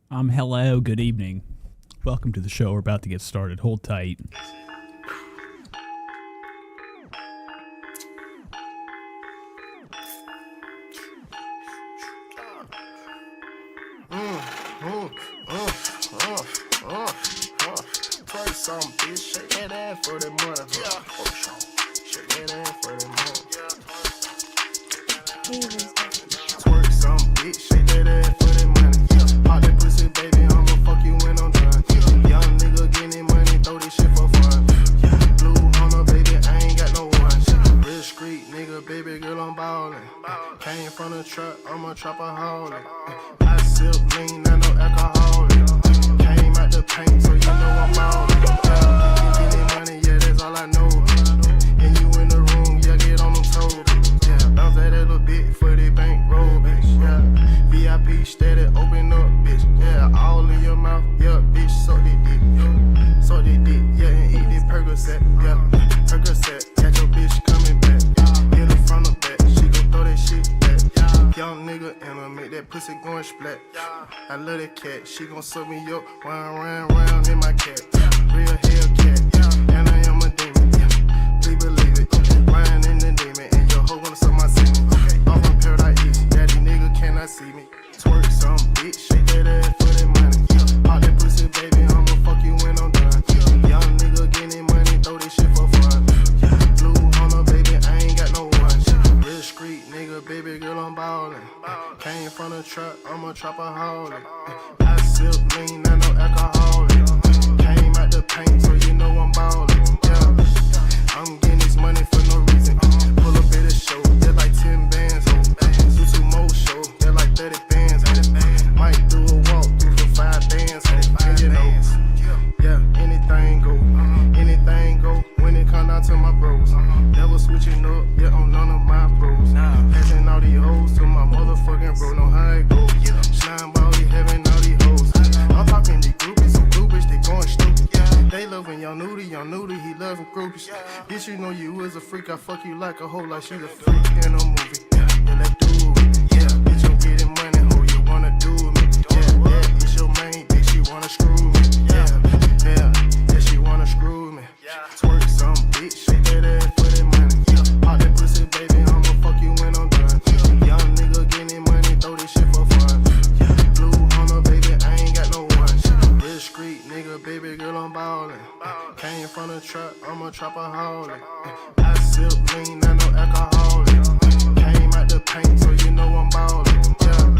Hello, good evening. Welcome to the show. We're about to get started. Hold tight. Play some bitch, shake that ass for the money. Shake that ass for the money. Twerk some bitch, shake that ass for the money. Pop that pussy, baby, I'ma fuck you when I'm done. Young nigga getting money, throw this shit for fun. Blue Hunter, baby, I ain't got no one. Real street nigga, baby girl, I'm ballin'. Came from the truck, I'm a trapaholic. I sip lean, not no alcoholic. Came out the paint, so you know I'm ballin'. Getting money, yeah, that's all I know. And you in the room, yeah, get on them toes. Yeah, bounce that little bit for the bank roll, bitch. Yeah, VIP steady, open up, bitch. Yeah, all in your mouth, yeah, bitch, suck the dick. Suck the dick, yeah, and eat this Percocet. Yeah, Percocet, got your bitch coming back. Hit her from the back, she gon' throw that shit back. Young nigga, I'ma make that pussy going splat. I love that cat, she gon' suck me up, round in my cat. Real Hellcat, and I am a demon. Please believe it, lying in the demon, and your hoe wanna suck my semen. I'm from Paradise East, daddy nigga cannot see me. Twerk some bitch, shake that ass for that money. Pop that pussy, baby, I'ma fuck you when I'm done. Young nigga getting money, throw this shit for fun. Blue Hunter, baby, I ain't got no one. Real street nigga, baby girl, I'm ballin'. Came from the truck, I'm a trapaholic. I sip lean, not no alcoholic. Came out the paint, so you know I'm ballin'. Yeah, I'm getting this money for no reason. Pull up at a show, they're like 10 bands. Do 2 more shows, they're like 30 bands. Might do a walk through for 5 bands. And you know, yeah, anything go when it come down to my bros. Never switching up, yeah, on none of my bros. Passing all these hoes to my motherfucking bro, know how it go. Shine ball, he having all these hoes. I'm talking the groupies, some groupies, they going stupid. They loving young nudie, he loving groupies. Bitch, you know you was a freak, I fuck you like a hoe, like she's a freak in a movie. Yeah, let's do it. Yeah, bitch, I'm getting money, ho, you wanna do me? Yeah, it's your main bitch, she wanna screw me. Yeah, she wanna screw me. Twerk some bitch, shake that ass for that money. Pop that pussy, baby, I'ma fuck you when I'm done. Young nigga getting money, throw this shit for fun. Blue Hunter, baby, I ain't got no one. Real street nigga, baby girl, I'm ballin'. Came from the truck, I'm a trapaholic. I sip lean, not no alcoholic. Came out the paint, so you know I'm ballin'. Yeah.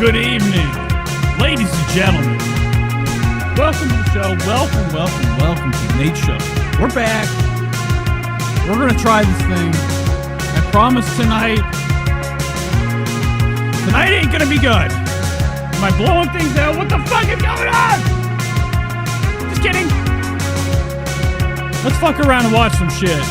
Good evening, ladies and gentlemen. Welcome to the show. Welcome to the Nate Show. We're back. We're going to try this thing. I promise tonight ain't going to be good. Am I blowing things out? What the fuck is going on? Just kidding. Let's fuck around and watch some shit.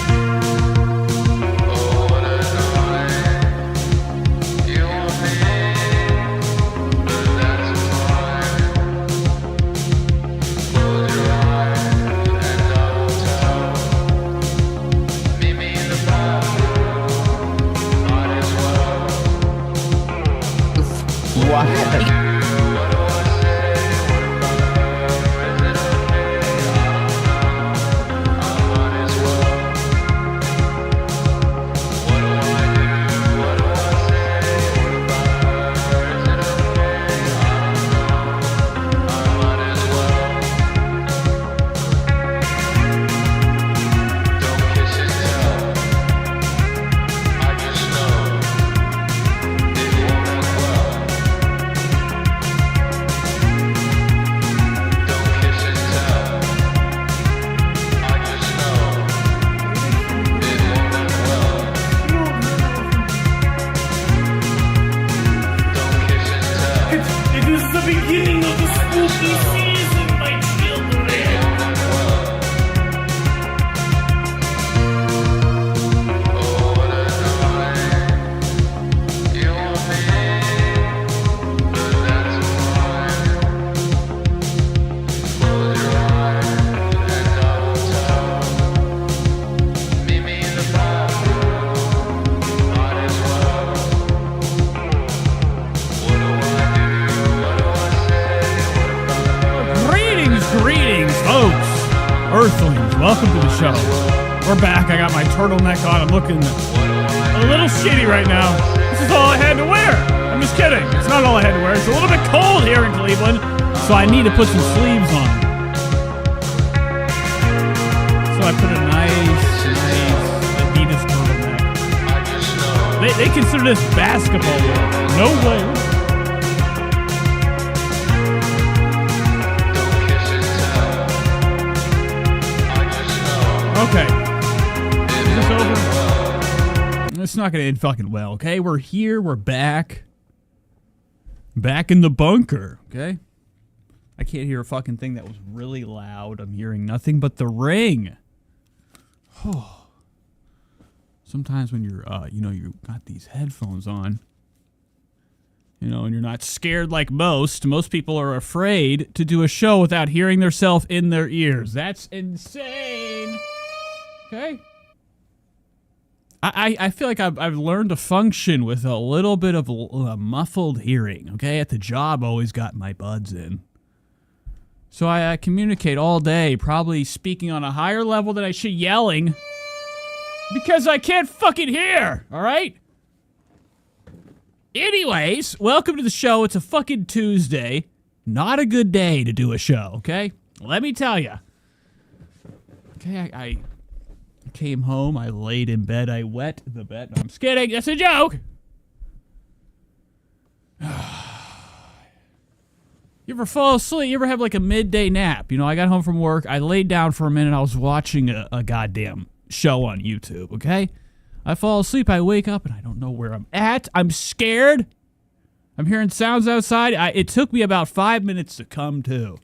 Welcome to the show. We're back. I got my turtleneck on. I'm looking a little shitty right now. This is all I had to wear. I'm just kidding. It's not all I had to wear. It's a little bit cold here in Cleveland, so I need to put some sleeves on. So I put a nice Adidas turtleneck. They consider this basketball wear. No way. Okay. Is this over? It's not going to end fucking well, okay? We're here. We're back. Back in the bunker, okay? I can't hear a fucking thing that was really loud. I'm hearing nothing but the ring. Oh. Sometimes when you're, you got these headphones on, and you're not scared like most people are afraid to do a show without hearing themselves in their ears. That's insane. Okay. I feel like I've learned to function with a little bit of muffled hearing, okay? At the job, always got my buds in. So I communicate all day, probably speaking on a higher level than I should, yelling, because I can't fucking hear, all right? Anyways, welcome to the show. It's a fucking Tuesday. Not a good day to do a show, okay? Let me tell you. Okay, I came home, I laid in bed, I wet the bed. No, I'm just kidding, that's a joke. You ever fall asleep? You ever have like a midday nap? I got home from work, I laid down for a minute, I was watching a goddamn show on YouTube, okay? I fall asleep, I wake up, and I don't know where I'm at. I'm scared. I'm hearing sounds outside. It took me about 5 minutes to come to.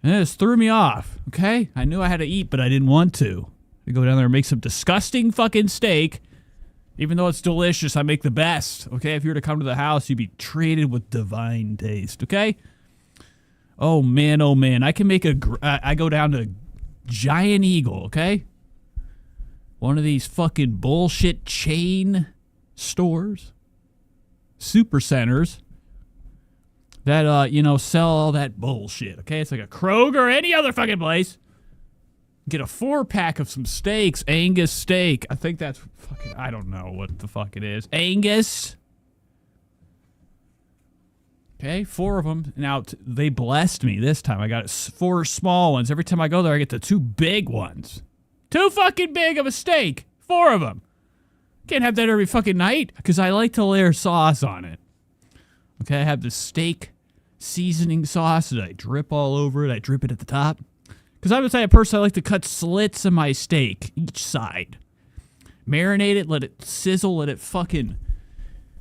And it just threw me off, okay? I knew I had to eat, but I didn't want to. I go down there and make some disgusting fucking steak. Even though it's delicious, I make the best, okay? If you were to come to the house, you'd be treated with divine taste, okay? Oh, man, I can make I go down to Giant Eagle, okay? One of these fucking bullshit chain stores. Super centers. That, sell all that bullshit, okay? It's like a Kroger or any other fucking place. Get a 4-pack of some steaks, Angus steak. I think that's fucking, I don't know what the fuck it is. Angus. Okay, 4 of them. Now, they blessed me this time. I got 4 small ones. Every time I go there, I get the 2 big ones. Too fucking big of a steak. 4 of them. Can't have that every fucking night, because I like to layer sauce on it. Okay, I have this steak seasoning sauce that I drip all over it. I drip it at the top. Because I'm the type of person I like to cut slits in my steak, each side. Marinate it, let it sizzle, let it fucking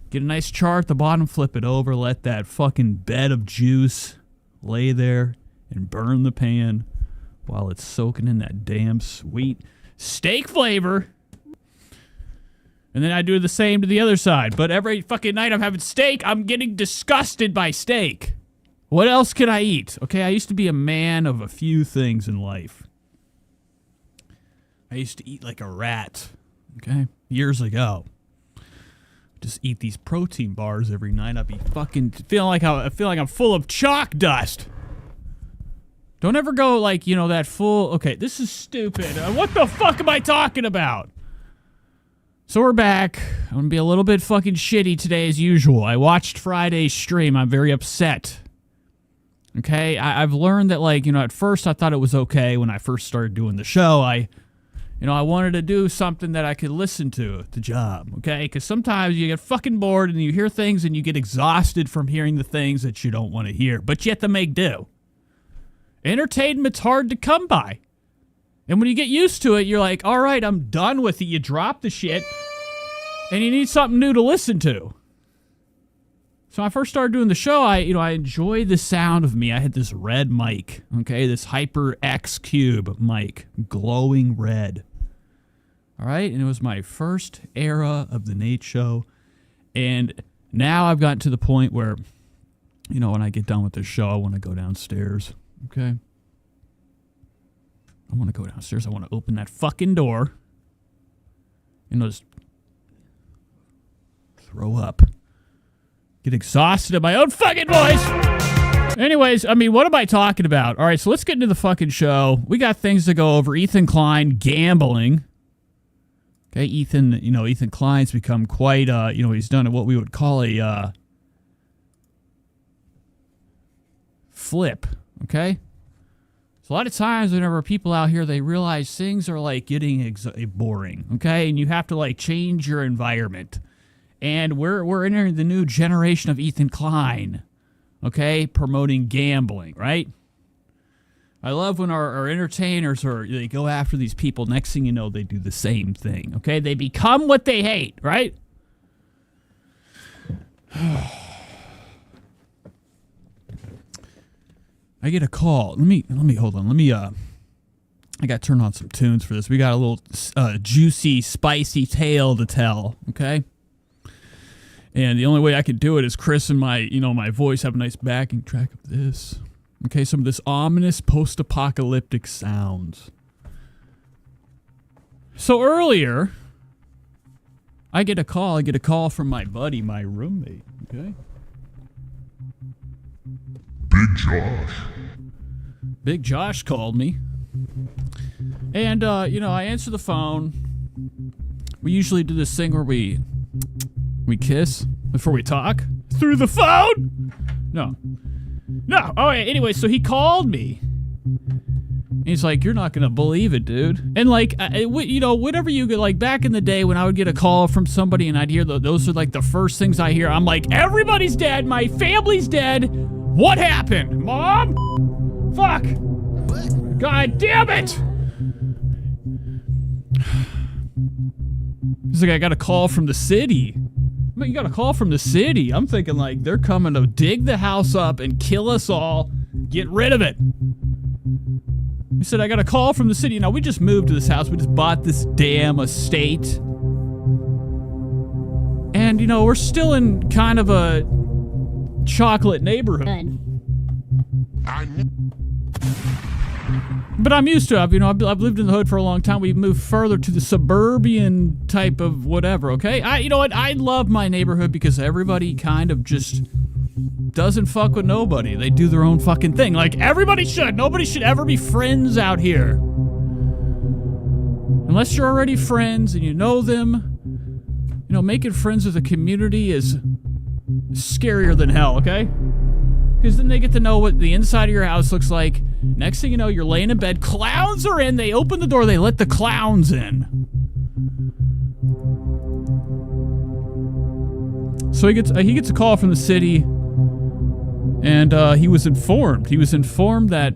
get a nice char at the bottom, flip it over, let that fucking bed of juice lay there and burn the pan while it's soaking in that damn sweet steak flavor. And then I do the same to the other side. But every fucking night I'm having steak, I'm getting disgusted by steak. What else can I eat? Okay, I used to be a man of a few things in life. I used to eat like a rat. Okay, years ago. Just eat these protein bars every night. I'd be fucking I feel like I'm full of chalk dust. Don't ever go like, you know, that full... Okay, this is stupid. What the fuck am I talking about? So we're back. I'm gonna be a little bit fucking shitty today as usual. I watched Friday's stream. I'm very upset. Okay, I've learned that, like, you know, at first I thought it was okay when I first started doing the show. I wanted to do something that I could listen to at the job, okay? Because sometimes you get fucking bored and you hear things and you get exhausted from hearing the things that you don't want to hear, but you have to make do. Entertainment's hard to come by. And when you get used to it, you're like, all right, I'm done with it. You drop the shit and you need something new to listen to. So when I first started doing the show, I enjoyed the sound of me. I had this red mic, okay? This HyperX Cube mic, glowing red. All right, and it was my first era of the Nate Show, and now I've gotten to the point where, you know, when I get done with this show, I want to go downstairs, okay? I want to go downstairs. I want to open that fucking door, and just throw up. Get exhausted at my own fucking voice. Anyways, I mean, what am I talking about? All right, so let's get into the fucking show. We got things to go over. Ethan Klein gambling. Okay, Ethan Klein's become quite, he's done what we would call a flip, okay? So a lot of times whenever people out here, they realize things are, like, getting boring, okay? And you have to, like, change your environment. And we're entering the new generation of Ethan Klein, okay? Promoting gambling, right? I love when our entertainers they go after these people. Next thing you know, they do the same thing, okay? They become what they hate, right? I get a call. Let me hold on. I got to turn on some tunes for this. We got a little juicy, spicy tale to tell, okay? And the only way I could do it is Chris and my voice have a nice backing track of this. Okay, some of this ominous post-apocalyptic sounds. So earlier, I get a call from my buddy, my roommate, okay? Big Josh called me. And, I answer the phone. We usually do this thing where we kiss before we talk through the phone. No. Oh, anyway, so he called me. He's like, you're not going to believe it, dude. And, like, whatever you get, like, back in the day when I would get a call from somebody and I'd hear those are, like, the first things I hear. I'm like, everybody's dead. My family's dead. What happened? Mom? Fuck. God damn it. He's like, I got a call from the city. You got a call from the city. I'm thinking, like, they're coming to dig the house up and kill us all. Get rid of it. He said, I got a call from the city. Now, we just moved to this house. We just bought this damn estate. And, we're still in kind of a chocolate neighborhood. But I'm used to it. I've lived in the hood for a long time. We've moved further to the suburban type of whatever, okay? I love my neighborhood because everybody kind of just doesn't fuck with nobody. They do their own fucking thing. Like, everybody should. Nobody should ever be friends out here. Unless you're already friends and you know them. Making friends with a community is scarier than hell, okay? Because then they get to know what the inside of your house looks like. Next thing you know, you're laying in bed. Clowns are in. They open the door. They let the clowns in. So he gets a call from the city. And he was informed. He was informed that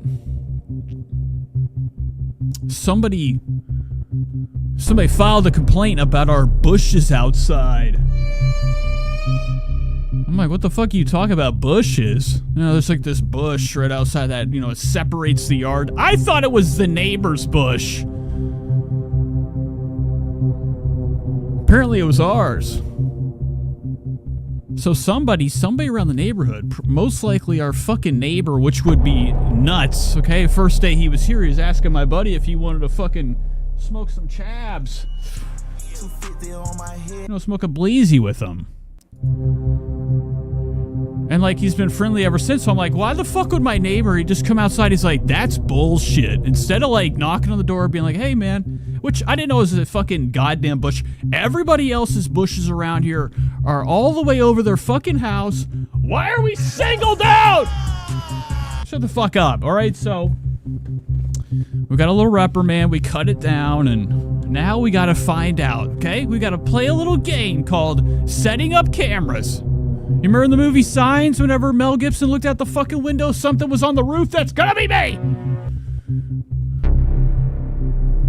somebody filed a complaint about our bushes outside. I'm like, what the fuck are you talking about, bushes? You know, there's like this bush right outside that, you know, it separates the yard. I thought it was the neighbor's bush. Apparently it was ours. So somebody around the neighborhood, most likely our fucking neighbor, which would be nuts, okay? First day he was here, he was asking my buddy if he wanted to fucking smoke some chabs. You know, smoke a bleezy with him. And like, he's been friendly ever since, so I'm like, why the fuck would my neighbor, he just come outside, he's like, that's bullshit. Instead of like knocking on the door, being like, hey man, which I didn't know was a fucking goddamn bush. Everybody else's bushes around here are all the way over their fucking house. Why are we singled out? Shut the fuck up, alright? So, we got a little reprimand, we cut it down, and now we gotta find out, okay? We gotta play a little game called Setting Up Cameras. You remember in the movie Signs, whenever Mel Gibson looked out the fucking window, something was on the roof? That's gonna be me!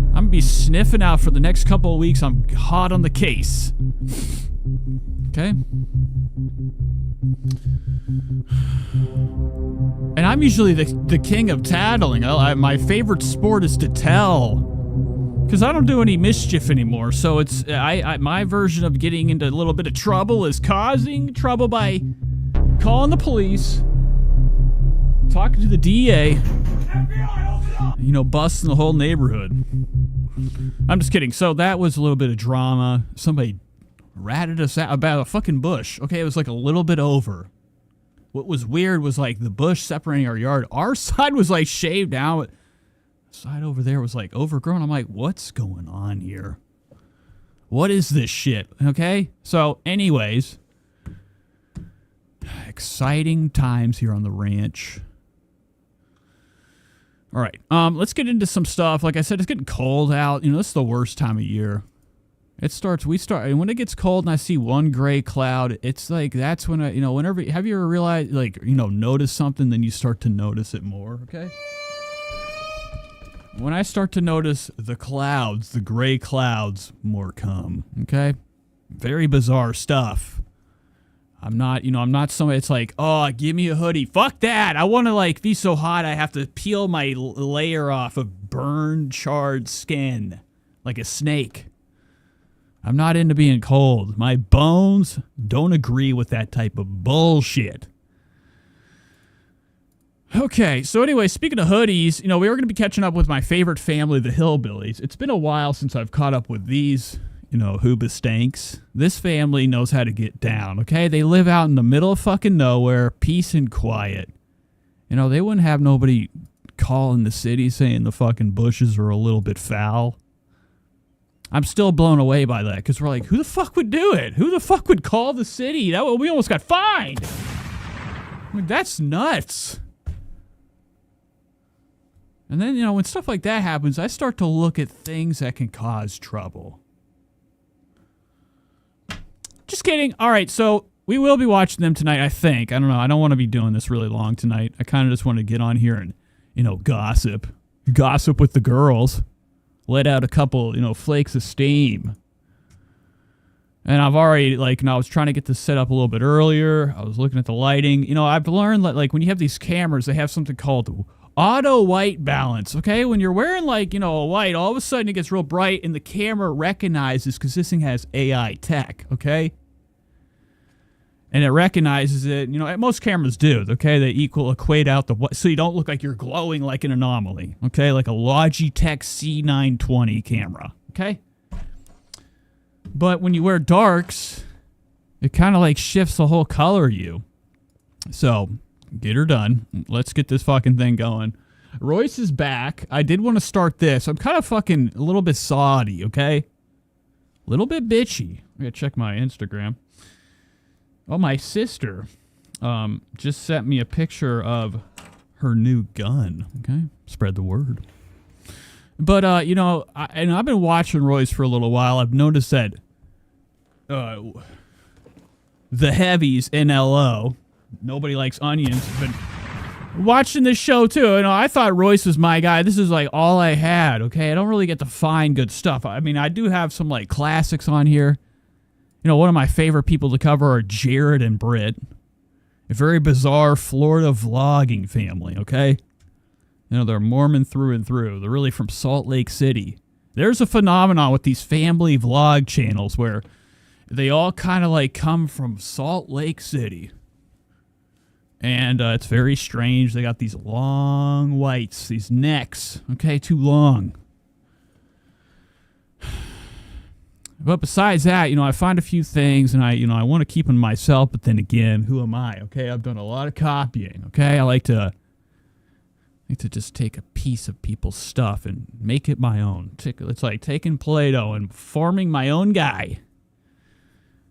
I'm gonna be sniffing out for the next couple of weeks. I'm hot on the case. Okay? And I'm usually the king of tattling. My favorite sport is to tell. Because I don't do any mischief anymore, so it's my version of getting into a little bit of trouble is causing trouble by calling the police, talking to the DA, you know, busting the whole neighborhood. I'm just kidding. So that was a little bit of drama. Somebody ratted us out about a fucking bush. Okay, it was like a little bit over. What was weird was like the bush separating our yard. Our side was like shaved out. Side over there was like overgrown. I'm like, what's going on here? What is this shit? Okay? So, anyways, exciting times here on the ranch. All right, let's get into some stuff. Like I said, it's getting cold out. You know, this is the worst time of year. When it gets cold and I see one gray cloud, it's like, that's when whenever, have you ever realized, like, you know, notice something, then you start to notice it more, okay? When I start to notice the clouds, the gray clouds, more come, okay? Very bizarre stuff. I'm not somebody that's like, oh, give me a hoodie. Fuck that. I want to, like, be so hot I have to peel my layer off of burned, charred skin like a snake. I'm not into being cold. My bones don't agree with that type of bullshit. Okay, so anyway, speaking of hoodies, you know, we were going to be catching up with my favorite family, the Hillbillies. It's been a while since I've caught up with these, you know, hoobastanks. This family knows how to get down, okay? They live out in the middle of fucking nowhere, peace and quiet. You know, they wouldn't have nobody calling the city saying the fucking bushes are a little bit foul. I'm still blown away by that, because we're like, who the fuck would do it? Who the fuck would call the city? We almost got fined. I mean, that's nuts. And then, you know, when stuff like that happens, I start to look at things that can cause trouble. Just kidding. All right, so we will be watching them tonight, I think. I don't know. I don't want to be doing this really long tonight. I kind of just want to get on here and, you know, gossip. Gossip with the girls. Let out a couple, you know, flakes of steam. And I've already, like, I was trying to get this set up a little bit earlier. I was looking at the lighting. You know, I've learned that, like, when you have these cameras, they have something called auto white balance, okay? When you're wearing, like, you know, a white, all of a sudden it gets real bright and the camera recognizes, because this thing has AI tech, okay? And it recognizes it, you know, most cameras do, okay? They equate out so you don't look like you're glowing like an anomaly, okay? Like a Logitech C920 camera, okay? But when you wear darks, it kind of like shifts the whole color of you. So, get her done. Let's get this fucking thing going. Royce is back. I did want to start this. I'm kind of fucking a little bit soddy, okay? A little bit bitchy. I gotta check my Instagram. Oh, my sister just sent me a picture of her new gun, okay? Spread the word. But, you know, I've been watching Royce for a little while. I've noticed that the heavies, NLO, nobody likes onions. But watching this show too, I thought Royce was my guy. This is like all I had, okay? I don't really get to find good stuff. I mean, I do have some like classics on here. One of my favorite people to cover are Jared and Britt. A very bizarre Florida vlogging family, okay? They're Mormon through and through. They're really from Salt Lake City. There's a phenomenon with these family vlog channels where they all kind of like come from Salt Lake City. And it's very strange. They got these long whites, these necks, okay, too long. But besides that, I find a few things, and I want to keep them myself, but then again, who am I, okay? I've done a lot of copying, okay? I like to just take a piece of people's stuff and make it my own. It's like taking Play-Doh and forming my own guy.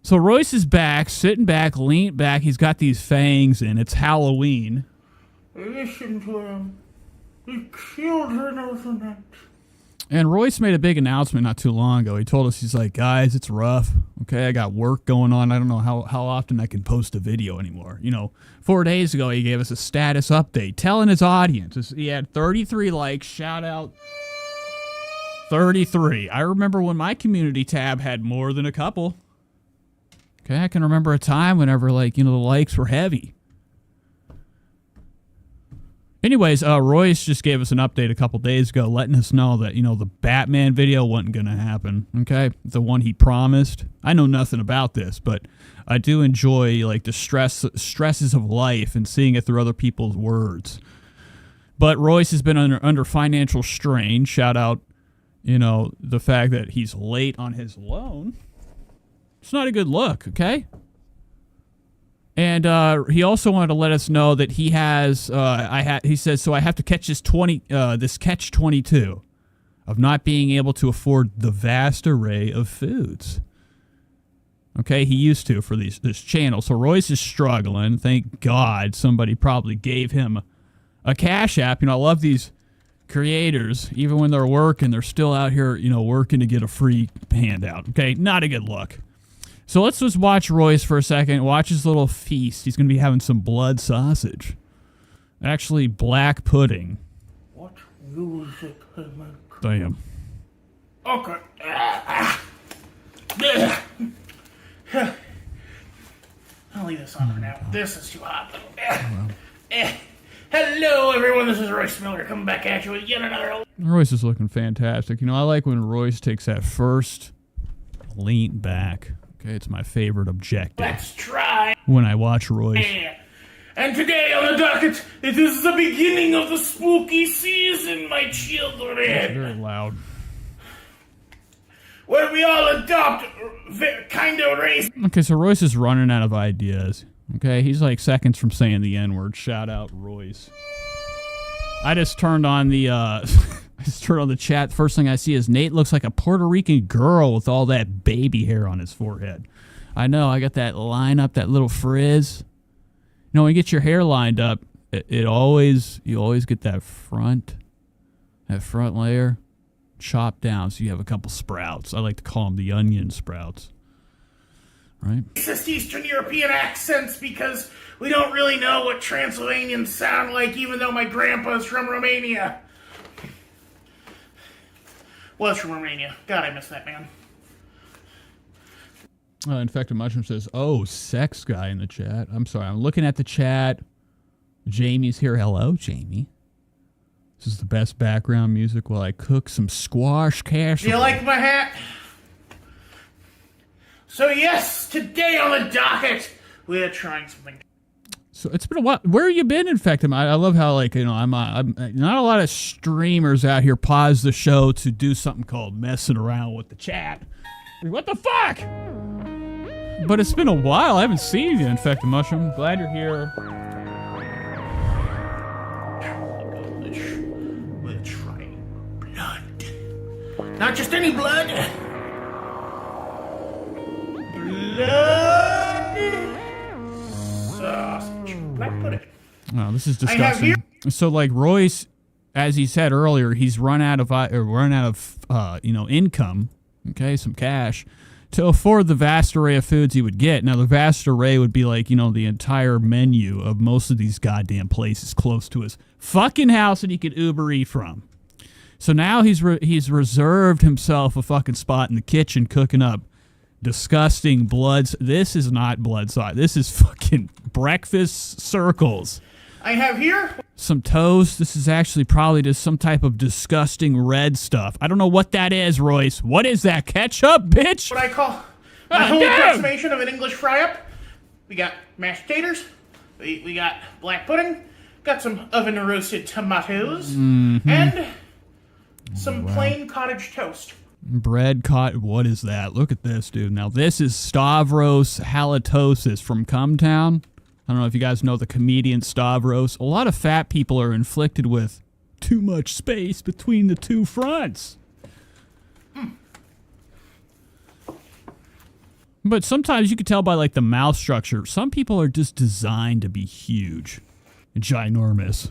So Royce is back, sitting back, leaned back. He's got these fangs in. It's Halloween. Listen to him. He killed her tonight. And Royce made a big announcement not too long ago. He told us, he's like, guys, it's rough. Okay, I got work going on. I don't know how often I can post a video anymore. 4 days ago, he gave us a status update telling his audience. He had 33 likes. Shout out 33. I remember when my community tab had more than a couple. Okay, I can remember a time whenever, the likes were heavy. Anyways, Royce just gave us an update a couple days ago, letting us know that, the Batman video wasn't going to happen, okay? The one he promised. I know nothing about this, but I do enjoy, the stresses of life and seeing it through other people's words. But Royce has been under financial strain. Shout out, the fact that he's late on his loan. It's not a good look, okay? And he also wanted to let us know that he has, he says, so I have to catch this catch-22 of not being able to afford the vast array of foods. Okay, he used to for this channel. So Royce is struggling. Thank God somebody probably gave him a Cash App. I love these creators. Even when they're working, they're still out here, working to get a free handout. Okay, not a good look. So let's just watch Royce for a second. Watch his little feast. He's going to be having some blood sausage. Actually, black pudding. What music, man? Damn. Okay. I'll leave this on for now. This is too hot. Hello, everyone. This is Royce Miller coming back at you with yet another. Royce is looking fantastic. I like when Royce takes that first lean back. Okay, it's my favorite objective. Let's try. When I watch Royce. And today on the docket, it is the beginning of the spooky season, my children. It's very loud. Where we all adopt kind of race. Okay, so Royce is running out of ideas. Okay, he's like seconds from saying the N-word. Shout out Royce. I just turned on the chat. First thing I see is Nate looks like a Puerto Rican girl with all that baby hair on his forehead. I know, I got that line up, that little frizz. When you get your hair lined up, you always get that front layer chopped down so you have a couple sprouts. I like to call them the onion sprouts. Right? Racist Eastern European accents because we don't really know what Transylvanians sound like, even though my grandpa's from Romania. Was from Romania. God, I miss that man. Infected Mushroom says, oh, sex guy in the chat. I'm sorry, I'm looking at the chat. Jamie's here. Hello, Jamie. This is the best background music while I cook some squash casserole. Do you like my hat? So yes, today on the docket, we're trying something. So it's been a while. Where have you been, Infected? I love how, I'm not a lot of streamers out here pause the show to do something called messing around with the chat. What the fuck? But it's been a while. I haven't seen you, Infected Mushroom. Glad you're here. We're trying blood. Not just any blood. Blood sausage. Black pudding. Oh, this is disgusting. So, Royce, as he said earlier, he's run out of income. Okay, some cash. to afford the vast array of foods he would get. Now, the vast array would be like, the entire menu of most of these goddamn places close to his fucking house that he could Uber eat from. So now he's reserved himself a fucking spot in the kitchen cooking up disgusting bloods. This is not blood sauce. This is fucking breakfast circles. I have here some toast. This is actually probably just some type of disgusting red stuff. I don't know what that is, Royce. What is that? Ketchup, bitch? what I call my whole approximation of an English fry-up. We got mashed potatoes. We got black pudding. Got some oven-roasted tomatoes. And some plain cottage toast. What is that? Look at this, dude. Now, this is Stavros Halitosis from Cumtown. I don't know if you guys know the comedian Stavros. A lot of fat people are inflicted with too much space between the two fronts. But sometimes you can tell by, like, the mouth structure. Some people are just designed to be huge and ginormous.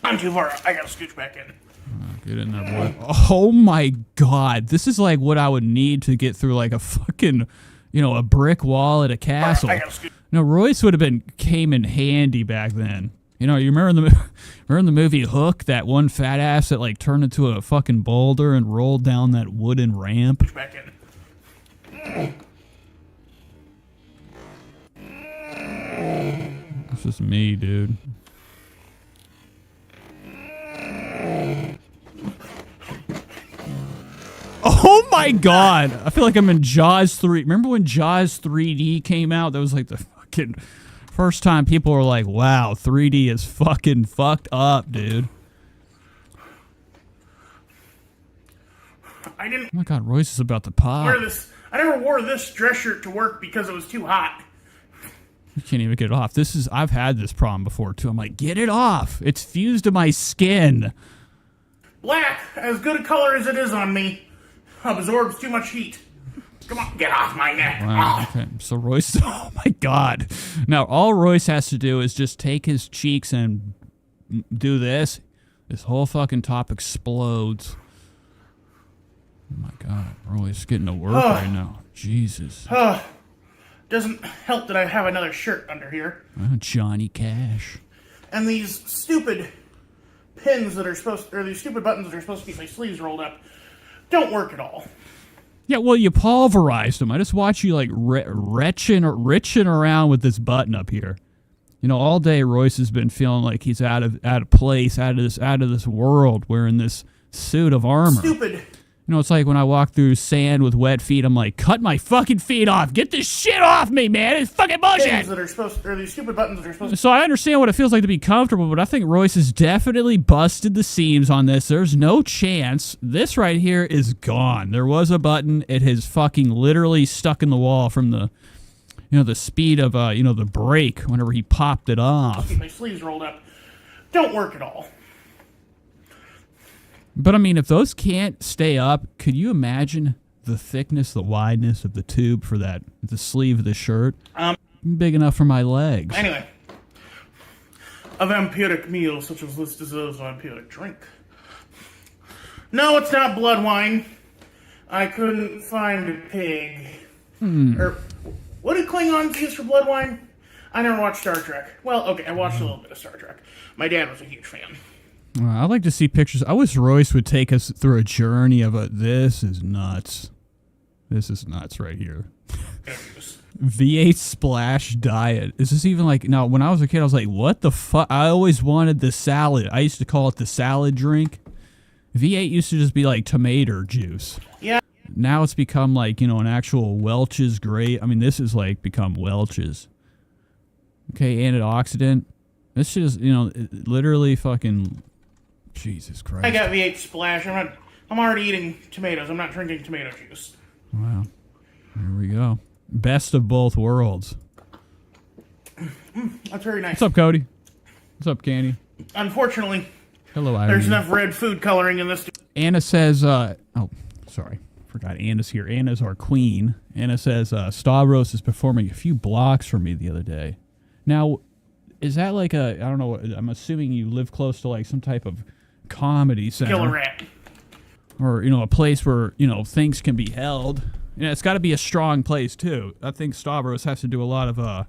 I'm too far. I gotta scooch back in. Get in there, boy. Oh my god. This is like what I would need to get through like a fucking, a brick wall at a castle. I gotta scooch. No, Royce would have came in handy back then. You remember in the movie Hook, that one fat ass that like turned into a fucking boulder and rolled down that wooden ramp? Back in. It's just me, dude. Oh my god! I feel like I'm in Jaws 3. Remember when Jaws 3D came out? That was like the fucking first time people were like, wow, 3D is fucking fucked up, dude. I didn't Oh my god, Royce is about to pop. wear this. I never wore this dress shirt to work because it was too hot. You can't even get it off. I've had this problem before too. I'm like, get it off. It's fused to my skin. Black, as good a color as it is on me, absorbs too much heat. Come on, get off my neck. Wow, okay. So Royce, oh my god. Now all Royce has to do is just take his cheeks and do this. This whole fucking top explodes. Oh my god, Royce getting to work right now. Jesus. Doesn't help that I have another shirt under here. Johnny Cash. And these stupid pins that are these stupid buttons that are supposed to keep my sleeves rolled up don't work at all. Yeah, well, you pulverized them. I just watch you like retching around with this button up here. All day Royce has been feeling like he's out of place, out of this world, wearing this suit of armor. Stupid. It's like when I walk through sand with wet feet, I'm like, cut my fucking feet off. Get this shit off me, man. It's fucking bullshit. Pins that are these stupid buttons that are supposed to... So I understand what it feels like to be comfortable, but I think Royce has definitely busted the seams on this. There's no chance. This right here is gone. There was a button. It has fucking literally stuck in the wall from the, the speed of, the brake whenever he popped it off. Keep my sleeves rolled up. Don't work at all. But I mean, if those can't stay up, could you imagine the thickness, the wideness of the tube for the sleeve of the shirt? Big enough for my legs. Anyway, a vampiric meal such as this deserves a vampiric drink. No, it's not blood wine. I couldn't find a pig. Or, what did Klingons use for blood wine? I never watched Star Trek. Well, okay, I watched a little bit of Star Trek. My dad was a huge fan. I'd like to see pictures. I wish Royce would take us through a journey of this is nuts. This is nuts right here. V8 splash diet. Is this even like... No, when I was a kid, I was like, what the fuck? I always wanted the salad. I used to call it the salad drink. V8 used to just be like tomato juice. Yeah. Now it's become like, an actual Welch's grape. I mean, this is like become Welch's. Okay, antioxidant. This shit is, literally fucking... Jesus Christ. I got V8 splash. I'm already eating tomatoes. I'm not drinking tomato juice. Wow. Here we go. Best of both worlds. That's very nice. What's up, Cody? What's up, Candy? Unfortunately, Hello, Irene. there's enough red food coloring in this. Anna says, oh, sorry. Forgot Anna's here. Anna's our queen. Anna says, Stavros is performing a few blocks for me the other day. Now, is that like I don't know, I'm assuming you live close to like some type of comedy center. Kill a rat. or, you know, a place where, you know, things can be held. You know, it's got to be a strong place, too. I think Stavros has to do a lot of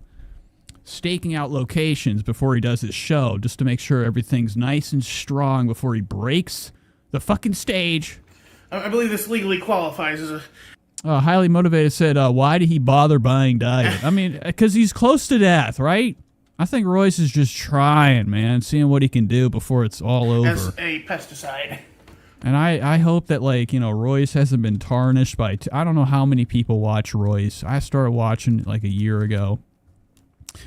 staking out locations before he does his show, just to make sure everything's nice and strong before he breaks the fucking stage. I believe this legally qualifies as a... Highly Motivated said, why did he bother buying Diet? I mean, because he's close to death, right? I think Royce is just trying, man, seeing what he can do before it's all over. As a pesticide. And I hope that, like, you know, Royce hasn't been tarnished by... I don't know how many people watch Royce. I started watching like a year ago.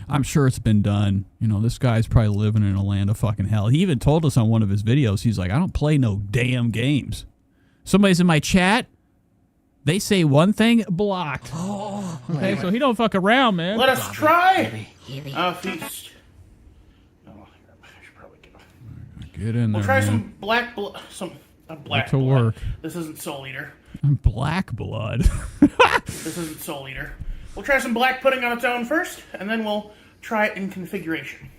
I'm sure it's been done. You know, this guy's probably living in a land of fucking hell. He even told us on one of his videos, he's like, I don't play no damn games. Somebody's in my chat. They say one thing, blocked. Oh, okay, so he don't fuck around, man. Let us try a feast. Oh, I should probably get in there. We'll try man. some black blood. Black to blood. work. This isn't Soul Eater. Black blood. This isn't Soul Eater. We'll try some black pudding on its own first, and then we'll try it in configuration.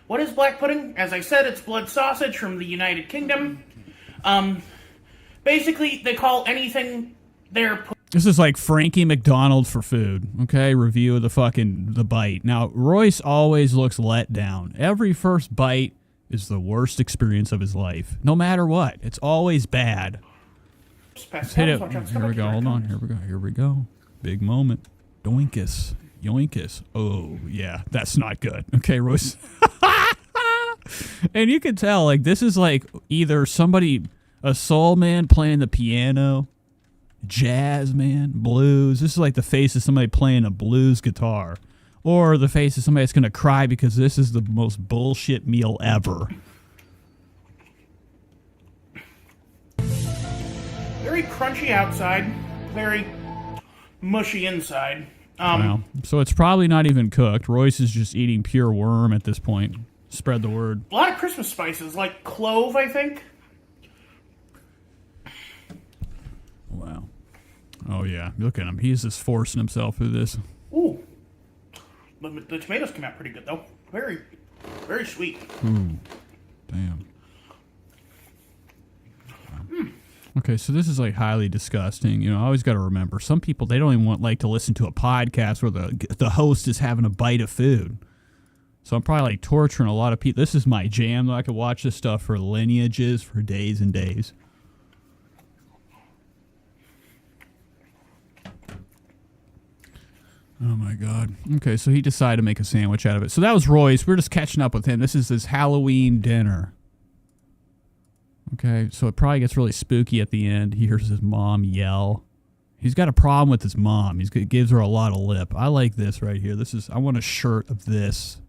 What is black pudding? As I said, it's blood sausage from the United Kingdom. Basically, they call anything their... This is like Frankie McDonald for food, okay? Review of the bite. Now, Royce always looks let down. Every first bite is the worst experience of his life. No matter what. It's always bad. Let's hit it. Here we go. Hold on. Here we go. Big moment. Doinkus. Yoinkus. Oh, yeah. That's not good. Okay, Royce. And you can tell, like, this is like either somebody, a soul man playing the piano, jazz man, blues. This is like the face of somebody playing a blues guitar. Or the face of somebody that's going to cry because this is the most bullshit meal ever. Very crunchy outside, very mushy inside. Wow. So it's probably not even cooked. Royce is just eating pure worm at this point. Spread the word. A lot of Christmas spices, like clove, I think. Wow. Oh, yeah. Look at him. He's just forcing himself through this. Ooh. The tomatoes came out pretty good, though. Very, very sweet. Ooh. Damn. Okay, so this is like highly disgusting. You know, I always got to remember, some people, they don't even like to listen to a podcast where the host is having a bite of food. So I'm probably like torturing a lot of people. This is my jam, though. I could watch this stuff for lineages for days and days. Oh, my God. Okay, so he decided to make a sandwich out of it. So that was Royce. We're just catching up with him. This is his Halloween dinner. Okay, so it probably gets really spooky at the end. He hears his mom yell. He's got a problem with his mom. He gives her a lot of lip. I like this right here. I want a shirt of this.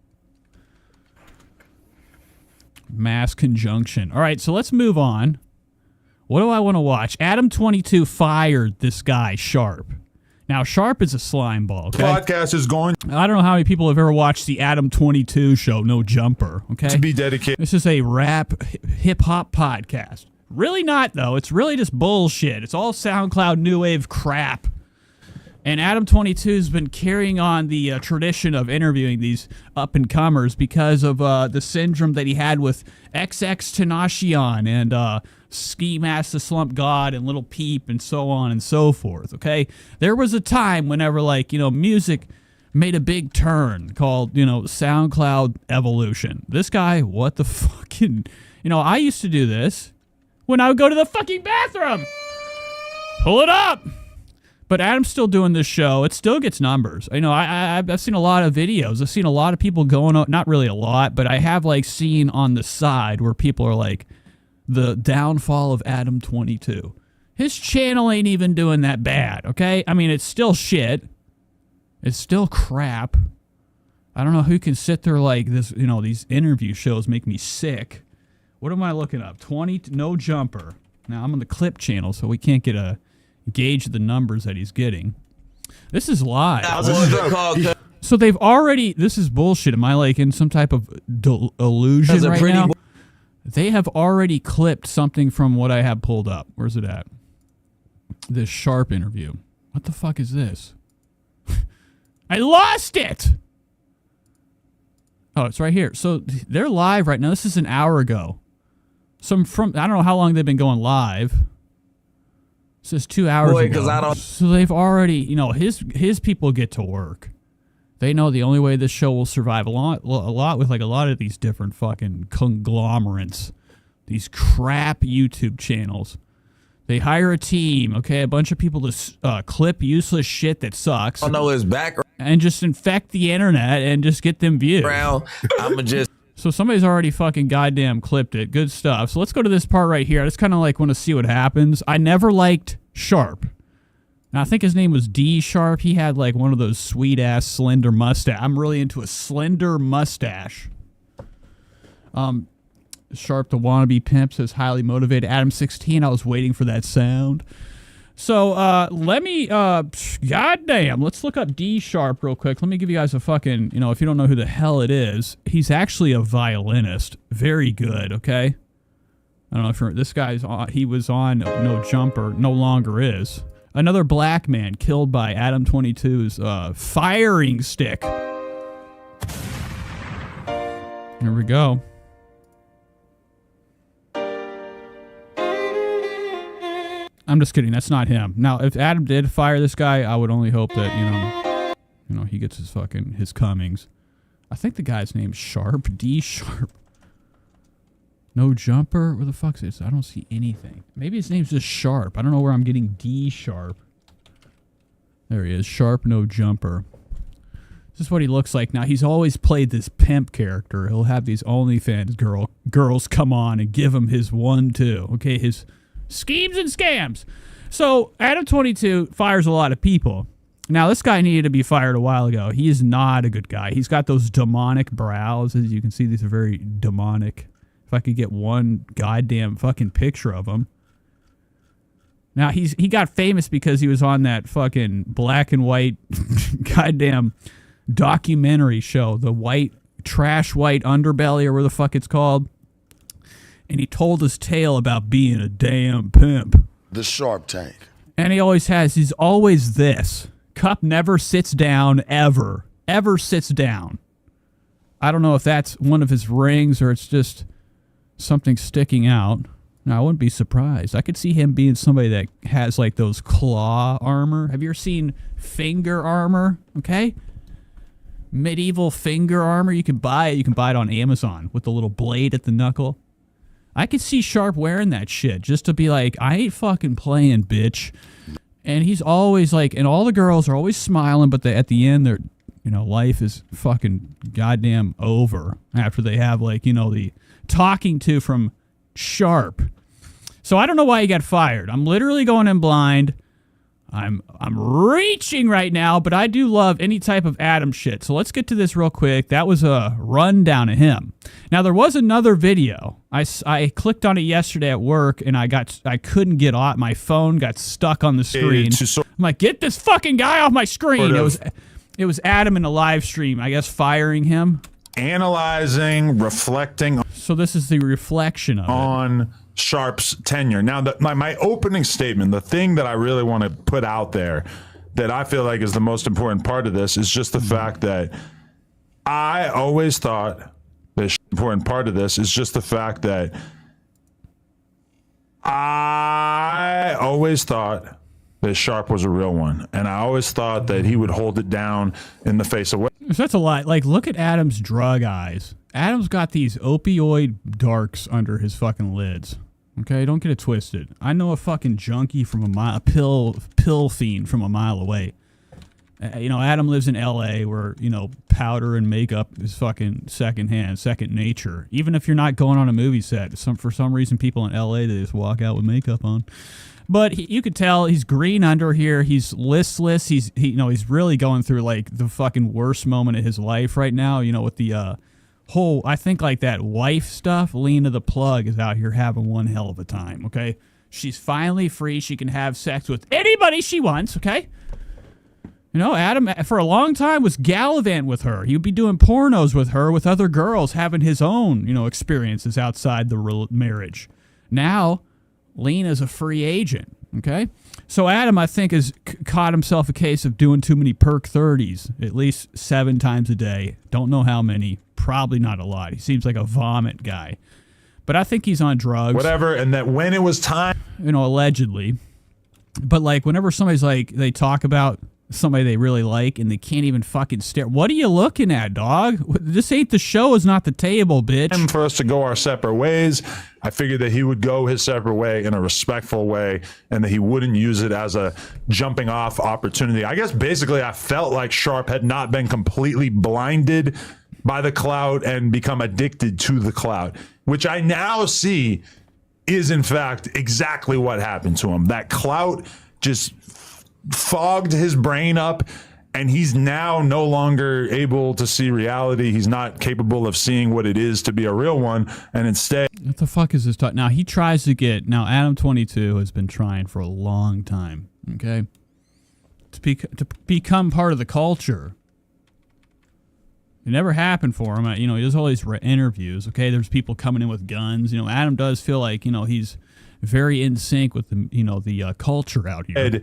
Mass conjunction. All right, so let's move on. What do I want to watch? Adam22 fired this guy, Sharp. Now, Sharp is a slime ball, okay? Podcast is going I don't know how many people have ever watched the Adam22 show, No Jumper, okay? to be dedicated. This is a rap hip-hop podcast. Really not, though. It's really just bullshit. It's all SoundCloud new wave crap. And Adam22's been carrying on the tradition of interviewing these up-and-comers because of the syndrome that he had with XXXTentacion and Ski Mask the Slump God and Little Peep and so on and so forth, okay? There was a time whenever, like, you know, music made a big turn called, you know, SoundCloud evolution. This guy, what the fucking... You know, I used to do this when I would go to the fucking bathroom. Pull it up. But Adam's still doing this show. It still gets numbers. You know, I've seen a lot of videos. I've seen a lot of people going on, not really a lot, but I have, like, seen on the side where people are like, the downfall of Adam22. His channel ain't even doing that bad, okay? I mean, it's still shit. It's still crap. I don't know who can sit there like this, you know, these interview shows make me sick. What am I looking up? 20, no jumper. Now, I'm on the clip channel, so we can't get a gauge the numbers that he's getting. This is live. So they've already, this is bullshit. Am I like in some type of illusion right now? They have already clipped something from what I have pulled up. Where's it at? This Sharp interview. What the fuck is this? I lost it! Oh, it's right here. So they're live right now. This is an hour ago. I don't know how long they've been going live. It says 2 hours Boy, ago. 'cause I don't- So they've already, you know, his people get to work. They know the only way this show will survive a lot with like a lot of these different fucking conglomerates, these crap YouTube channels. They hire a team, okay, a bunch of people to clip useless shit that sucks. I don't know his background. And just infect the internet and just get them views. I'ma just. So somebody's already fucking goddamn clipped it. Good stuff. So let's go to this part right here. I just kind of like want to see what happens. I never liked Sharp. Now, I think his name was D Sharp. He had like one of those sweet ass slender mustache. I'm really into a slender mustache. Sharp the wannabe pimp says highly motivated. Adam 16. I was waiting for that sound. So let me goddamn, let's look up D Sharp real quick. Let me give you guys a fucking, you know, if you don't know who the hell it is, he's actually a violinist. Very good, okay? I don't know if you're, this guy's on, he was on No Jumper, no longer is. Another black man killed by Adam 22's firing stick. Here we go. I'm just kidding. That's not him. Now, if Adam did fire this guy, I would only hope that, you know, he gets his Cummings. I think the guy's name's Sharp. D Sharp. No Jumper? Where the fuck's it? I don't see anything. Maybe his name's just Sharp. I don't know where I'm getting D Sharp. There he is. Sharp No Jumper. This is what he looks like. Now, he's always played this pimp character. He'll have these OnlyFans girls come on and give him his 1-2. Okay, his schemes and scams. So, Adam 22 fires a lot of people. Now, this guy needed to be fired a while ago. He is not a good guy. He's got those demonic brows. As you can see, these are very demonic. If I could get one goddamn fucking picture of him. Now, he got famous because he was on that fucking black and white goddamn documentary show. The white, trash white underbelly, or where the fuck it's called. And he told his tale about being a damn pimp. The Sharp Tank. And he always has. He's always this. Cup never sits down, ever. Ever sits down. I don't know if that's one of his rings or it's just something sticking out. Now, I wouldn't be surprised. I could see him being somebody that has, like, those claw armor. Have you ever seen finger armor? Okay? Medieval finger armor. You can buy it. You can buy it on Amazon with the little blade at the knuckle. I could see Sharp wearing that shit just to be like, I ain't fucking playing, bitch. And he's always like, and all the girls are always smiling, but at the end, they're, you know, life is fucking goddamn over after they have, like, you know, the talking to from Sharp. So I don't know why he got fired. I'm literally going in blind. I'm reaching right now, but I do love any type of Adam shit. So let's get to this real quick. That was a rundown of him. Now, there was another video. I clicked on it yesterday at work, and I couldn't get off. My phone got stuck on the screen. I'm like, get this fucking guy off my screen. It was Adam in a live stream, I guess, firing him. Analyzing, reflecting. So this is the reflection of on Sharp's tenure. Now, my opening statement, the thing that I really want to put out there that I feel like is the most important part of this is just the fact that I always thought the important part of this is just the fact that I always thought that Sharp was a real one. And I always thought that he would hold it down in the face of what. So that's a lot. Like, look at Adam's drug eyes. Adam's got these opioid darks under his fucking lids. Okay, don't get it twisted. I know a fucking junkie from a mile, pill fiend from a mile away. You know, Adam lives in L.A. where, you know, powder and makeup is fucking second nature. Even if you're not going on a movie set, for some reason people in L.A. they just walk out with makeup on. But you could tell he's green under here. He's listless. He's really going through like the fucking worst moment of his life right now. You know, with the whole, I think like that wife stuff. Lena the plug is out here having one hell of a time. Okay, she's finally free. She can have sex with anybody she wants. Okay. You know, Adam for a long time was gallivanting with her. He would be doing pornos with her, with other girls, having his own, you know, experiences outside the marriage. Now, Lena's a free agent, okay? So Adam, I think, has caught himself a case of doing too many perk 30s, at least 7 times a day. Don't know how many. Probably not a lot. He seems like a vomit guy. But I think he's on drugs. Whatever, and that when it was time. You know, allegedly. But like whenever somebody's like, they talk about somebody they really like and they can't even fucking stare. What are you looking at, dog? This ain't the show, is not the table, bitch. And for us to go our separate ways, I figured that he would go his separate way in a respectful way and that he wouldn't use it as a jumping off opportunity. I guess basically I felt like Sharp had not been completely blinded by the clout and become addicted to the clout, which I now see is in fact exactly what happened to him. That clout just fogged his brain up, and he's now no longer able to see reality. He's not capable of seeing what it is to be a real one, and instead, what the fuck is this talk? Now he tries to get, now Adam 22 has been trying for a long time, okay, to become part of the culture. It never happened for him. You know, he does all these interviews, okay? There's people coming in with guns. You know, Adam does feel like, you know, he's very in sync with the, you know, the culture out here.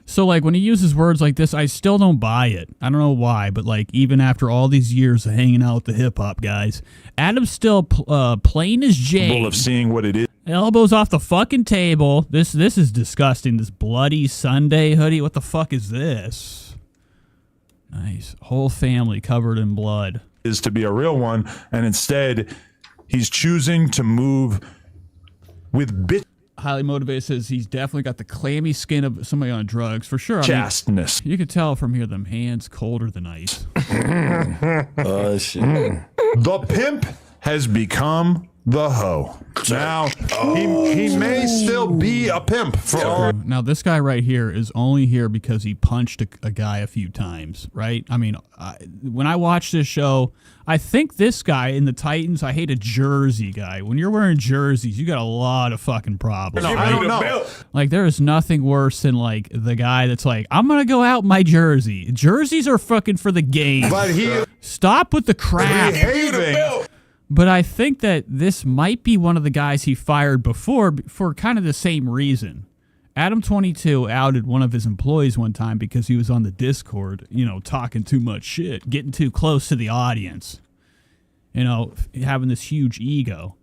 So like when he uses words like this, I still don't buy it. I don't know why, but like even after all these years of hanging out with the hip hop guys, Adam's still plain as Jane. of seeing what it is. Elbows off the fucking table. This is disgusting. This bloody Sunday hoodie. What the fuck is this? Nice. Whole family covered in blood. Is to be a real one, and instead he's choosing to move with highly motivated, says he's definitely got the clammy skin of somebody on drugs for sure. chasteness. You could tell from here, them hands colder than ice. Oh, shit. The pimp has become the hoe. Now, he may still be a pimp for all. Now, this guy right here is only here because he punched a guy a few times, right? I mean, when I watch this show, I think this guy in the Titans, I hate a jersey guy. When you're wearing jerseys, you got a lot of fucking problems. No, right? I don't know. Like, there is nothing worse than, like, the guy that's like, I'm going to go out in my jersey. Jerseys are fucking for the game. But Stop with the crap. But I think that this might be one of the guys he fired before for kind of the same reason. Adam 22 outed one of his employees one time because he was on the Discord, you know, talking too much shit, getting too close to the audience, you know, having this huge ego.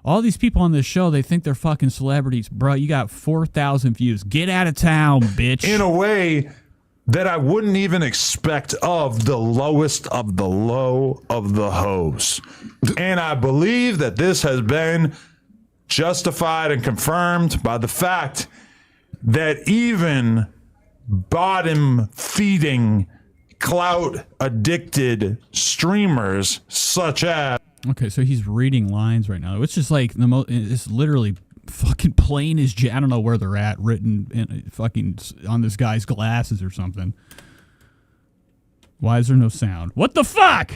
All these people on this show, they think they're fucking celebrities. Bro, you got 4,000 views. Get out of town, bitch. in a way that I wouldn't even expect of the lowest of the low of the hoes. And I believe that this has been justified and confirmed by the fact that even bottom-feeding, clout-addicted streamers such as... Okay, so he's reading lines right now, which is like the most. It's literally fucking plain as I don't know where they're at, written in fucking on this guy's glasses or something. Why is there no sound? What the fuck?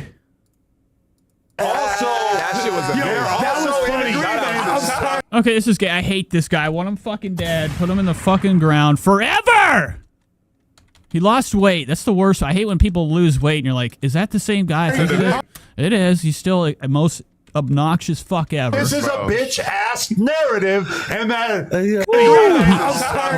Also, that shit was funny. Okay, this is gay. I hate this guy. I want him fucking dead. Put him in the fucking ground forever. He lost weight. That's the worst. I hate when people lose weight and you're like, is that the same guy? I think it is. It is. He's still the most obnoxious fuck ever. This is a bitch-ass narrative, and that...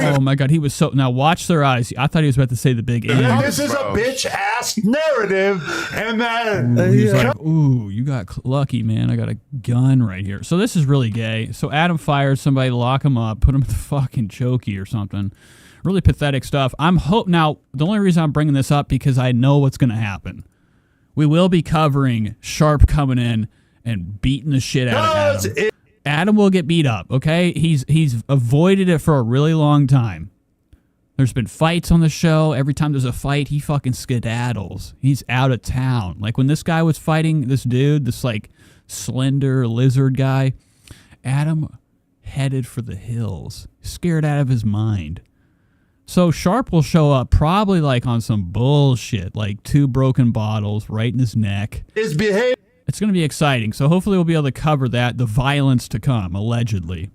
Oh my god, he was so... Now watch their eyes. I thought he was about to say the big end. This is a bitch-ass narrative, and that... He's like, ooh, you got lucky, man. I got a gun right here. So this is really gay. So Adam fired somebody to lock him up, put him in the fucking chokey or something. Really pathetic stuff. Now, the only reason I'm bringing this up because I know what's going to happen. We will be covering Sharp coming in and beating the shit out of Adam. Adam will get beat up, okay? He's avoided it for a really long time. There's been fights on the show. Every time there's a fight, he fucking skedaddles. He's out of town. Like when this guy was fighting this dude, this like slender lizard guy, Adam headed for the hills, scared out of his mind. So Sharp will show up probably like on some bullshit, like 2 broken bottles right in his neck. His behavior... It's going to be exciting. So hopefully we'll be able to cover that, the violence to come, allegedly.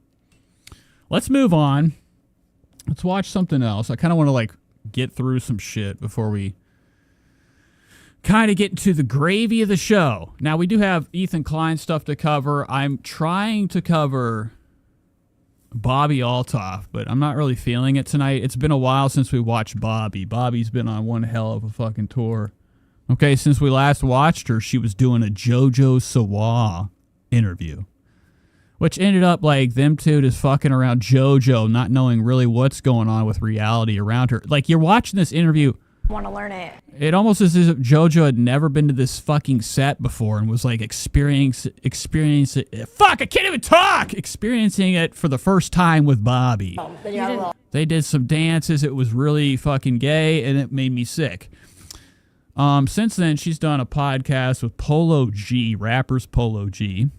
Let's move on. Let's watch something else. I kind of want to like get through some shit before we kind of get into the gravy of the show. Now we do have Ethan Klein stuff to cover. I'm trying to cover Bobby Althoff, but I'm not really feeling it tonight. It's been a while since we watched Bobby. Bobby's been on one hell of a fucking tour. Okay, since we last watched her, she was doing a JoJo Siwa interview. which ended up like them two just fucking around JoJo, not knowing really what's going on with reality around her. Like, you're watching this interview. Want to learn it. It almost is as if JoJo had never been to this fucking set before and was like experiencing fuck, I can't even talk! Experiencing it for the first time with Bobby. They did some dances. It was really fucking gay, and it made me sick. Since then, she's done a podcast with Polo G, rappers Polo G.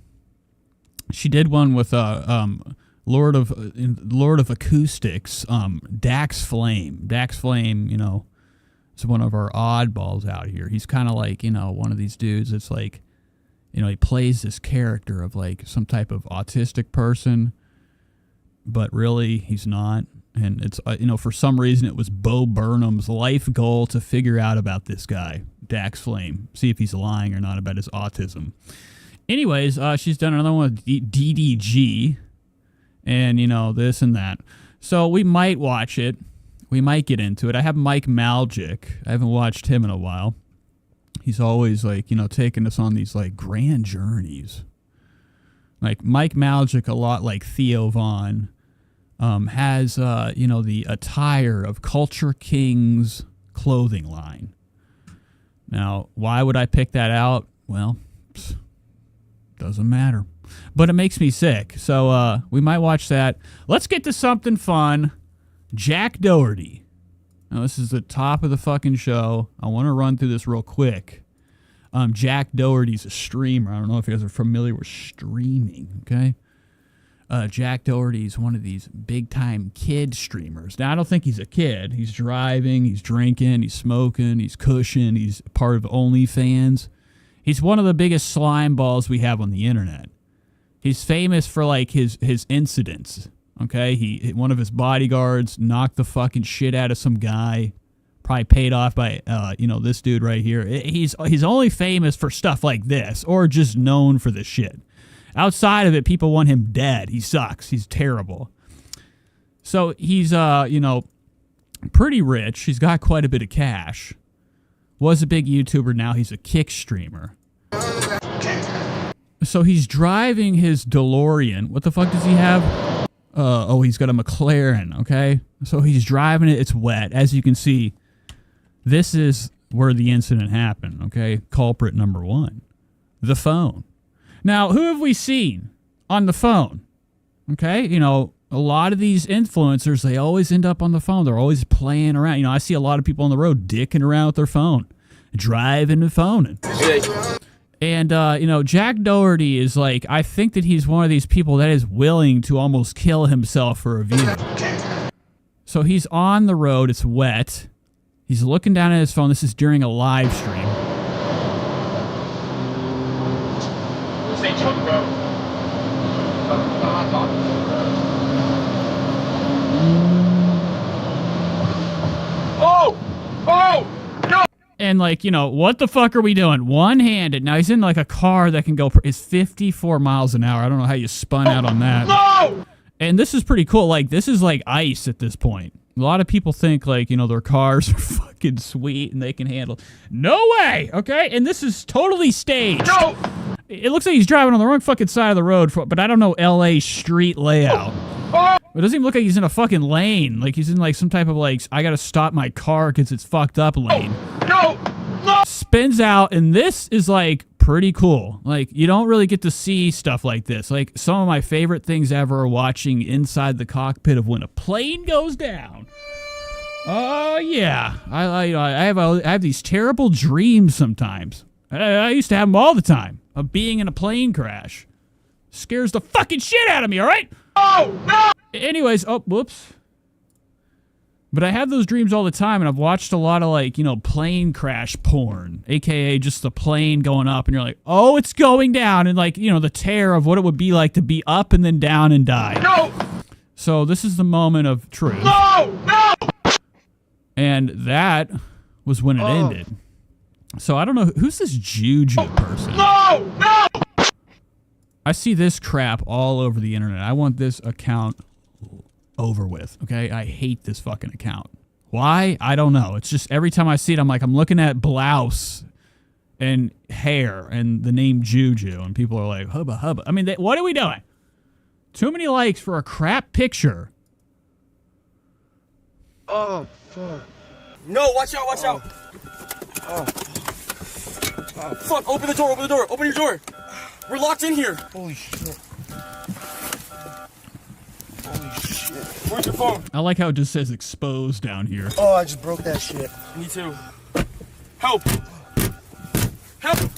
She did one with Lord of Acoustics, Dax Flame. Dax Flame, you know, is one of our oddballs out here. He's kind of like, you know, one of these dudes that's like, you know, he plays this character of like some type of autistic person, but really he's not. And it's, you know, for some reason it was Bo Burnham's life goal to figure out about this guy, Dax Flame, see if he's lying or not about his autism. Anyways, she's done another one with DDG and, you know, this and that. So we might watch it. We might get into it. I have Mike Maljic. I haven't watched him in a while. He's always like, you know, taking us on these like grand journeys. Like Mike Maljic, a lot like Theo Vaughn, has, you know, the attire of Culture Kings clothing line. Now, why would I pick that out? Well, doesn't matter. But it makes me sick. So we might watch that. Let's get to something fun. Jack Doherty. Now, this is the top of the fucking show. I want to run through this real quick. Jack Doherty's a streamer. I don't know if you guys are familiar with streaming, okay? Jack Doherty's one of these big-time kid streamers. Now, I don't think he's a kid. He's driving, he's drinking, he's smoking, he's cushing, he's part of OnlyFans. He's one of the biggest slime balls we have on the internet. He's famous for, like, his incidents. Okay, one of his bodyguards knocked the fucking shit out of some guy, probably paid off by you know, this dude right here. He's only famous for stuff like this, or just known for this shit. Outside of it, people want him dead. He sucks. He's terrible. So he's you know, pretty rich. He's got quite a bit of cash. Was a big YouTuber. Now he's a kick streamer. So he's driving his DeLorean. What the fuck does he have? Oh, he's got a McLaren, okay? So he's driving it. It's wet. As you can see, this is where the incident happened, okay? Culprit number one, the phone. Now, who have we seen on the phone? Okay, you know, a lot of these influencers, they always end up on the phone. They're always playing around. You know, I see a lot of people on the road dicking around with their phone, driving and phoning. And, you know, Jack Doherty is like, I think that he's one of these people that is willing to almost kill himself for a view. So he's on the road. It's wet. He's looking down at his phone. This is during a live stream. And, like, you know, what the fuck are we doing? One-handed. Now, he's in, like, a car that can go... It's 54 miles an hour. I don't know how you spun out on that. No! And this is pretty cool. Like, this is, like, ice at this point. A lot of people think, like, you know, their cars are fucking sweet and they can handle... No way! Okay? And this is totally staged. No! It looks like he's driving on the wrong fucking side of the road, but I don't know L.A. street layout. It doesn't even look like he's in a fucking lane. Like, he's in, like, some type of, like, I gotta stop my car because it's fucked up lane. No! Spins out, and this is, like, pretty cool. Like, you don't really get to see stuff like this. Like, some of my favorite things ever are watching inside the cockpit of when a plane goes down. Oh, yeah. I have these terrible dreams sometimes. I used to have them all the time of being in a plane crash. Scares the fucking shit out of me, all right? Oh, no! Anyways, oh, whoops. But I have those dreams all the time, and I've watched a lot of, like, you know, plane crash porn, a.k.a. just the plane going up, and you're like, oh, it's going down, and, like, you know, the terror of what it would be like to be up and then down and die. No! So this is the moment of truth. No! No! And that was when it ended. So I don't know, who's this Juju person? No! No! I see this crap all over the internet. I want this account over with, okay? I hate this fucking account. Why? I don't know. It's just every time I see it, I'm like, I'm looking at blouse and hair and the name Juju, and people are like, hubba hubba. I mean, what are we doing? Too many likes for a crap picture. Oh, fuck. No, watch out, watch out. Oh. Fuck, open the door, open your door. We're locked in here. Holy shit. Holy shit. Where's your phone? I like how it just says exposed down here. Oh, I just broke that shit. Me too. Help. Help.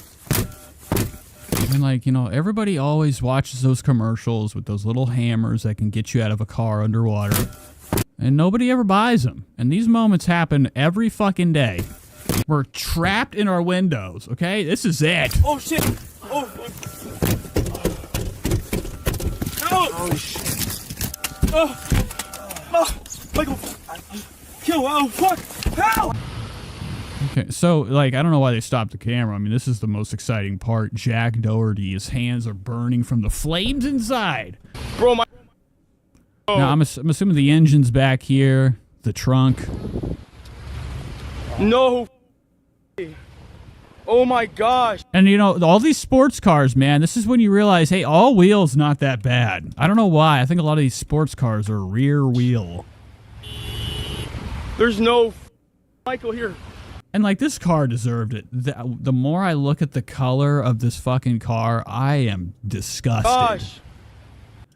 And like, you know, everybody always watches those commercials with those little hammers that can get you out of a car underwater. And nobody ever buys them. And these moments happen every fucking day. We're trapped in our windows, okay? This is it. Oh, shit. Oh. Help. Holy shit. Oh. Michael. Kill. Oh, fuck. Help. Okay, so, like, I don't know why they stopped the camera. I mean, this is the most exciting part. Jack Doherty, his hands are burning from the flames inside. Bro, my... Oh. Now, I'm assuming the engine's back here, the trunk. No. Oh, my gosh. And, you know, all these sports cars, man, this is when you realize, hey, all wheel's not that bad. I don't know why. I think a lot of these sports cars are rear wheel. There's no Michael here. And, like, this car deserved it. The more I look at the color of this fucking car, I am disgusted. Gosh.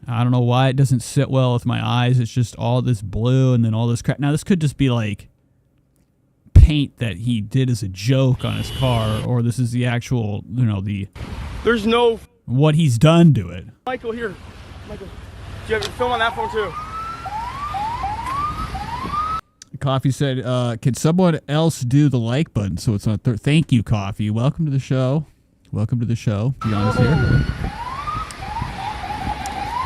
I don't know why it doesn't sit well with my eyes. It's just all this blue and then all this crap. Now, this could just be, like, paint that he did as a joke on his car, or this is the actual, you know, There's no... what he's done to it. Michael, here. Michael. Do you have your film on that phone, too? Coffee said, can someone else do the like button so it's not thank you, Coffee. Welcome to the show. Welcome to the show. Be honest here.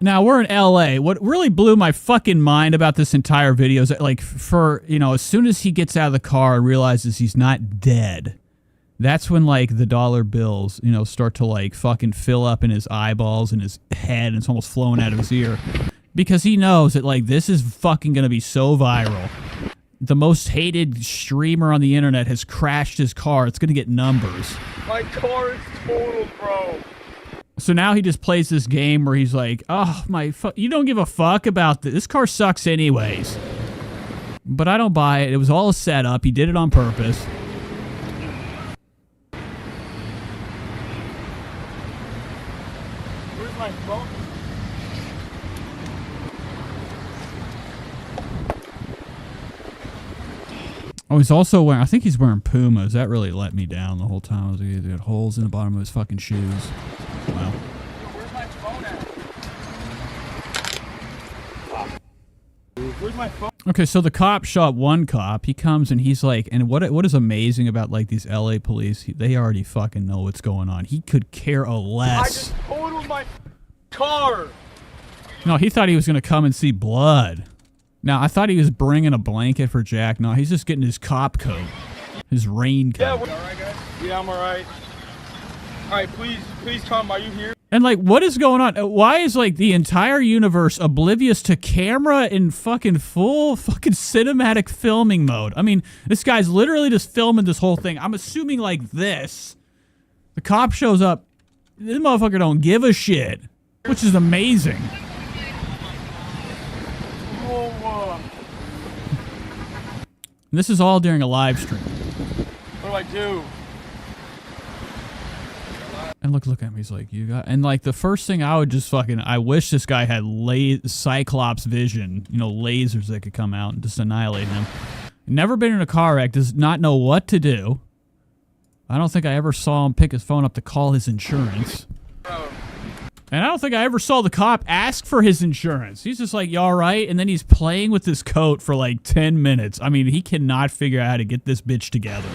Now, we're in LA. What really blew my fucking mind about this entire video is that, like, for, you know, as soon as he gets out of the car and realizes he's not dead, that's when, like, the dollar bills, you know, start to, like, fucking fill up in his eyeballs and his head, and it's almost flowing out of his ear. Because he knows that, like, this is fucking gonna be so viral. The most hated streamer on the internet has crashed his car. It's gonna get numbers. My car is totaled, bro. So now he just plays this game where he's like, oh, you don't give a fuck about this. This car sucks anyways. But I don't buy it. It was all a setup. He did it on purpose. Where's my phone? Oh, he's also wearing, I think he's wearing Pumas. That really let me down the whole time. He had holes in the bottom of his fucking shoes. Wow. Where's my phone at? Where's my phone? Okay, so the cop shot one cop. He comes and he's like, and what is amazing about, like, these LA police, they already fucking know what's going on. He could care a I less. just totaled my car. No, he thought he was going to come and see blood. Now, I thought he was bringing a blanket for Jack. No, he's just getting his cop coat. His raincoat. Yeah, we're all right, guys? Yeah, I'm all right. All right, please come. Are you here? And, like, what is going on? Why is, like, the entire universe oblivious to camera in fucking full fucking cinematic filming mode? I mean, this guy's literally just filming this whole thing. I'm assuming, like, this. The cop shows up. This motherfucker don't give a shit, which is amazing. And this is all during a live stream. What do I do? And look at him. He's like, you got... And, like, the first thing I would just fucking... I wish this guy had Cyclops vision. You know, lasers that could come out and just annihilate him. Never been in a car wreck. Does not know what to do. I don't think I ever saw him pick his phone up to call his insurance. And I don't think I ever saw the cop ask for his insurance. He's just like, you all right? And then he's playing with this coat for like 10 minutes. I mean, he cannot figure out how to get this bitch together.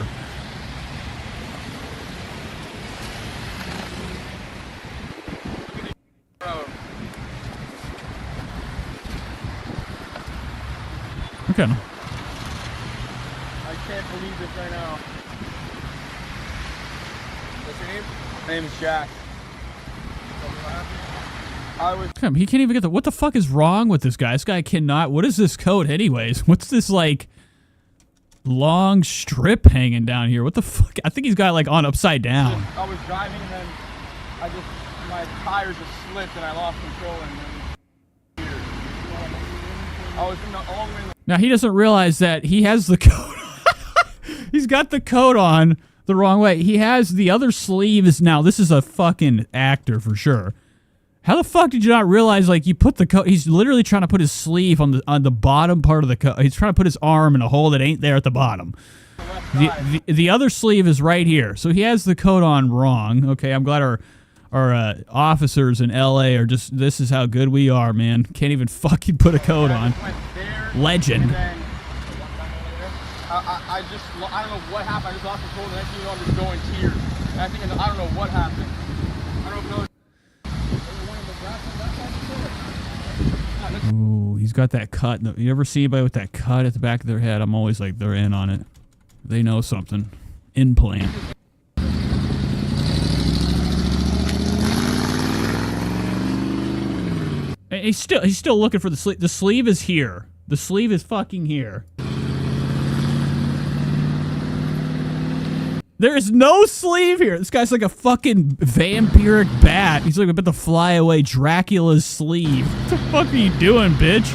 Okay. I can't believe this right now. What's your name? My name is Jack. He can't even get the... What the fuck is wrong with this guy? This guy cannot... What is this coat anyways? What's this, like, long strip hanging down here? What the fuck? I think he's got, like, on upside down. I was driving and then my tires just slipped and I lost control and then... I was in the all the way in the Now he doesn't realize that he has the coat. He's got the coat on the wrong way. He has the other sleeve is now. This is a fucking actor for sure. How the fuck did you not realize? Like you put the coat. He's literally trying to put his sleeve on the bottom part of the coat. He's trying to put his arm in a hole that ain't there at the bottom. The other sleeve is right here. So he has the coat on wrong. Okay, I'm glad our officers in LA are just. This is how good we are, man. Can't even fucking put a coat on. Legend. I don't know what happened. I just lost control. The next thing you know, I'm just going tears. And I don't know what happened. I don't know. Ooh, he's got that cut. You ever see anybody with that cut at the back of their head? I'm always like, they're in on it. They know something. Implant. And he's still looking for the sleeve. The sleeve is here. The sleeve is fucking here. There is no sleeve here. This guy's like a fucking vampiric bat. He's like about to fly away Dracula's sleeve. What the fuck are you doing, bitch?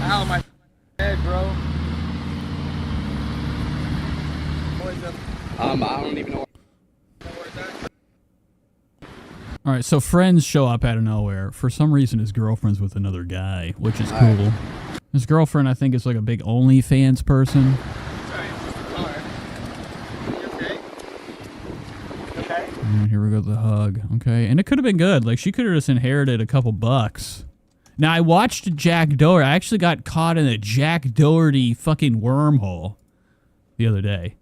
Ow, my head, bro. I don't even know. All right, so friends show up out of nowhere. For some reason, his girlfriend's with another guy, which is cool. His girlfriend, I think, is like a big OnlyFans person. And here we go, the hug. Okay, and it could have been good. Like, she could have just inherited a couple bucks. Now, I watched Jack Doherty. I actually got caught in a Jack Doherty fucking wormhole the other day.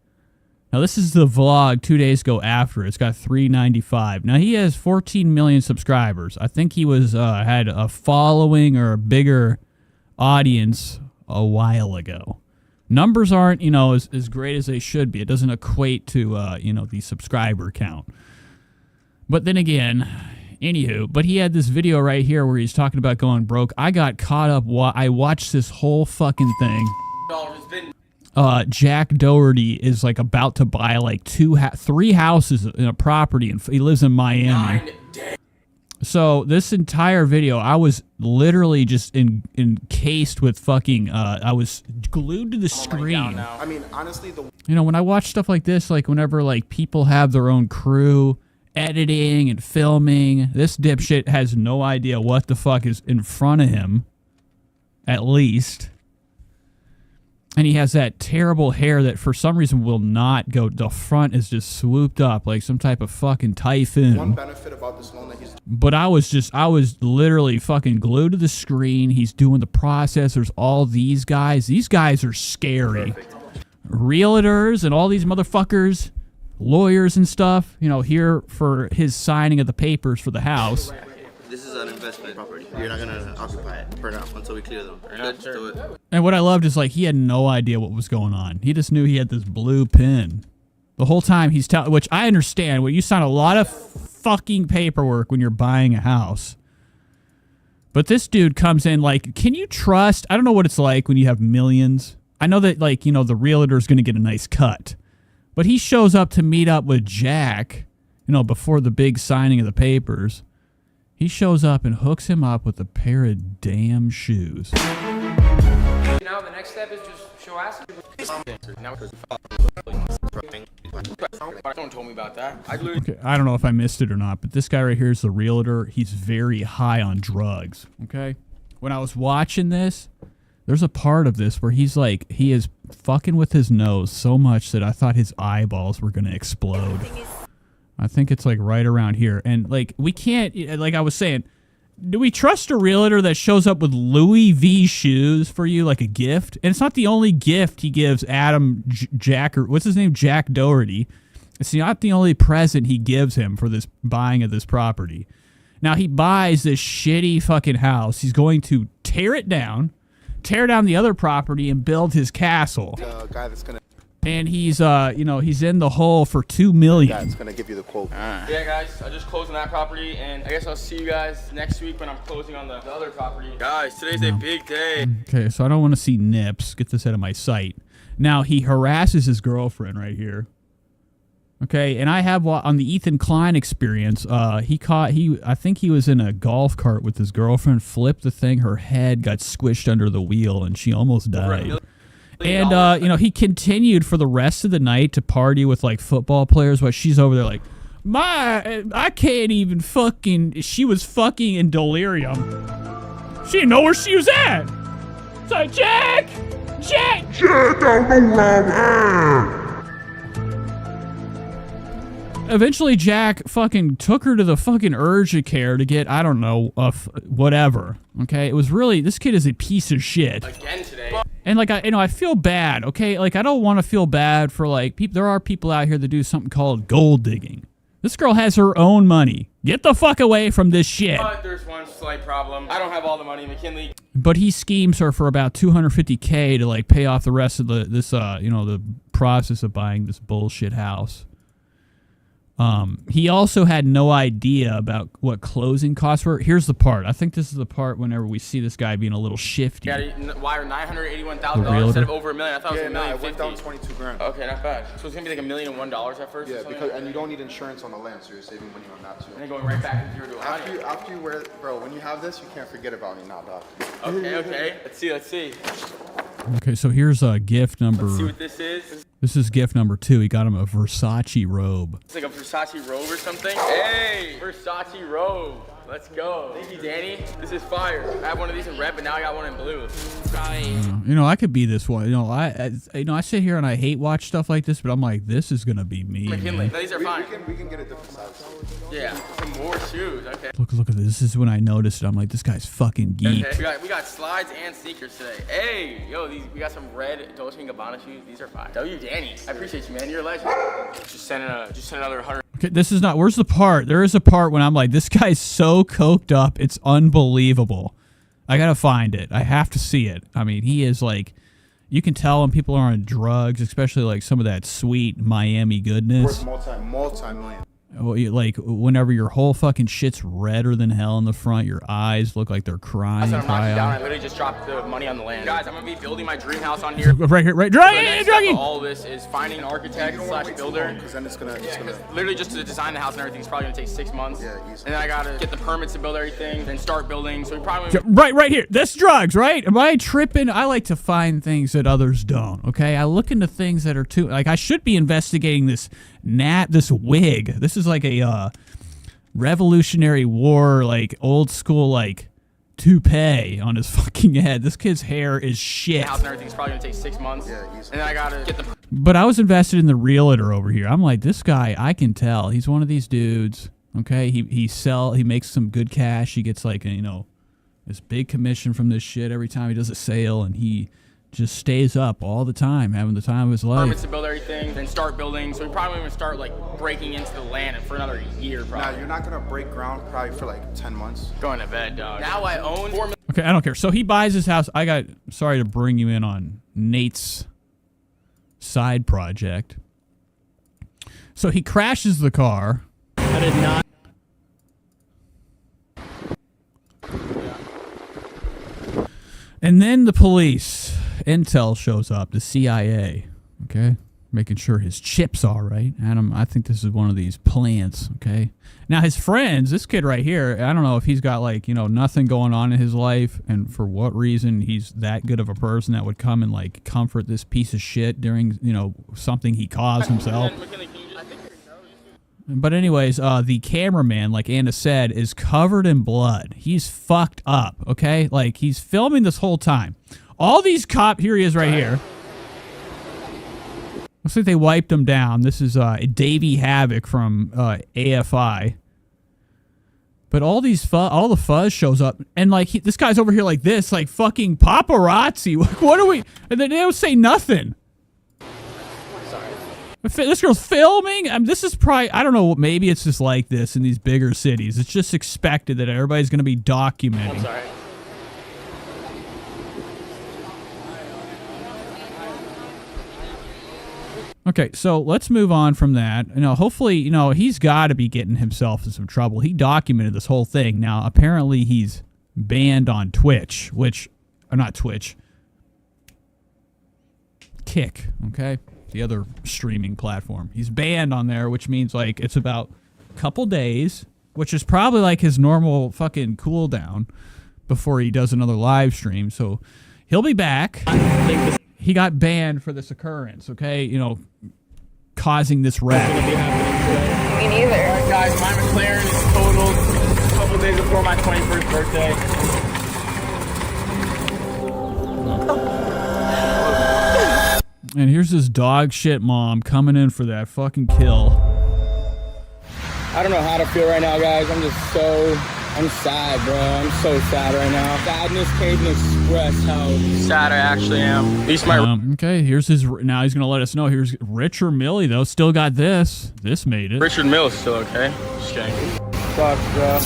Now, this is the vlog 2 days ago after. It's got 395. Now, he has 14 million subscribers. I think he was had a following or a bigger audience a while ago. Numbers aren't, you know, as great as they should be. It doesn't equate to, you know, the subscriber count. But then again, anywho, but he had this video right here where he's talking about going broke. I got caught up. I watched this whole fucking thing. Jack Doherty is like about to buy like 3 houses in a property, and he lives in Miami. So this entire video, I was literally just encased with fucking. I was glued to the screen. I mean, honestly, you know, when I watch stuff like this, like whenever like people have their own crew editing and filming, this dipshit has no idea what the fuck is in front of him. At least. And he has that terrible hair that for some reason will not go. The front is just swooped up like some type of fucking typhoon. one benefit about this loan that he's But I was literally fucking glued to the screen. He's doing the process. There's all these guys. These guys are scary. Realtors and all these motherfuckers, lawyers and stuff, you know, here for his signing of the papers for the house. This is an investment property. You're not gonna occupy it for now until we clear them. And what I loved is like he had no idea what was going on. He just knew he had this blue pin. The whole time he's telling, which I understand, you sign a lot of fucking paperwork when you're buying a house. But this dude comes in like, can you trust? I don't know what it's like when you have millions. I know that like, you know, the realtor's going to get a nice cut. But he shows up to meet up with Jack, you know, before the big signing of the papers. He shows up and hooks him up with a pair of damn shoes. Now the next step is just show ass. Someone told me about that. Okay, I don't know if I missed it or not, but this guy right here is the realtor. He's very high on drugs, okay? When I was watching this, there's a part of this where he's like, he is fucking with his nose so much that I thought his eyeballs were going to explode. I think it's like right around here. And like, we can't, like I was saying, do we trust a realtor that shows up with Louis V shoes for you like a gift? And it's not the only gift he gives Adam Jack, or what's his name? Jack Doherty. It's not the only present he gives him for this buying of this property. Now he buys this shitty fucking house. He's going to tear down the other property and build his castle. the guy that's gonna. And he's, you know, he's in the hole for $2 million. That's gonna give you the quote. Yeah, guys, I just closed on that property, and I guess I'll see you guys next week when I'm closing on the other property. Guys, today's a big day. Okay, so I don't want to see nips. Get this out of my sight. Now, he harasses his girlfriend right here. Okay, and I have on the Ethan Klein experience. I think he was in a golf cart with his girlfriend, flipped the thing, her head got squished under the wheel, and she almost died. And you know, he continued for the rest of the night to party with like football players, while she's over there like, I can't even fucking. She was fucking in delirium. She didn't know where she was at. It's like, Jack, I don't know where I'm at. Eventually, Jack fucking took her to the fucking urgent care to get, I don't know, whatever. Okay, it was really, this kid is a piece of shit. Again today. And like, I feel bad. Okay, like I don't want to feel bad for like people. There are people out here that do something called gold digging. This girl has her own money. Get the fuck away from this shit. But there's one slight problem. I don't have all the money, McKinley. But he schemes her for about $250K to like pay off the rest of this you know, the process of buying this bullshit house. He also had no idea about what closing costs were. Here's the part. I think this is the part whenever we see this guy being a little shifty. You gotta wire $981,000 instead of over $1 million. I thought it was Yeah, $1,050,000. it went down 22 grand. Okay, not bad. So it's gonna be like $1,001 at first. Yeah, because and you don't need insurance on the land, so you're saving money on that too. And then going right back to 0 to 100. After you wear, bro, when you have this, you can't forget about me now, dog. Okay. Let's see. Okay, so here's gift number. Let's see what this is. This is gift number 2. He got him a Versace robe. It's like a Versace robe or something. Hey, Versace robe. Let's go. Thank you, Danny. This is fire. I have one of these in red, but now I got one in blue. You know, I could be this one. You know, I sit here and I hate watch stuff like this, but I'm like, this is gonna be me. McKinley, these are fine. We can get a different size. Yeah, some more shoes. Okay. Look at this. This is when I noticed it. I'm like, this guy's fucking geek. Okay. We got slides and sneakers today. Hey, yo, we got some red Dolce & Gabbana shoes. These are fine. W, Danny. I appreciate you, man. You're a legend. Just send another 100. Okay, this is not. Where's the part? There is a part when I'm like, this guy's so coked up, it's unbelievable. I gotta find it. I have to see it. I mean, he is like, you can tell when people are on drugs, especially like some of that sweet Miami goodness. Worth multi-million. Like whenever your whole fucking shit's redder than hell in the front, your eyes look like they're crying. I'm knocking down. I literally just dropped the money on the land. Guys, I'm gonna be building my dream house on here. Right here, right. Druggy! All this is finding an architect / builder. Because then it's gonna. Literally just to design the house and everything is probably gonna take 6 months. Yeah, easy. And then I gotta get the permits to build everything, then start building. So we probably right here. That's drugs, right? Am I tripping? I like to find things that others don't. Okay, I look into things that are too like I should be investigating this wig. This is like a Revolutionary War, like old school, like toupee on his fucking head. This kid's hair is shit. The house and everything is probably gonna take 6 months. Yeah, easy. And then I gotta get the. But I was invested in the realtor over here. I'm like, this guy, I can tell he's one of these dudes. Okay, he makes some good cash. He gets like this big commission from this shit every time he does a sale, and he just stays up all the time, having the time of his life. Permits to build everything, then start building. So we probably gonna start like breaking into the land for another year. Probably. Now you're not gonna break ground probably for like 10 months. Going to bed, dog. Now I own 4 million. Okay, I don't care. So he buys his house. Sorry to bring you in on Nate's side project. So he crashes the car. I did not. And then the police, intel shows up, the CIA, okay, making sure his chip's all right. Adam, I think this is one of these plants, okay? Now his friends, this kid right here, I don't know if he's got like, nothing going on in his life and for what reason he's that good of a person that would come and like comfort this piece of shit during, something he caused himself. But anyways, the cameraman, like Anna said, is covered in blood. He's fucked up, okay? Like, he's filming this whole time. All these here he is right here. Looks like they wiped him down. This is Davey Havoc from AFI. But all the fuzz shows up, and like this guy's over here like this, like fucking paparazzi. What are we? And then they don't say nothing. This girl's filming. This is probably, I don't know, maybe it's just like this in these bigger cities. It's just expected that everybody's going to be documenting. I'm sorry. Okay, so let's move on from that. Hopefully, he's got to be getting himself in some trouble. He documented this whole thing. Now, apparently he's banned on Twitch, or not Twitch. Kick, okay? the other streaming platform. He's banned on there, which means like it's about a couple days, which is probably like his normal fucking cooldown before he does another live stream. So he'll be back. He got banned for this occurrence, okay? You know, causing this wreck. Me neither. All right, guys, my McLaren is totaled a couple days before my 21st birthday. And here's this dog shit mom coming in for that fucking kill. I don't know how to feel right now, guys. I'm sad, bro. I'm so sad right now. Sadness can't even express how sad I actually am. At least my... Okay, here's his... Now he's going to let us know. Here's Richard Millie, though. Still got this. This made it. Richard Mill is still okay. Just kidding. Sucks, bro.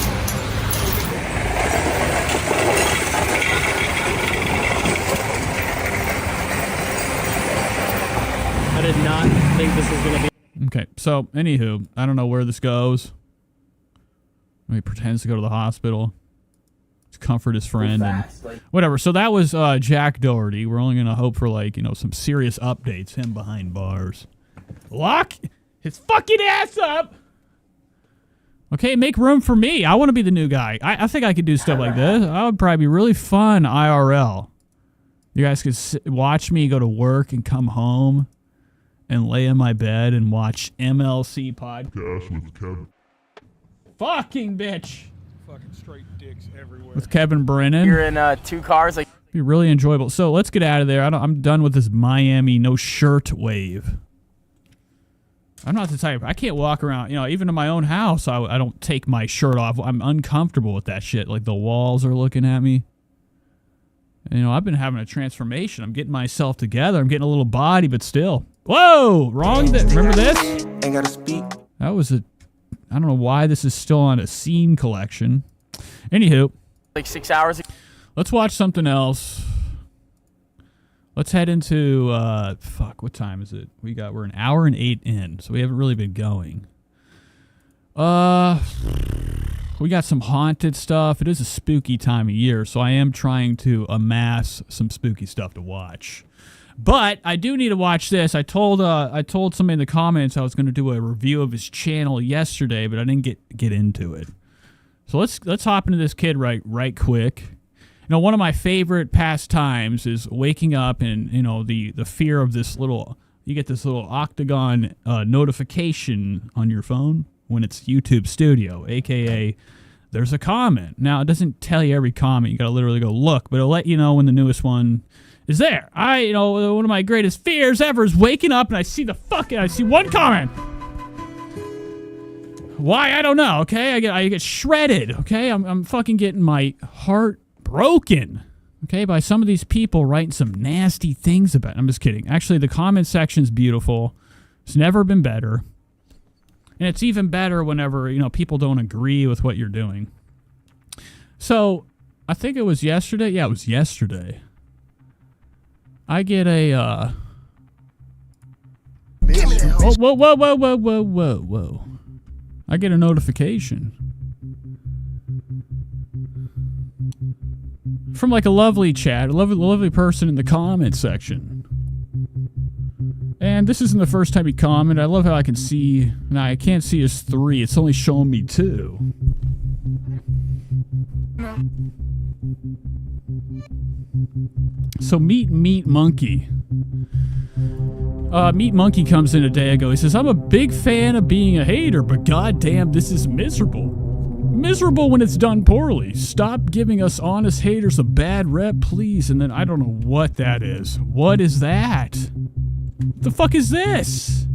I did not think this was going to be... Okay, so, anywho, I don't know where this goes. He pretends to go to the hospital to comfort his friend and whatever. So that was Jack Doherty. We're only going to hope for, like, you know, some serious updates. Him behind bars. Lock his fucking ass up! Okay, make room for me. I want to be the new guy. I think I could do stuff like this. That would probably be really fun IRL. You guys could watch me go to work and come home and lay in my bed and watch MLC podcast with Kevin. Fucking bitch. Fucking straight dicks everywhere. With Kevin Brennan. You're in 2 cars. Like, be really enjoyable. So let's get out of there. I'm done with this Miami no shirt wave. I'm not the type. I can't walk around, you know, even in my own house. I don't take my shirt off. I'm uncomfortable with that shit. Like the walls are looking at me. And, you know, I've been having a transformation. I'm getting myself together. I'm getting a little body, but still. Whoa! Wrong. Remember this? Ain't gotta speak. That was a... I don't know why this is still on a scene collection. Anywho. Like 6 hours. Let's watch something else. Let's head into, fuck, what time is it? We're an hour and 8 in, so we haven't really been going. We got some haunted stuff. It is a spooky time of year, so I am trying to amass some spooky stuff to watch. But I do need to watch this. I told somebody in the comments I was going to do a review of his channel yesterday, but I didn't get into it. So let's hop into this kid right quick. You know, one of my favorite pastimes is waking up and, you know, the fear of this little... You get this little octagon notification on your phone when it's YouTube Studio, a.k.a. there's a comment. Now, it doesn't tell you every comment. You got to literally go look, but it'll let you know when the newest one... is there. You know, one of my greatest fears ever is waking up and I see one comment. Why? I don't know, okay? I get shredded, okay? I'm fucking getting my heart broken, okay, by some of these people writing some nasty things about it. I'm just kidding. Actually, the comment section's beautiful. It's never been better. And it's even better whenever, you know, people don't agree with what you're doing. So, I think it was yesterday. Yeah, it was yesterday. I get a, whoa. I get a notification from like a lovely chat, a lovely person in the comment section. And this isn't the first time he commented. I love how I can see, now I can't see his 3, it's only showing me 2. So Meat Monkey. Meat Monkey comes in a day ago. He says, I'm a big fan of being a hater, but goddamn, this is miserable. Miserable when it's done poorly. Stop giving us honest haters a bad rep, please. And then I don't know what that is. What is that? What the fuck is this?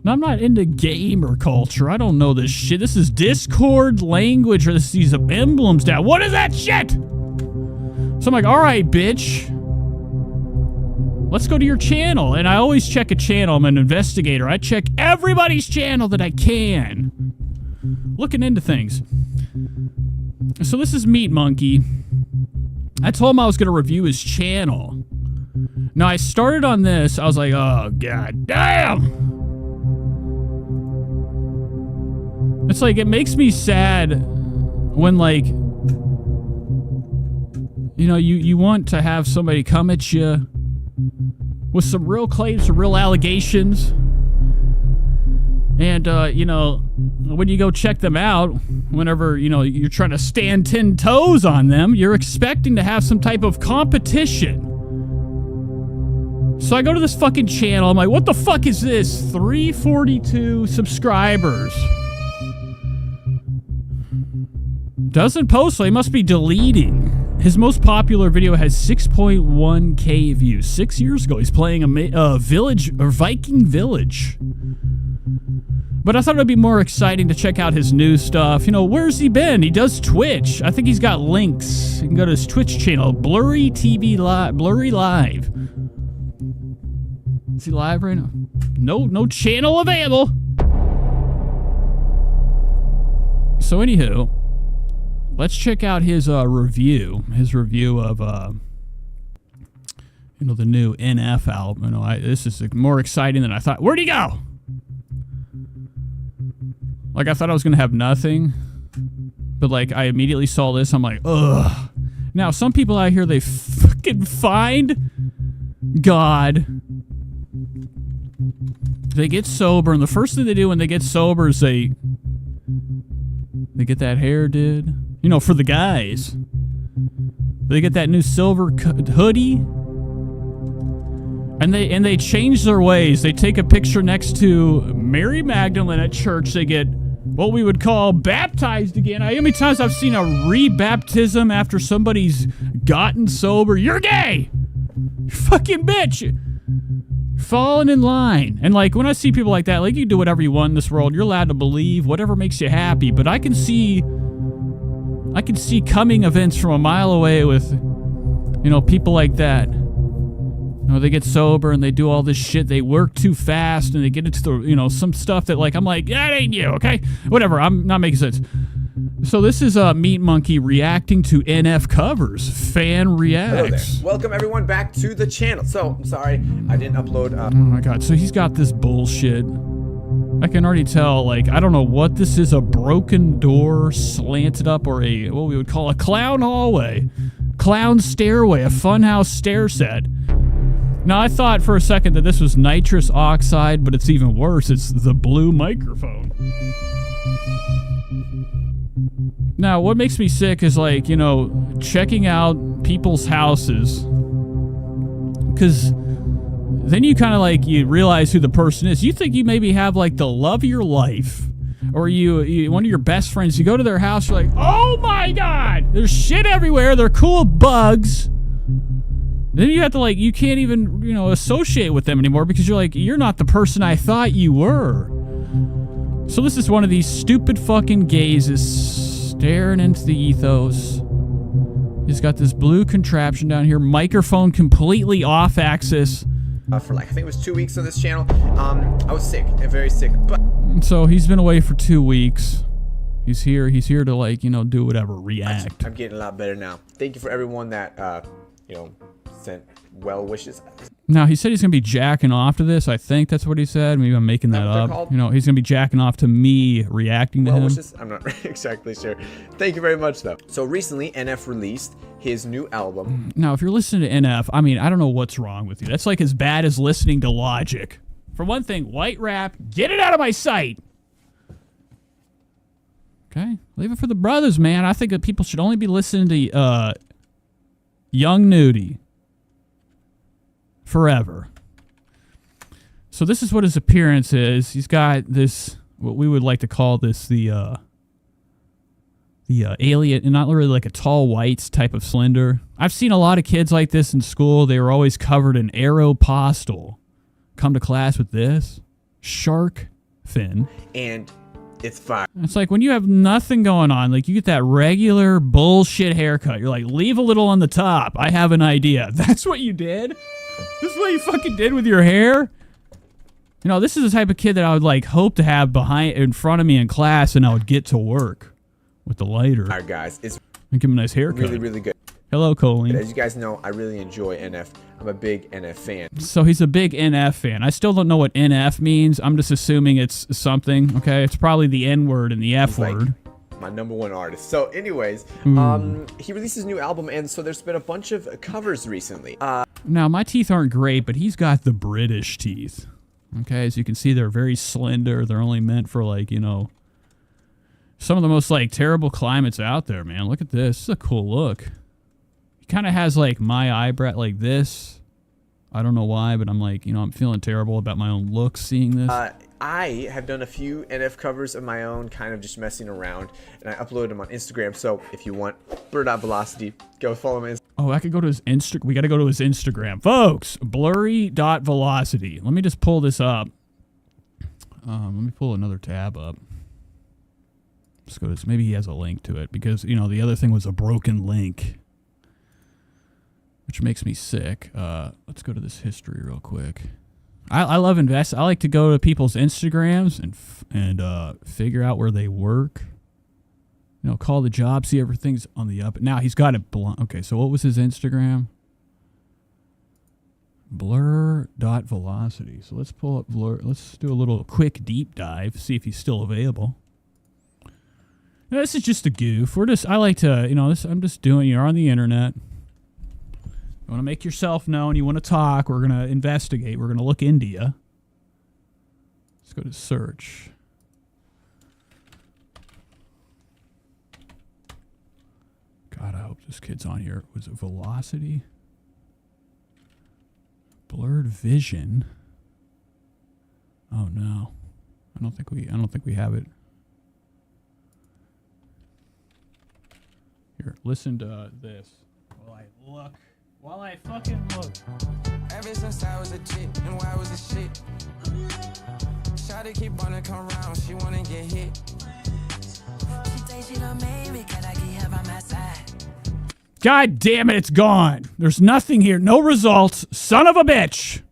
Now, I'm not into gamer culture. I don't know this shit. This is Discord language, or these emblems down. What is that shit? So I'm like, all right, bitch. Let's go to your channel. And I always check a channel. I'm an investigator. I check everybody's channel that I can. Looking into things. So this is Meat Monkey. I told him I was going to review his channel. Now, I started on this. I was like, oh, god damn. It's like, it makes me sad when, like, you know, you want to have somebody come at you with some real claims, some real allegations. And, you know, when you go check them out, whenever, you know, you're trying to stand 10 toes on them, you're expecting to have some type of competition. So I go to this fucking channel. I'm like, what the fuck is this? 342 subscribers. Doesn't post, so he must be deleting. His most popular video has 6.1k views. 6 years ago, he's playing a village, or Viking village. But I thought it would be more exciting to check out his new stuff. You know, where's he been? He does Twitch. I think he's got links. You can go to his Twitch channel, Blurry TV Live. Blurry Live. Is he live right now? No channel available. So anywho, let's check out his review. His review of you know, the new NF album. You know, this is more exciting than I thought. Where'd he go? Like, I thought I was gonna have nothing, but like I immediately saw this. I'm like, ugh. Now some people out here, they fucking find God. They get sober, and the first thing they do when they get sober is they get that hair did. You know, for the guys. They get that new silver hoodie. And they change their ways. They take a picture next to Mary Magdalene at church. They get what we would call baptized again. How many times I've seen a rebaptism after somebody's gotten sober? You're gay! You fucking bitch! Falling in line. And like, when I see people like that, like, you can do whatever you want in this world. You're allowed to believe whatever makes you happy. But I can see coming events from a mile away with, you know, people like that. You know, they get sober and they do all this shit. They work too fast and they get into the, you know, some stuff that, like, I'm like, that ain't you, okay? Whatever, I'm not making sense. So this is Meat Monkey reacting to NF covers. Fan reacts. Hello there. Welcome everyone back to the channel. So, I'm sorry, I didn't upload. Oh my god, so he's got this bullshit. I can already tell, like, I don't know what this is, a broken door slanted up, or a, what we would call a clown hallway. Clown stairway, a funhouse stair set. Now, I thought for a second that this was nitrous oxide, but it's even worse. It's the blue microphone. Now, what makes me sick is, like, you know, checking out people's houses. Because then you kind of, like, you realize who the person is. You think you maybe have, like, the love of your life. Or you one of your best friends, you go to their house, you're like, oh my god! There's shit everywhere, they're cool bugs. Then you have to, like, you can't even, you know, associate with them anymore because you're like, you're not the person I thought you were. So this is one of these stupid fucking gazes staring into the ethos. He's got this blue contraption down here, microphone completely off axis. For like, I think it was 2 weeks on this channel. I was sick, very sick, but... So he's been away for 2 weeks. He's here to, like, you know, do whatever, react. I'm getting a lot better now. Thank you for everyone that, you know, sent well wishes. Now, he said he's going to be jacking off to this. I think that's what he said. Maybe I'm making that up. You know, he's going to be jacking off to me reacting to him. Wishes? I'm not exactly sure. Thank you very much, though. So recently, NF released his new album. Now, if you're listening to NF, I mean, I don't know what's wrong with you. That's like as bad as listening to Logic. For one thing, white rap, get it out of my sight. Okay? Leave it for the brothers, man. I think that people should only be listening to Young Nudie. Forever. So this is what his appearance is. He's got this, what we would like to call this, the alien, not really like a tall whites type of slender. I've seen a lot of kids like this in school. They were always covered in Aeropostale. Come to class with this shark fin. And it's fire. It's like when you have nothing going on, like you get that regular bullshit haircut. You're like, leave a little on the top. I have an idea. That's what you did? This is what you fucking did with your hair? You know, this is the type of kid that I would, like, hope to have in front of me in class, and I would get to work with the lighter. Alright, guys, it's and give him a nice haircut. really, really good. Hello, Colleen. As you guys know, I really enjoy NF. I'm a big NF fan. So he's a big NF fan. I still don't know what NF means. I'm just assuming it's something, okay? It's probably the N word and the F word. My #1 artist. So anyways, he released his new album, and so there's been a bunch of covers recently. Now, my teeth aren't great, but he's got the British teeth. Okay, as you can see, they're very slender. They're only meant for, like, you know, some of the most, like, terrible climates out there, man. Look at this. This is a cool look. He kind of has, like, my eyebrow like this. I don't know why, but I'm like, you know, I'm feeling terrible about my own looks seeing this. I have done a few NF covers of my own, kind of just messing around, and I uploaded them on Instagram. So if you want blur.velocity, go follow me. Oh, I could go to his Instagram. We got to go to his Instagram. Folks, blurry.velocity. Let me just pull this up. Let me pull another tab up. Let's go to this. Maybe he has a link to it because, you know, the other thing was a broken link, which makes me sick. Let's go to this history real quick. I love invest. I like to go to people's Instagrams and figure out where they work. You know, call the job, see everything's on the up. Now he's got it blunt. Okay, so what was his Instagram? Blur.velocity. So let's pull up Blur. Let's do a little quick deep dive, see if he's still available. Now, this is just a goof. I like to, you know, I'm just doing, you're on the internet. You want to make yourself known. You want to talk. We're going to investigate. We're going to look into you. Let's go to search. God, I hope this kid's on here. Was it Velocity? Blurred vision. Oh no. I don't think we have it. Here, listen to this. While I fucking look. Ever since I was a chick, and why was a shit? Shawty keep wanna come round, she wanna get hit. She thinks she done made me, can I get her by my side? God damn it, it's gone. There's nothing here. No results. Son of a bitch.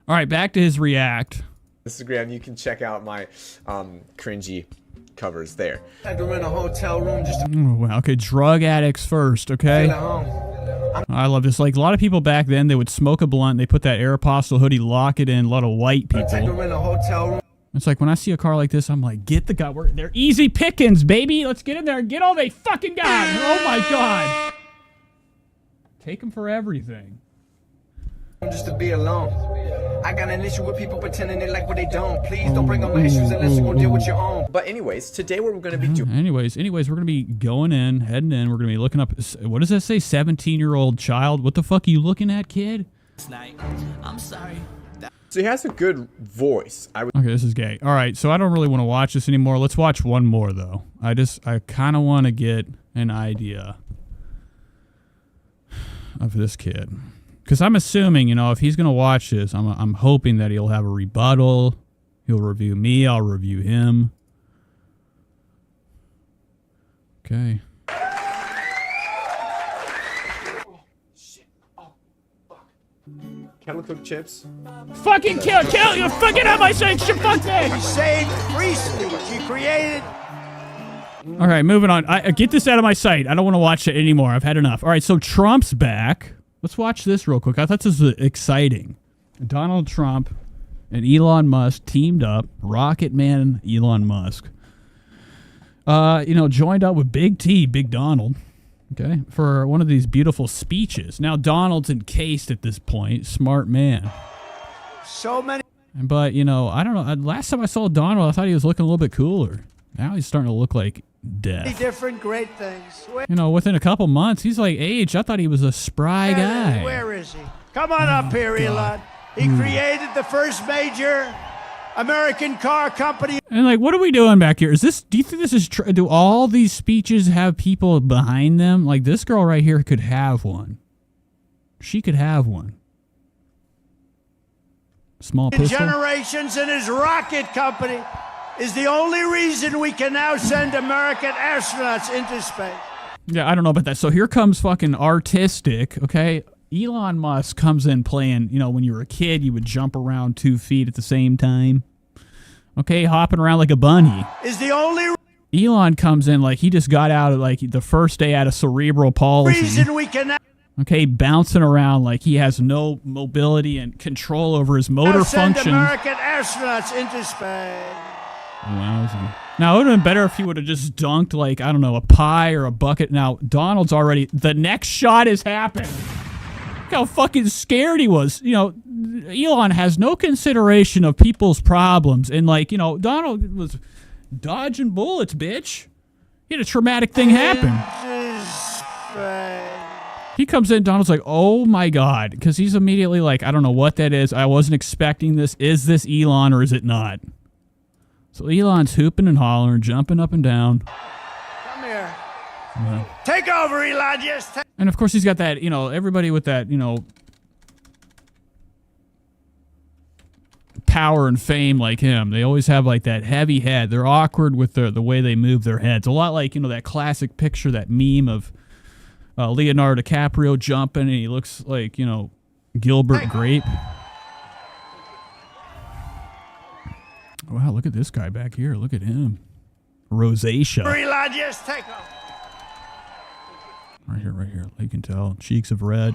All right, back to his react. Instagram, you can check out my cringy covers there. Had to rent a hotel room just to Oh, wow. Okay, drug addicts first, okay? I love this. Like, a lot of people back then, they would smoke a blunt, they put that Aeropostale hoodie, lock it in, a lot of white people. had to rent a hotel room. It's like, when I see a car like this, I'm like, get the guy. They're easy pickings, baby. Let's get in there and get all they fucking got. Oh, my God. Take them for everything. Just to be alone. I got an issue with people pretending they like what they don't. Please don't bring up my issues unless you're gonna deal with your own. But anyways, today what we're gonna be doing. Anyways, we're gonna be heading in. We're gonna be looking up. What does that say? 17-year-old child. What the fuck are you looking at, kid? I'm sorry. So he has a good voice. Okay, this is gay. All right, so I don't really want to watch this anymore. Let's watch one more though. I kind of want to get an idea of this kid. Because I'm assuming, you know, if he's going to watch this, I'm hoping that he'll have a rebuttal. He'll review me. I'll review him. Okay. Kettle cooked chips. Fucking kill you! Fucking out my sight! Fuck that! She saved Priestley. She created. All right, moving on. Get this out of my sight. I don't want to watch it anymore. I've had enough. All right, so Trump's back. Let's watch this real quick. I thought this was exciting. Donald Trump and Elon Musk teamed up. Rocket Man Elon Musk. You know, joined up with Big T, Big Donald, okay, for one of these beautiful speeches. Now, Donald's encased at this point. Smart man. So many. But, you know, I don't know. Last time I saw Donald, I thought he was looking a little bit cooler. Now he's starting to look like death. Different great things. You know, within a couple months, he's like aged. I thought he was a spry guy. Where is he? Come on up here, Elon. He created the first major American car company. And like, what are we doing back here? Do you think this is true? Do all these speeches have people behind them? Like this girl right here could have one. She could have one. Small pistol. Generations, and his rocket company is the only reason we can now send American astronauts into space. Yeah, I don't know about that. So here comes fucking artistic, okay? Elon Musk comes in playing, you know, when you were a kid, you would jump around 2 feet at the same time. Okay, hopping around like a bunny. Is the only Elon comes in like he just got out of like the first day out of cerebral palsy. reason we can now Okay, bouncing around like he has no mobility and control over his motor send function. American astronauts into space. Wowza. Now, it would have been better if he would have just dunked, like, I don't know, a pie or a bucket. Now, Donald's already... The next shot has happened. Look how fucking scared he was. You know, Elon has no consideration of people's problems. And, like, you know, Donald was dodging bullets, bitch. He had a traumatic thing happen. He comes in, Donald's like, oh my God. Because he's immediately like, I don't know what that is. I wasn't expecting this. Is this Elon or is it not? So Elon's hooping and hollering, jumping up and down. Come here. Take over, Elon. Just take. And of course he's got that, you know, everybody with that, you know, power and fame like him. They always have like that heavy head. They're awkward with the way they move their heads. A lot like, you know, that classic picture, that meme of Leonardo DiCaprio jumping and he looks like, you know, Gilbert Grape. Wow, look at this guy back here. Look at him. Rosacea. Elon, just take over. Right here. You can tell. Cheeks of red.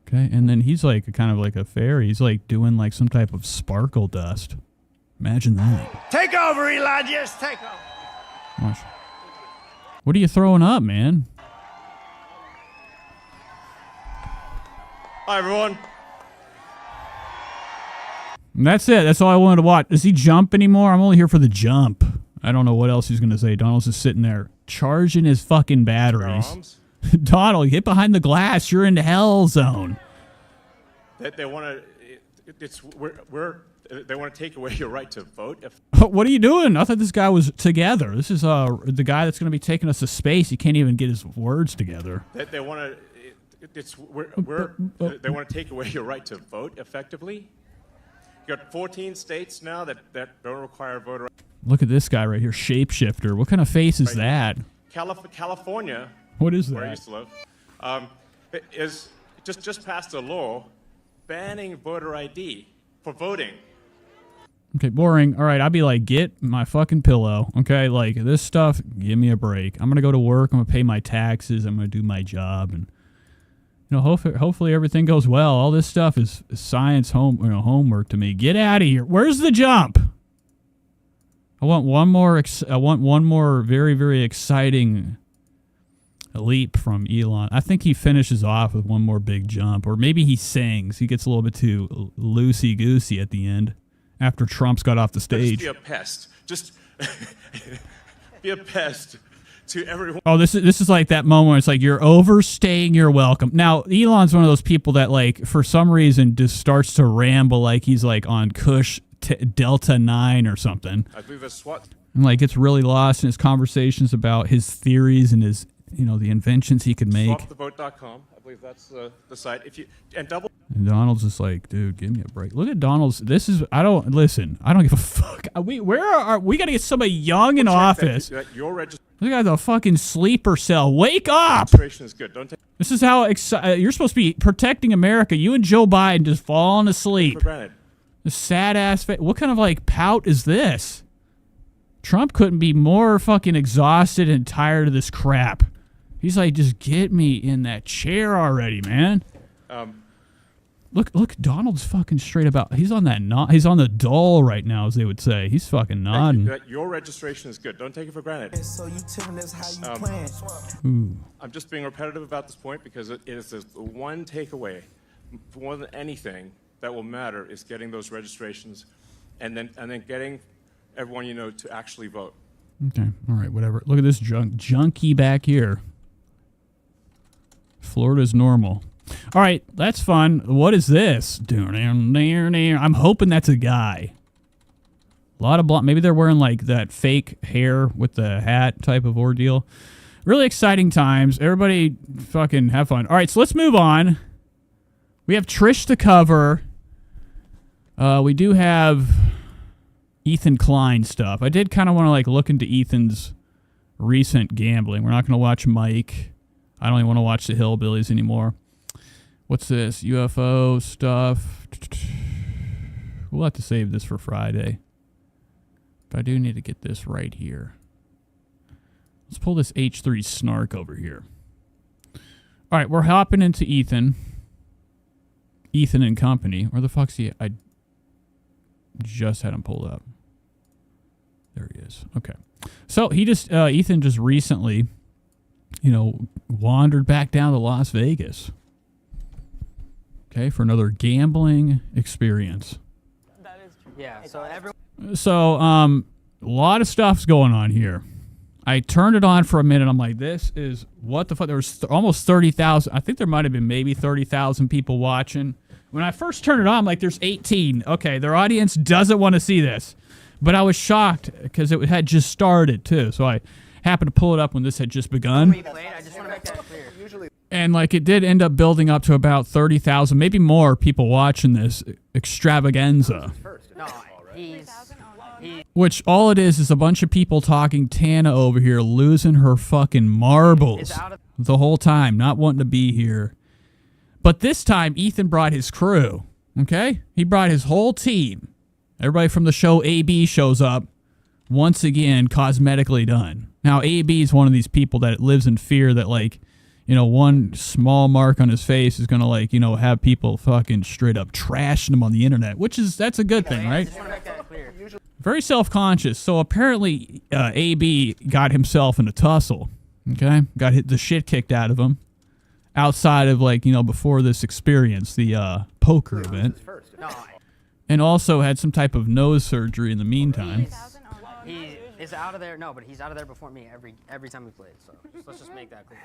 Okay, and then he's like kind of like a fairy. He's like doing like some type of sparkle dust. Imagine that. Take over, Elon. Just take over. Watch. What are you throwing up, man? Hi, everyone. And that's it. That's all I wanted to watch. Does he jump anymore? I'm only here for the jump. I don't know what else he's going to say. Donald's just sitting there charging his fucking batteries. Donald, get behind the glass. You're in the hell zone. They want to. They want to take away your right to vote. What are you doing? I thought this guy was together. This is the guy that's going to be taking us to space. He can't even get his words together. They want to. They want to take away your right to vote effectively. You got 14 states now that don't require voter. Look at this guy right here, shapeshifter. What kind of face is that? California. What is that? Where I used to live, is just passed a law banning voter ID for voting. Okay, boring. All right, I'd be like, get my fucking pillow. Okay, like this stuff, give me a break. I'm gonna go to work. I'm gonna pay my taxes. I'm gonna do my job, and you know, hopefully everything goes well. All this stuff is science homework to me. Get out of here. Where's the jump? I want one more. I want one more very, very exciting leap from Elon. I think he finishes off with one more big jump, or maybe he sings. He gets a little bit too loosey goosey at the end after Trump's got off the stage. Just be a pest. Just be a pest to everyone. Oh, this is like that moment where it's like you're overstaying your welcome. Now, Elon's one of those people that like for some reason just starts to ramble like he's like on Kush Delta 9 or something. I believe that's what. And like gets really lost in his conversations about his theories and his, you know, the inventions he could make. Swapthevote.com. I believe that's the site. If you and double. And Donald's just like, dude, give me a break. Look at Donald's. This is. I don't give a fuck. We gotta get somebody young in office. Look at the fucking sleeper cell. Wake up! Registration is good. Don't take. This is how you're supposed to be protecting America. You and Joe Biden just falling asleep. For granted. The sad ass face. What kind of like pout is this? Trump couldn't be more fucking exhausted and tired of this crap. He's like, just get me in that chair already, man. Look, Donald's fucking straight about. He's on that. He's on the dole right now, as they would say. He's fucking nodding. Your registration is good. Don't take it for granted. So you telling us how you plan? I'm just being repetitive about this point because it is the one takeaway, more than anything, that will matter is getting those registrations, and then getting everyone you know to actually vote. Okay, all right, whatever. Look at this junkie back here. Florida's normal. All right, that's fun. What is this? I'm hoping that's a guy. A lot of blonde. Maybe they're wearing like that fake hair with the hat type of ordeal. Really exciting times. Everybody fucking have fun. All right, so let's move on. We have Trish to cover. We do have Ethan Klein stuff. I did kind of want to like look into Ethan's recent gambling. We're not going to watch Mike. I don't even want to watch the Hillbillies anymore. What's this? UFO stuff. We'll have to save this for Friday. But I do need to get this right here. Let's pull this H3 snark over here. All right, we're hopping into Ethan. Ethan and company. Where the fuck's he? I just had him pulled up. There he is. Okay. So he just, Ethan just recently, wandered back down to Las Vegas. Okay, for another gambling experience. That is true. Yeah, So, a lot of stuff's going on here. I turned it on for a minute. I'm like, this is, what the fuck? There was almost 30,000. I think there might have been maybe 30,000 people watching. When I first turned it on, I'm like, there's 18. Okay, their audience doesn't want to see this. But I was shocked because it had just started, too. So I happened to pull it up when this had just begun. I just want to make that clear. And, like, it did end up building up to about 30,000, maybe more people watching this extravaganza. No, Which all it is a bunch of people talking Tana over here, losing her fucking marbles the whole time, not wanting to be here. But this time, Ethan brought his crew, okay? He brought his whole team. Everybody from the show AB shows up, once again, cosmetically done. Now, AB is one of these people that lives in fear that, like, one small mark on his face is going to, have people fucking straight up trashing him on the internet, that's a good thing, right? Very self-conscious. So apparently, AB got himself in a tussle, okay? Got the shit kicked out of him outside of, before this experience, the poker event. And also had some type of nose surgery in the meantime. He is out of there. No, but he's out of there before me every time we played. So let's just make that clear.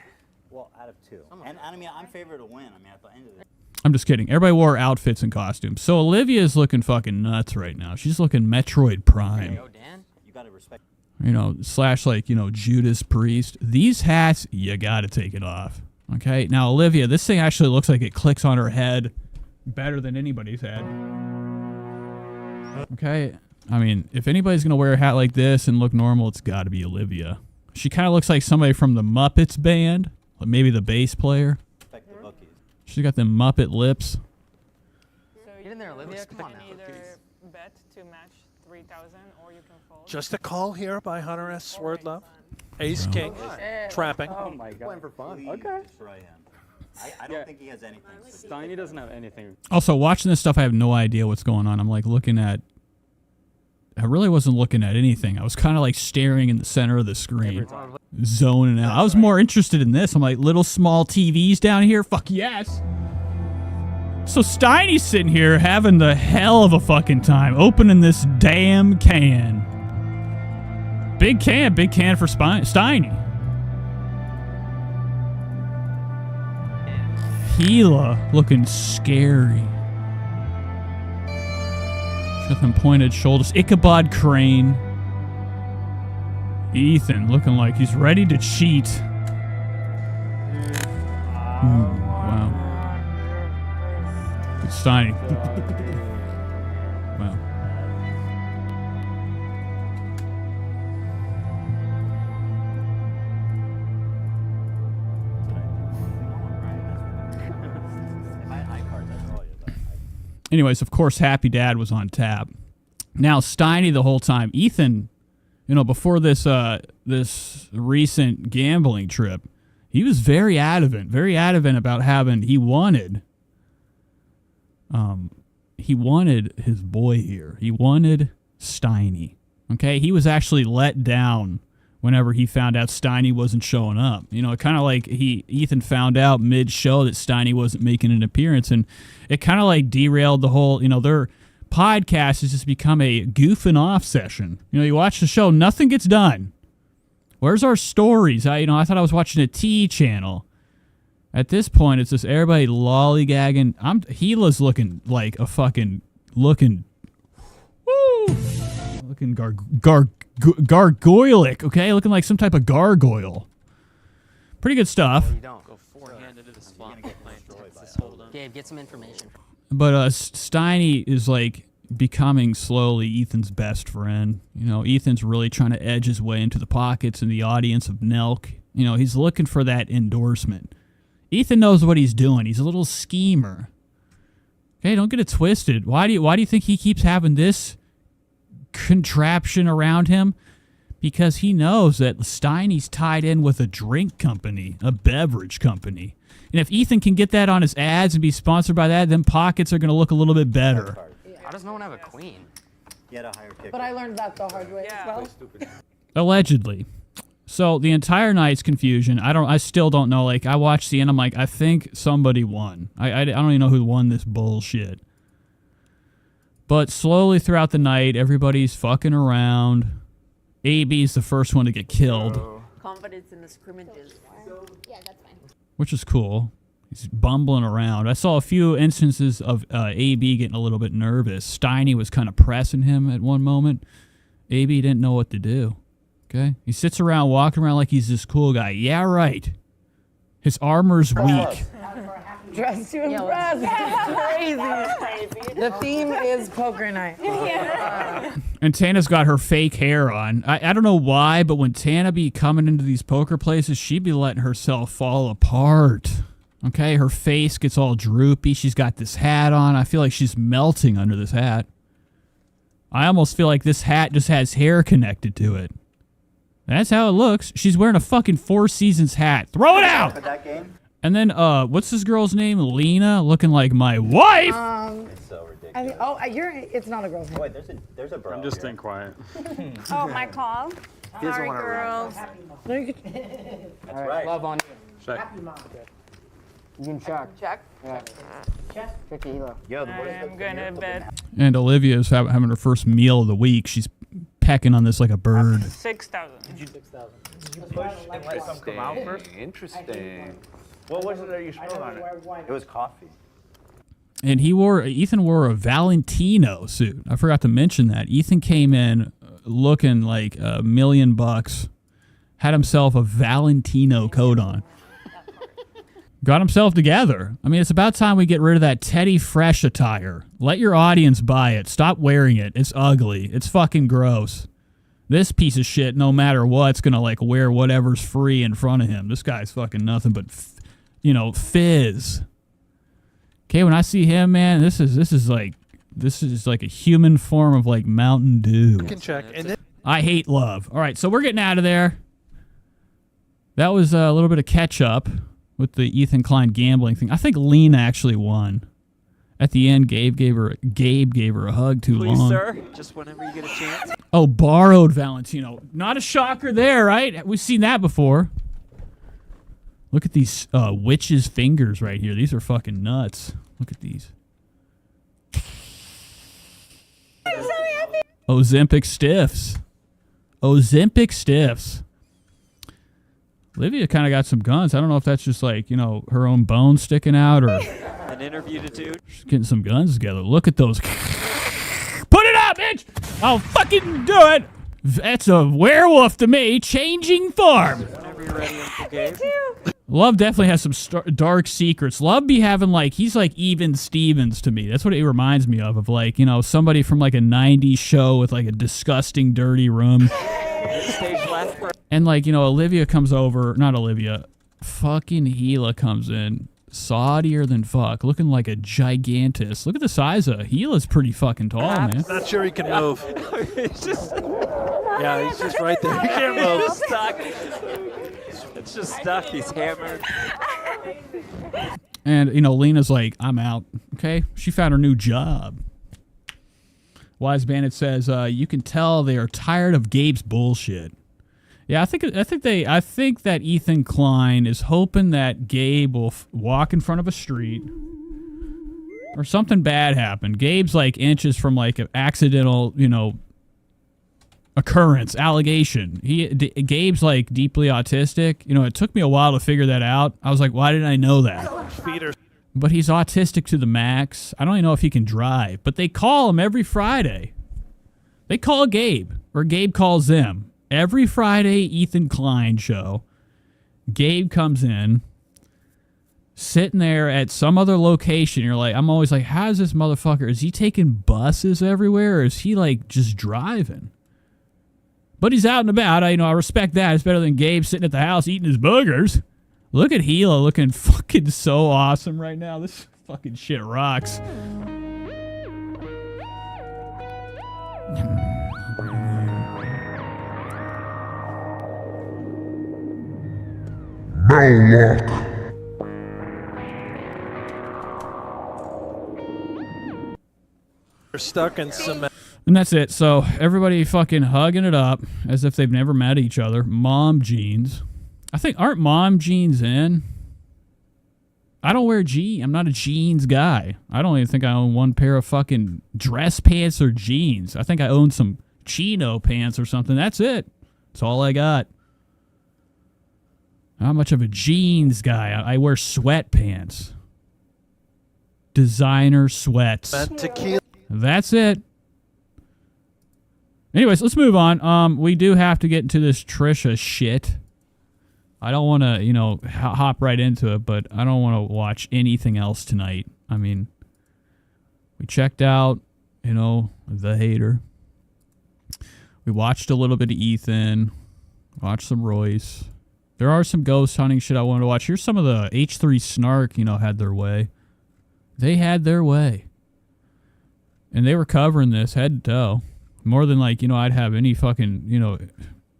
Well, out of 2. And I mean, I'm favored to win. I mean, at the end of the day. I'm just kidding. Everybody wore outfits and costumes. So Olivia is looking fucking nuts right now. She's looking Metroid Prime. Yo, Dan, you gotta respect. / Judas Priest. These hats, you gotta take it off. Okay? Now, Olivia, this thing actually looks like it clicks on her head better than anybody's head. Okay? I mean, if anybody's gonna wear a hat like this and look normal, it's gotta be Olivia. She kind of looks like somebody from the Muppets band. Maybe the bass player. She's got them Muppet lips. So get in there, Olivia. Come on now. Either bet to match 3,000 or you can fold. Just a call here by Hunter S. Swordlove. Ace King. Trapping. Oh my God. Playing for fun. Okay. I don't think he has anything. Steiny doesn't have anything. Also, watching this stuff, I have no idea what's going on. I'm looking at. I really wasn't looking at anything. I was kind of staring in the center of the screen, zoning out. I was more interested in this. I'm like, little small TVs down here? Fuck yes. So Steiny's sitting here having the hell of a fucking time, opening this damn can. Big can for Steiny. Gila looking scary. With them pointed shoulders. Ichabod Crane. Ethan looking like he's ready to cheat. Wow. Good Steiny. Wow. Anyways, of course, Happy Dad was on tap. Now, Steiny the whole time. Ethan, before this this recent gambling trip, he was very adamant about he wanted his boy here. He wanted Steiny. Okay? He was actually let down whenever he found out Steiny wasn't showing up. Kind of like Ethan found out mid-show that Steiny wasn't making an appearance, and it kind of derailed the whole, their podcast has just become a goofing off session. You watch the show, nothing gets done. Where's our stories? I thought I was watching a T channel. At this point, it's just everybody lollygagging. Gila's looking like a fucking looking gargoylic, okay? Looking like some type of gargoyle. Pretty good stuff. You don't go forehand into the swamp. Gabe, get some information. But Steiny is becoming slowly Ethan's best friend. Ethan's really trying to edge his way into the pockets and the audience of Nelk. He's looking for that endorsement. Ethan knows what he's doing. He's a little schemer. Okay, don't get it twisted. Why do you think he keeps having this contraption around him? Because he knows that Steiny's tied in with a drink company, a beverage company. And if Ethan can get that on his ads and be sponsored by that, then pockets are going to look a little bit better. How does no one have a queen? He had a higher kick. But I learned that the hard way as well. Allegedly. So the entire night's confusion. I still don't know. Like, I watched the end. I'm like, I think somebody won. I don't even know who won this bullshit. But slowly throughout the night, everybody's fucking around. AB's the first one to get killed. Confidence in the scrimmages. Yeah, that's fine. Which is cool. He's bumbling around. I saw a few instances of AB getting a little bit nervous. Steiny was kind of pressing him at one moment. AB didn't know what to do. Okay? He sits around walking around like he's this cool guy. Yeah, right. His armor's weak. Dress to impress. Crazy. The theme is poker night. And Tana's got her fake hair on. I don't know why, but when Tana be coming into these poker places, she'd be letting herself fall apart. Okay, her face gets all droopy. She's got this hat on. I feel like she's melting under this hat. I almost feel like this hat just has hair connected to it. That's how it looks. She's wearing a fucking Four Seasons hat. Throw it out! For that game? And then, what's this girl's name? Lena, looking like my wife! It's so ridiculous. It's not a girl's name. Wait, there's a bro. I'm just staying quiet. Oh, my call. Sorry, girls. That's right. Love on you. Check. You can check. Check. Yeah. Check the elo. Yo, the I'm gonna bet And Olivia's having her first meal of the week. She's pecking on this like a bird. 6,000. 6,000. Push and let some come out first? Interesting. What was it that you smelled on it? It was coffee. And Ethan wore a Valentino suit. I forgot to mention that. Ethan came in looking like $1 million, had himself a Valentino coat on. Got himself together. I mean, it's about time we get rid of that Teddy Fresh attire. Let your audience buy it. Stop wearing it. It's ugly. It's fucking gross. This piece of shit, no matter what's gonna like wear whatever's free in front of him. This guy's fucking nothing but, fizz. Okay, when I see him, man, this is like a human form of like Mountain Dew. You can check. And then I hate love. All right, so we're getting out of there. That was a little bit of catch up with the Ethan Klein gambling thing. I think Lena actually won. At the end, Gabe gave her a hug too long. Please, sir, just whenever you get a chance. Oh, borrowed Valentino. Not a shocker there, right? We've seen that before. Look at these witches' fingers right here. These are fucking nuts. Look at these. I'm so happy. Ozempic stiffs. Ozempic stiffs. Olivia kind of got some guns. I don't know if that's just like, her own bones sticking out or An interview to do. she's getting some guns together. Look at those. Put it up, bitch! I'll fucking do it! That's a werewolf to me. Changing form. Whenever you're ready, Uncle Gabe. Love definitely has some dark secrets. Love be having he's like Even Stevens to me. That's what it reminds me of like, somebody from like a 90s show with like a disgusting, dirty room. Stage left. And Olivia comes over, not Olivia, fucking Gila comes in, saudier than fuck, looking like a gigantus. Look at the size of Gila's pretty fucking tall, man. not sure he can move. It's just. Yeah, he's just right there. He can't move. It's stuck. It's just stuck. He's hammered. And, Lena's like, I'm out. Okay? She found her new job. Wise Bandit says, you can tell they are tired of Gabe's bullshit. Yeah, I think that Ethan Klein is hoping that Gabe will walk in front of a street or something bad happened. Gabe's like inches from like an accidental, occurrence, allegation. Gabe's like deeply autistic. It took me a while to figure that out. I was like, why didn't I know that? But he's autistic to the max. I don't even know if he can drive, but they call him every Friday. They call Gabe, or Gabe calls them. Every Friday, Ethan Klein show, Gabe comes in, sitting there at some other location. You're like, I'm always like, how's this motherfucker? Is he taking buses everywhere, or is he like just driving? But he's out and about. I respect that. It's better than Gabe sitting at the house eating his boogers. Look at Gila looking fucking so awesome right now. This fucking shit rocks. You're stuck in cement. And that's it. So everybody fucking hugging it up as if they've never met each other. Mom jeans. I think, aren't mom jeans in? I don't wear jeans. I'm not a jeans guy. I don't even think I own one pair of fucking dress pants or jeans. I think I own some chino pants or something. That's it. That's all I got. Not much of a jeans guy. I wear sweatpants. Designer sweats. That's it. Anyways, let's move on. We do have to get into this Trisha shit. I don't want to, hop right into it, but I don't want to watch anything else tonight. I mean, we checked out, The Hater. We watched a little bit of Ethan. Watched some Royce. There are some ghost hunting shit I wanted to watch. Here's some of the H3 Snark, had their way. They had their way. And they were covering this head to toe. More than I'd have any fucking,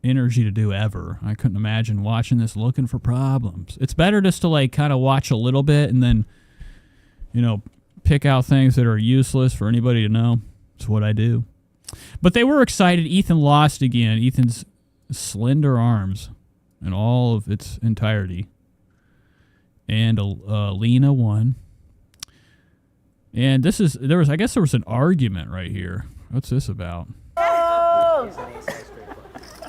energy to do ever. I couldn't imagine watching this looking for problems. It's better just to kind of watch a little bit and then, pick out things that are useless for anybody to know. It's what I do. But they were excited. Ethan lost again. Ethan's slender arms in all of its entirety. And Lena won. And I guess there was an argument right here. What's this about? Oh!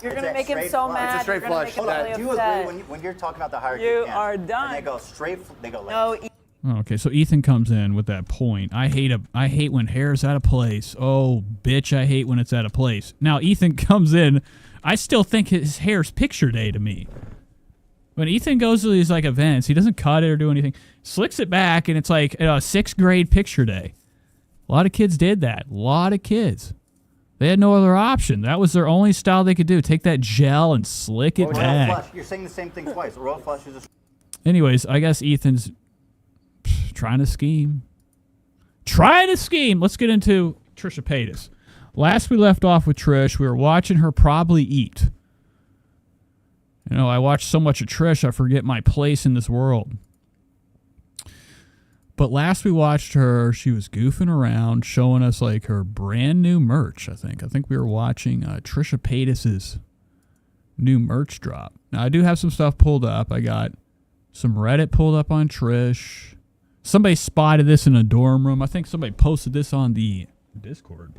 You're going to make him so mad. It's a straight flush. Hold on. Do you agree when you're talking about the hierarchy? You are done. And they go straight. They go like. No. Okay, so Ethan comes in with that point. I hate when hair's out of place. Oh, bitch, I hate when it's out of place. Now Ethan comes in. I still think his hair's picture day to me. When Ethan goes to these events, he doesn't cut it or do anything. Slicks it back, and it's like a 6th grade picture day. A lot of kids did that. A lot of kids. They had no other option. That was their only style they could do. Take that gel and slick it back. Royal flush. You're saying the same thing twice. Royal flush is a... Anyways, I guess Ethan's trying to scheme. Let's get into Trisha Paytas. Last we left off with Trish, we were watching her probably eat. I watch so much of Trish, I forget my place in this world. But last we watched her, she was goofing around, showing us her brand new merch, I think. I think we were watching Trisha Paytas' new merch drop. Now, I do have some stuff pulled up. I got some Reddit pulled up on Trish. Somebody spotted this in a dorm room. I think somebody posted this on the Discord.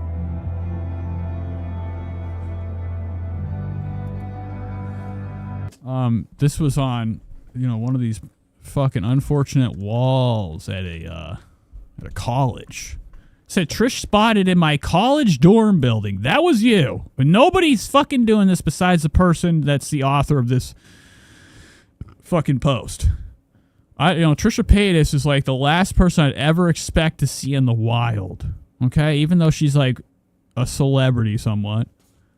This was on, one of these fucking unfortunate walls at a college. It said Trish spotted in my college dorm building. That was you. But nobody's fucking doing this besides the person that's the author of this fucking post. Trisha Paytas is the last person I'd ever expect to see in the wild. Okay, even though she's a celebrity somewhat,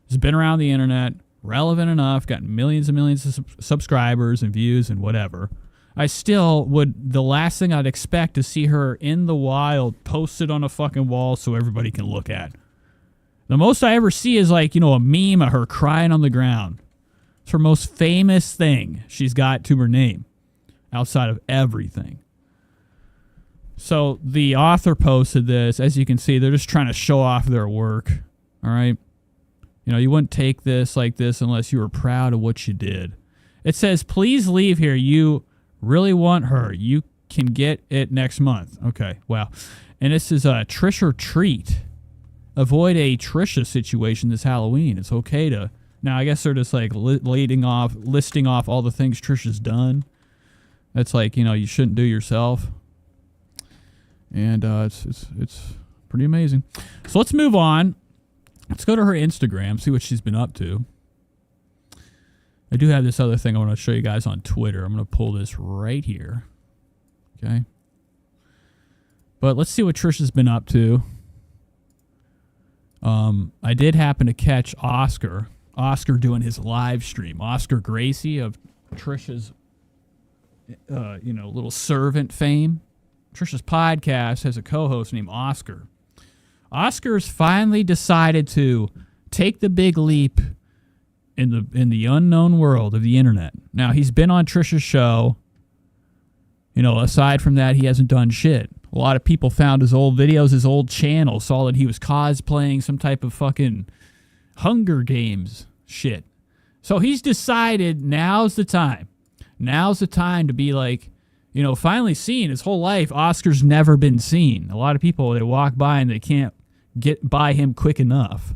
has been around the internet, relevant enough, got millions and millions of subscribers and views and whatever. I still the last thing I'd expect to see her in the wild posted on a fucking wall so everybody can look at. The most I ever see is a meme of her crying on the ground. It's her most famous thing she's got to her name outside of everything. So the author posted this. As you can see, they're just trying to show off their work. All right. You wouldn't take this like this unless you were proud of what you did. It says, please leave here. You really want her. You can get it next month. Okay, wow. And this is a Trish or treat. Avoid a Trisha situation this Halloween. It's okay to... Now, I guess they're just listing off all the things Trisha's done. That's you shouldn't do yourself. And it's pretty amazing. So let's move on. Let's go to her Instagram, see what she's been up to. I do have this other thing I want to show you guys on Twitter. I'm going to pull this right here. Okay. But let's see what Trisha's been up to. I did happen to catch Oscar doing his live stream. Oscar Gracie of Trisha's, little servant fame. Trisha's podcast has a co-host named Oscar. Oscar's finally decided to take the big leap in the unknown world of the internet. Now, he's been on Trisha's show. You know, aside from that, he hasn't done shit. A lot of people found his old videos, his old channel, saw that he was cosplaying some type of fucking Hunger Games shit. So he's decided now's the time. Now's the time to be like, you know, finally seen. His whole life, Oscar's never been seen. A lot of people, they walk by and they can't get by him quick enough.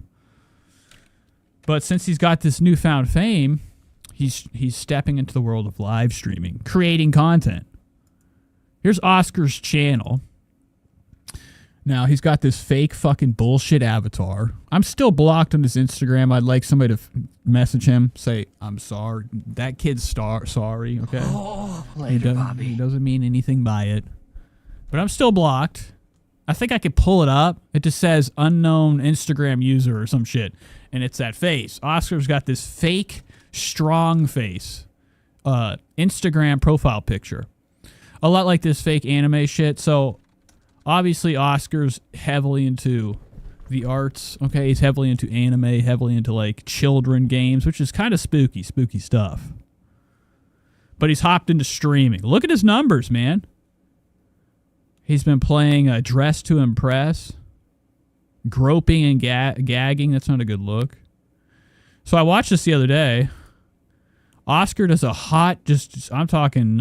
But since he's got this newfound fame, he's stepping into the world of live streaming, creating content. Here's Oscar's channel. Now, he's got this fake fucking bullshit avatar. I'm still blocked on his Instagram. I'd like somebody to message him, say, I'm sorry. That kid's sorry, okay? Oh, later, Bobby. He doesn't mean anything by it. But I'm still blocked. I think I could pull it up. It just says unknown Instagram user or some shit. And it's that face. Oscar's got this fake, strong face. Instagram profile picture. A lot like this fake anime shit. So, obviously, Oscar's heavily into the arts. Okay, he's heavily into anime, heavily into, like, children games, which is kind of spooky stuff. But he's hopped into streaming. Look at his numbers, man. He's been playing Dress to Impress. Groping and gagging. That's not a good look. So I watched this the other day. Oscar does a hot, I'm talking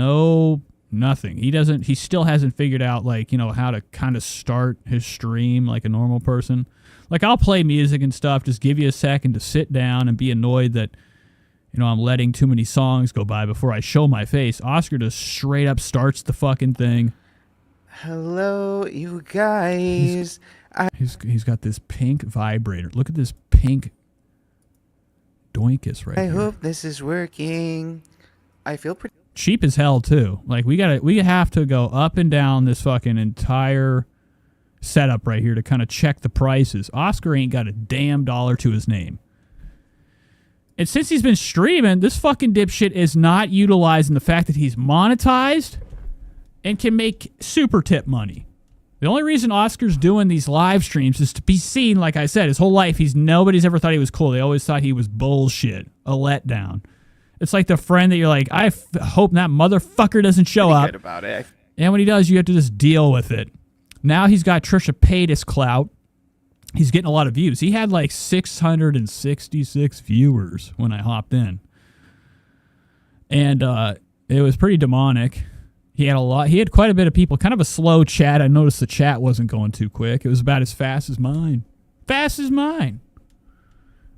nothing. He still hasn't figured out, like, you know, how to kind of start his stream like a normal person. Like, I'll play music and stuff, just give you a second to sit down and be annoyed that, you know, I'm letting too many songs go by before I show my face. Oscar just straight up starts the fucking thing. Hello, you guys. He's got this pink vibrator. Look at this pink doinkus right I here. hope this is working. I feel pretty Cheap as hell too. Like we have to go up and down this fucking entire setup right here to kind of check the prices. Oscar ain't got a damn dollar to his name. And since he's been streaming, this fucking dipshit is not utilizing the fact that he's monetized and can make super tip money. The only reason Oscar's doing these live streams is to be seen, like I said, his whole life. Nobody's ever thought he was cool. They always thought he was bullshit, a letdown. It's like the friend that you're like, I hope that motherfucker doesn't show up. good about it. And when he does, you have to just deal with it. Now he's got Trisha Paytas clout. He's getting a lot of views. He had like 666 viewers when I hopped in. And it was pretty demonic. He had quite a bit of people. Kind of a slow chat. I noticed the chat wasn't going too quick. It was about as fast as mine. Fast as mine.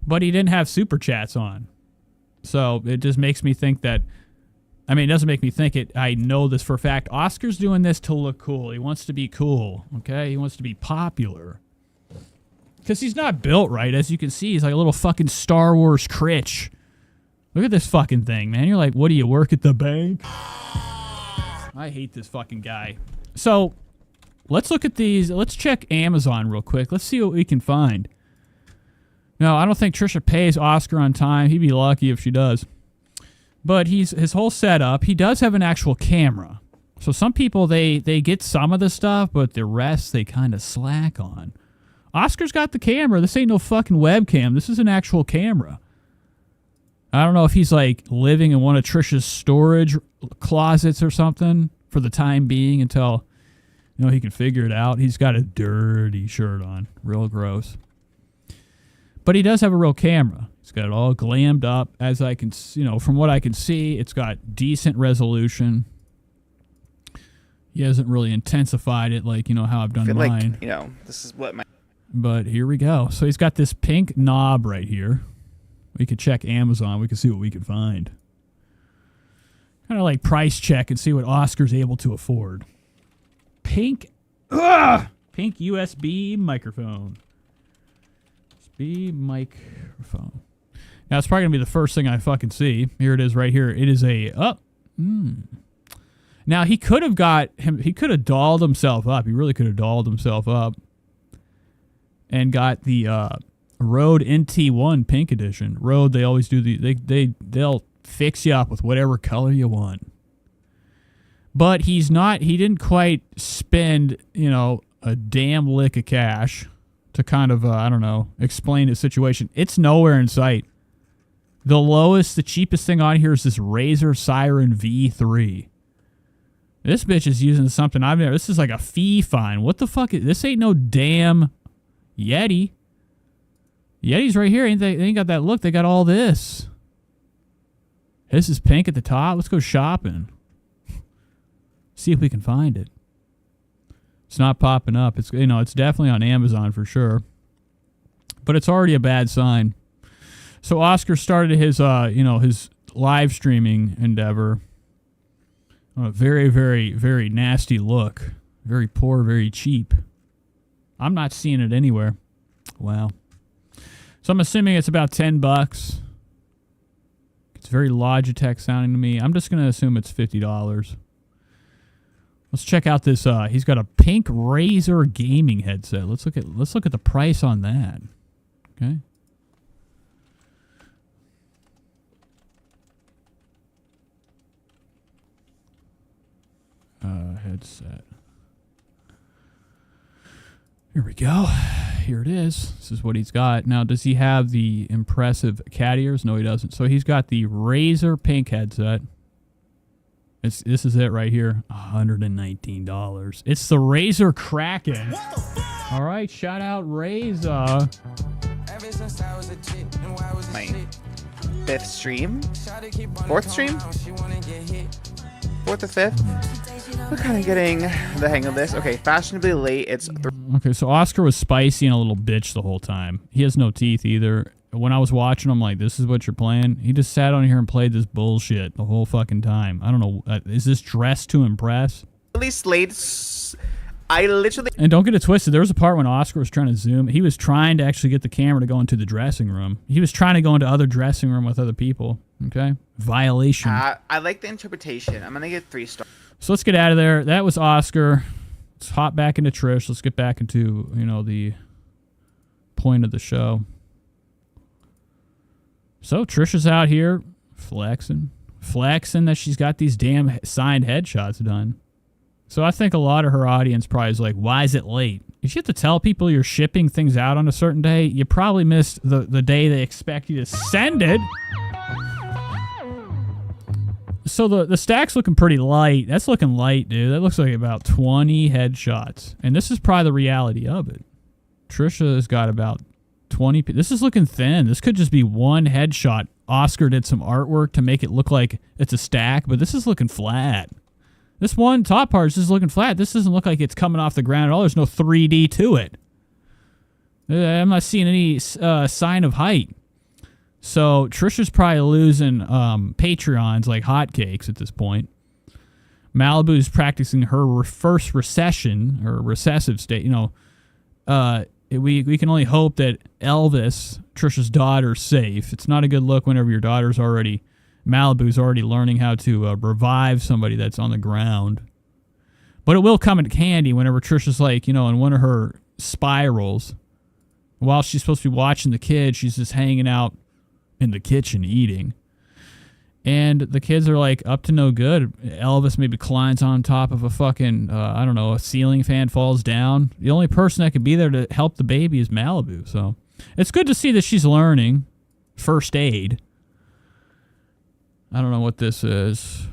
But he didn't have super chats on. So it just makes me think that, I mean, it doesn't make me think it. I know this for a fact. Oscar's doing this to look cool. He wants to be cool, okay? He wants to be popular. Because he's not built right. As you can see, he's like a little fucking Star Wars critch. Look at this fucking thing, man. You're like, what do you work at the bank? I hate this fucking guy. So let's look at these. Let's check Amazon real quick. Let's see what we can find. No, I don't think Trisha pays Oscar on time. He'd be lucky if she does. But his whole setup, he does have an actual camera. So some people, they get some of the stuff, but the rest they kind of slack on. Oscar's got the camera. This ain't no fucking webcam. This is an actual camera. I don't know if he's like living in one of Trisha's storage closets or something for the time being until, you know, he can figure it out. He's got a dirty shirt on. Real gross. But he does have a real camera. He's got it all glammed up. As I can, you know, from what I can see, it's got decent resolution. He hasn't really intensified it like, you know, how I've done mine. Like, you know, this is what my... But here we go. So he's got this pink knob right here. We could check Amazon. We could see what we could find. Kind of like price check and see what Oscar's able to afford. Pink USB microphone. USB microphone. Now, it's probably going to be the first thing I fucking see. Here it is right here. It is a... Now, he could have dolled himself up. He really could have dolled himself up. And got the Rode NT1 Pink Edition. Rode, they always do they'll fix you up with whatever color you want. But he didn't quite spend, you know, a damn lick of cash to kind of, I don't know, explain his situation. It's nowhere in sight. The cheapest thing on here is this Razer Siren V3. This bitch is using something I've never. This is like a fee fine. What the fuck? This ain't no damn Yeti. Yeti's right here. They ain't got that look. They got all this. This is pink at the top. Let's go shopping. See if we can find it. It's not popping up. It's it's definitely on Amazon for sure. But it's already a bad sign. So Oscar started his his live streaming endeavor. A very, very, very nasty look. Very poor, very cheap. I'm not seeing it anywhere. Wow. So I'm assuming it's about $10. It's very Logitech sounding to me. I'm just going to assume it's $50. Let's check out this. He's got a pink Razer gaming headset. Let's look at the price on that. Okay. Headset. Here we go. Here it is. This is what he's got. Now, does he have the impressive cat ears? No, he doesn't. So he's got the Razer pink headset. This is it right here. $119. It's the Razer Kraken. All right, shout out Razer. My 5th stream? 4th stream? 4th or 5th? We're kind of getting the hang of this. Okay, fashionably late. It's okay. So Oscar was spicy and a little bitch the whole time. He has no teeth either. When I was watching, I'm like, "This is what you're playing." He just sat on here and played this bullshit the whole fucking time. I don't know. Is this dressed to impress? at least late. I literally... And don't get it twisted. There was a part when Oscar was trying to zoom. He was trying to actually get the camera to go into the dressing room. He was trying to go into other dressing room with other people. Okay? Violation. I like the interpretation. I'm going to get 3 stars. So let's get out of there. That was Oscar. Let's hop back into Trish. Let's get back into, you know, the point of the show. So Trisha's out here flexing that she's got these damn signed headshots done. So I think a lot of her audience probably is like, why is it late? If you have to tell people you're shipping things out on a certain day, you probably missed the day they expect you to send it. So the stack's looking pretty light. That's looking light, dude. That looks like about 20 headshots. And this is probably the reality of it. Trisha's got about 20. This is looking thin. This could just be one headshot. Oscar did some artwork to make it look like it's a stack, but this is looking flat. This one top part is just looking flat. This doesn't look like it's coming off the ground at all. There's no 3D to it. I'm not seeing any sign of height. So Trisha's probably losing Patreons like hotcakes at this point. Malibu's practicing her first recession or recessive state. You know, we can only hope that Elvis, Trisha's daughter's safe. It's not a good look whenever your daughter's already... Malibu's already learning how to revive somebody that's on the ground. But it will come in handy whenever Trisha's like, you know, in one of her spirals. While she's supposed to be watching the kids, she's just hanging out in the kitchen eating. And the kids are like up to no good. Elvis maybe climbs on top of a fucking, I don't know, a ceiling fan falls down. The only person that could be there to help the baby is Malibu. So it's good to see that she's learning first aid. I don't know what this is.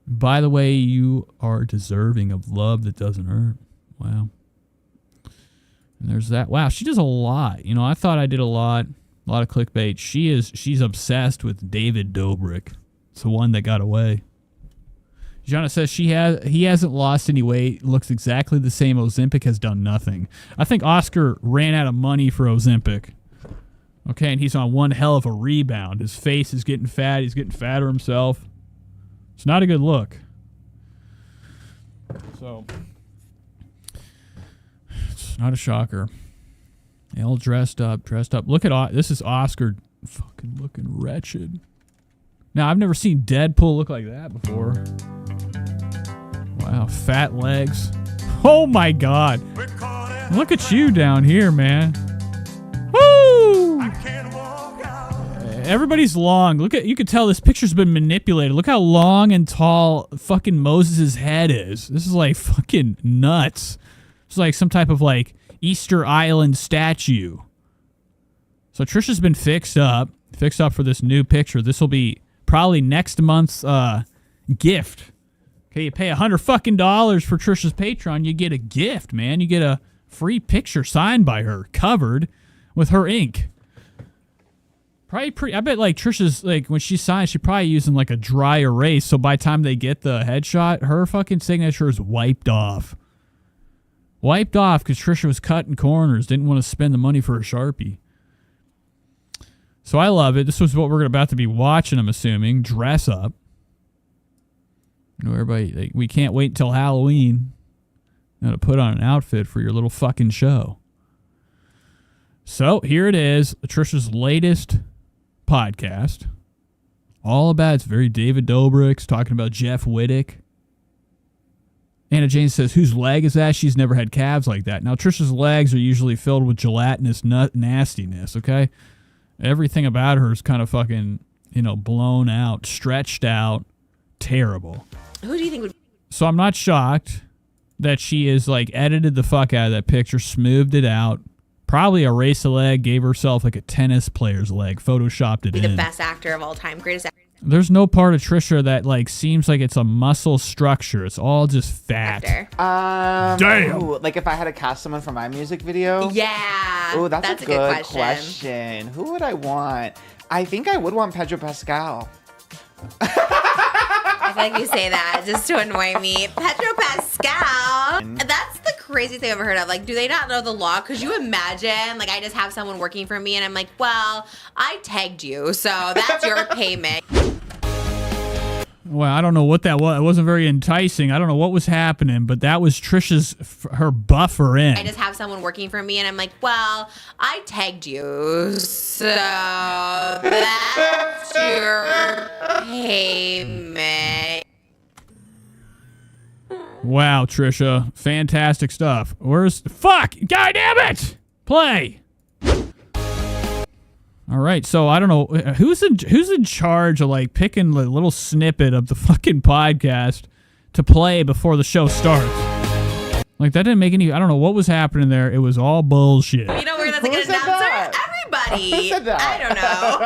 By the way, you are deserving of love that doesn't hurt. Wow. And there's that. Wow, she does a lot. You know, I thought I did a lot of clickbait. She's obsessed with David Dobrik. It's the one that got away. Jana says he hasn't lost any weight. Looks exactly the same. Ozempic has done nothing. I think Oscar ran out of money for Ozempic. Okay, and he's on one hell of a rebound. His face is getting fat. He's getting fatter himself. It's not a good look. So, it's not a shocker. They all dressed up. Look at, this is Oscar fucking looking wretched. Now, I've never seen Deadpool look like that before. Wow, fat legs. Oh my God. Look at you down here, man. Woo! Everybody's long. You can tell this picture's been manipulated. Look how long and tall fucking Moses' head is. This is like fucking nuts. It's like some type of like Easter Island statue. So Trisha's been fixed up for this new picture. This will be probably next month's gift. Okay, you pay $100 for Trisha's Patreon, you get a gift, man. You get a free picture signed by her, covered with her ink. Probably I bet like Trisha's, like when she signs, she probably using like a dry erase. So by the time they get the headshot, her fucking signature is wiped off. Wiped off because Trisha was cutting corners, didn't want to spend the money for a Sharpie. So I love it. This was what we're about to be watching, I'm assuming. Dress up. You know, everybody, like, we can't wait until Halloween. You know, to put on an outfit for your little fucking show. So here it is, Trisha's latest podcast. All about, it's very David Dobrik's talking about Jeff Wittick. Anna Jane says, whose leg is that? She's never had calves like that. Now, Trisha's legs are usually filled with gelatinous nastiness, okay? Everything about her is kind of fucking, you know, blown out, stretched out, terrible. Who do you think would... So I'm not shocked that she is, like, edited the fuck out of that picture, smoothed it out, probably erased a leg, gave herself, like, a tennis player's leg, photoshopped it be in. the best actor of all time, greatest actor. There's no part of Trisha that, like, seems like it's a muscle structure. It's all just fat. Damn. Ooh, like if I had to cast someone for my music video? Yeah. Oh, that's a good question. question. Who would I want? I think I would want Pedro Pascal. I feel like you say that just to annoy me. Pedro Pascal. That's the craziest thing I've ever heard of. Like, do they not know the law? Could you imagine? Like, I just have someone working for me and I'm like, well, I tagged you, so that's your payment. Well, I don't know what that was. It wasn't very enticing. I don't know what was happening, but that was Trisha's, her buffer in. I just have someone working for me and I'm like, well, I tagged you, so that's your payment. Wow, Trisha. Fantastic stuff. Where's... Fuck! God damn it! Play! All right, so I don't know who's in charge of like picking the little snippet of the fucking podcast to play before the show starts. Like that didn't make any. I don't know what was happening there. It was all bullshit. You know where that's like an announcer? Everybody. Who said that? I don't know.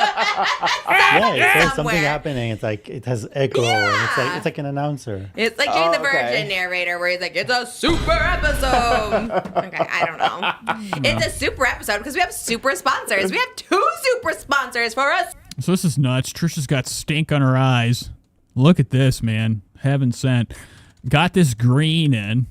Yeah, it says something happening. It's like it has echo. And it's like an announcer. It's like doing the Virgin narrator where he's like, it's a super episode. Okay, I don't know. It's a super episode because we have super sponsors. We have 2 super sponsors for us. So this is nuts. Trisha's got stink on her eyes. Look at this, man. Heaven sent. Got this green in.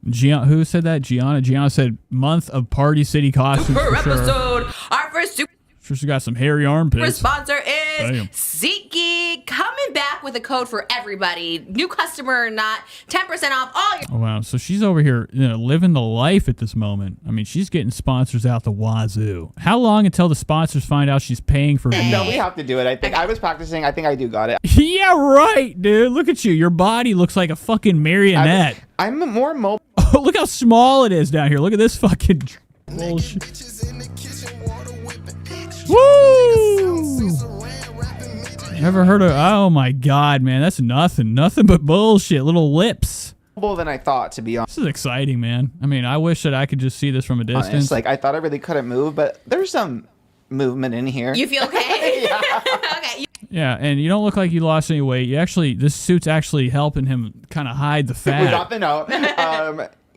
Who said that? Gianna said month of Party City costumes Super for sure. episode. Our first super Trisha got some hairy armpits. sponsor is Damn. SeatGeek, coming back with a code for everybody, new customer or not, 10% off all your... Oh, wow. So she's over here, you know, living the life at this moment. I mean, she's getting sponsors out the wazoo. How long until the sponsors find out she's paying for views? No, we have to do it. I think I was practicing. I think I do got it. Yeah, right, dude. Look at you. Your body looks like a fucking marionette. I'm more mobile. Oh, look how small it is down here. Look at this fucking bullshit. Woo! Never heard of... Oh, my God, man. That's nothing. Nothing but bullshit. Little lips. Than I thought, to be honest. This is exciting, man. I mean, I wish that I could just see this from a distance. Like, I thought I really couldn't move, but there's some movement in here. You feel okay? Yeah. Okay. Yeah, and you don't look like you lost any weight. You actually... This suit's actually helping him kind of hide the fat. We got the note.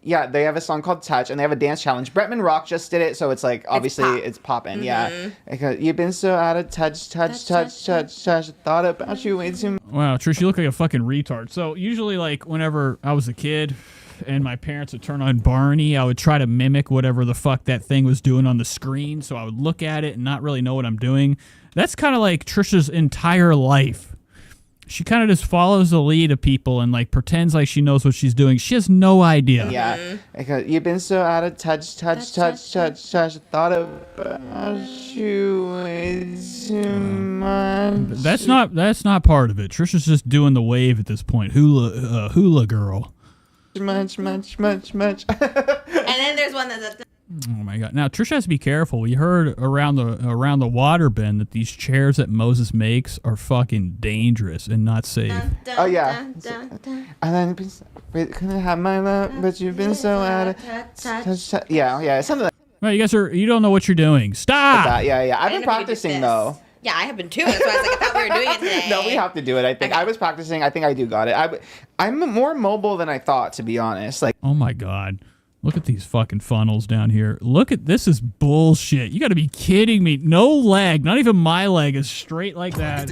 Yeah, they have a song called Touch, and they have a dance challenge. Bretman Rock just did it, so it's like, obviously, it's popping. Mm-hmm. Yeah. Because you've been so out of touch. Thought about you way too much. Wow, Trish, you look like a fucking retard. So, usually, like, whenever I was a kid and my parents would turn on Barney, I would try to mimic whatever the fuck that thing was doing on the screen. So, I would look at it and not really know what I'm doing. That's kind of like Trisha's entire life. She kind of just follows the lead of people and like pretends like she knows what she's doing. She has no idea. Yeah, because you've been so out of touch. Thought about you way too much. That's not part of it. Trisha's just doing the wave at this point. Hula girl. Much. And then there's one that's... Oh my God! Now Trisha has to be careful. We heard around the water bin that these chairs that Moses makes are fucking dangerous and not safe. Oh yeah. And then couldn't have my love, but you've been so out of touch. Yeah, something like. Well, you don't know what you're doing. Stop. Yeah. I've been practicing though. Yeah, I have been too. That's why I was like, I thought we were doing it today. No, we have to do it. I think I was practicing. I think I do got it. I'm more mobile than I thought, to be honest. Like, oh my God. Look at these fucking funnels down here. Look at this is bullshit. You got to be kidding me. No leg, not even my leg is straight like that.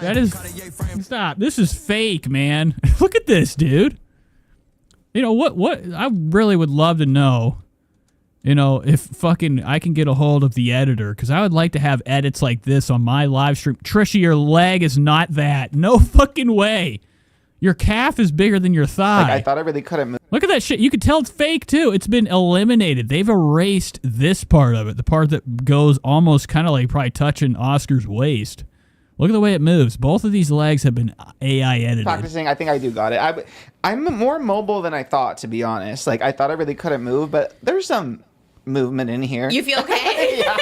That is stop. This is fake, man. Look at this, dude. You know what I really would love to know, you know, if fucking I can get a hold of the editor, because I would like to have edits like this on my live stream. Trisha, your leg is not that. No fucking way. Your calf is bigger than your thigh. Like, I thought I really couldn't move. Look at that shit. You can tell it's fake, too. It's been eliminated. They've erased this part of it, the part that goes almost kind of like probably touching Oscar's waist. Look at the way it moves. Both of these legs have been AI edited. Practicing, I think I do got it. I'm more mobile than I thought, to be honest. Like, I thought I really couldn't move, but there's some movement in here. You feel okay? Yeah.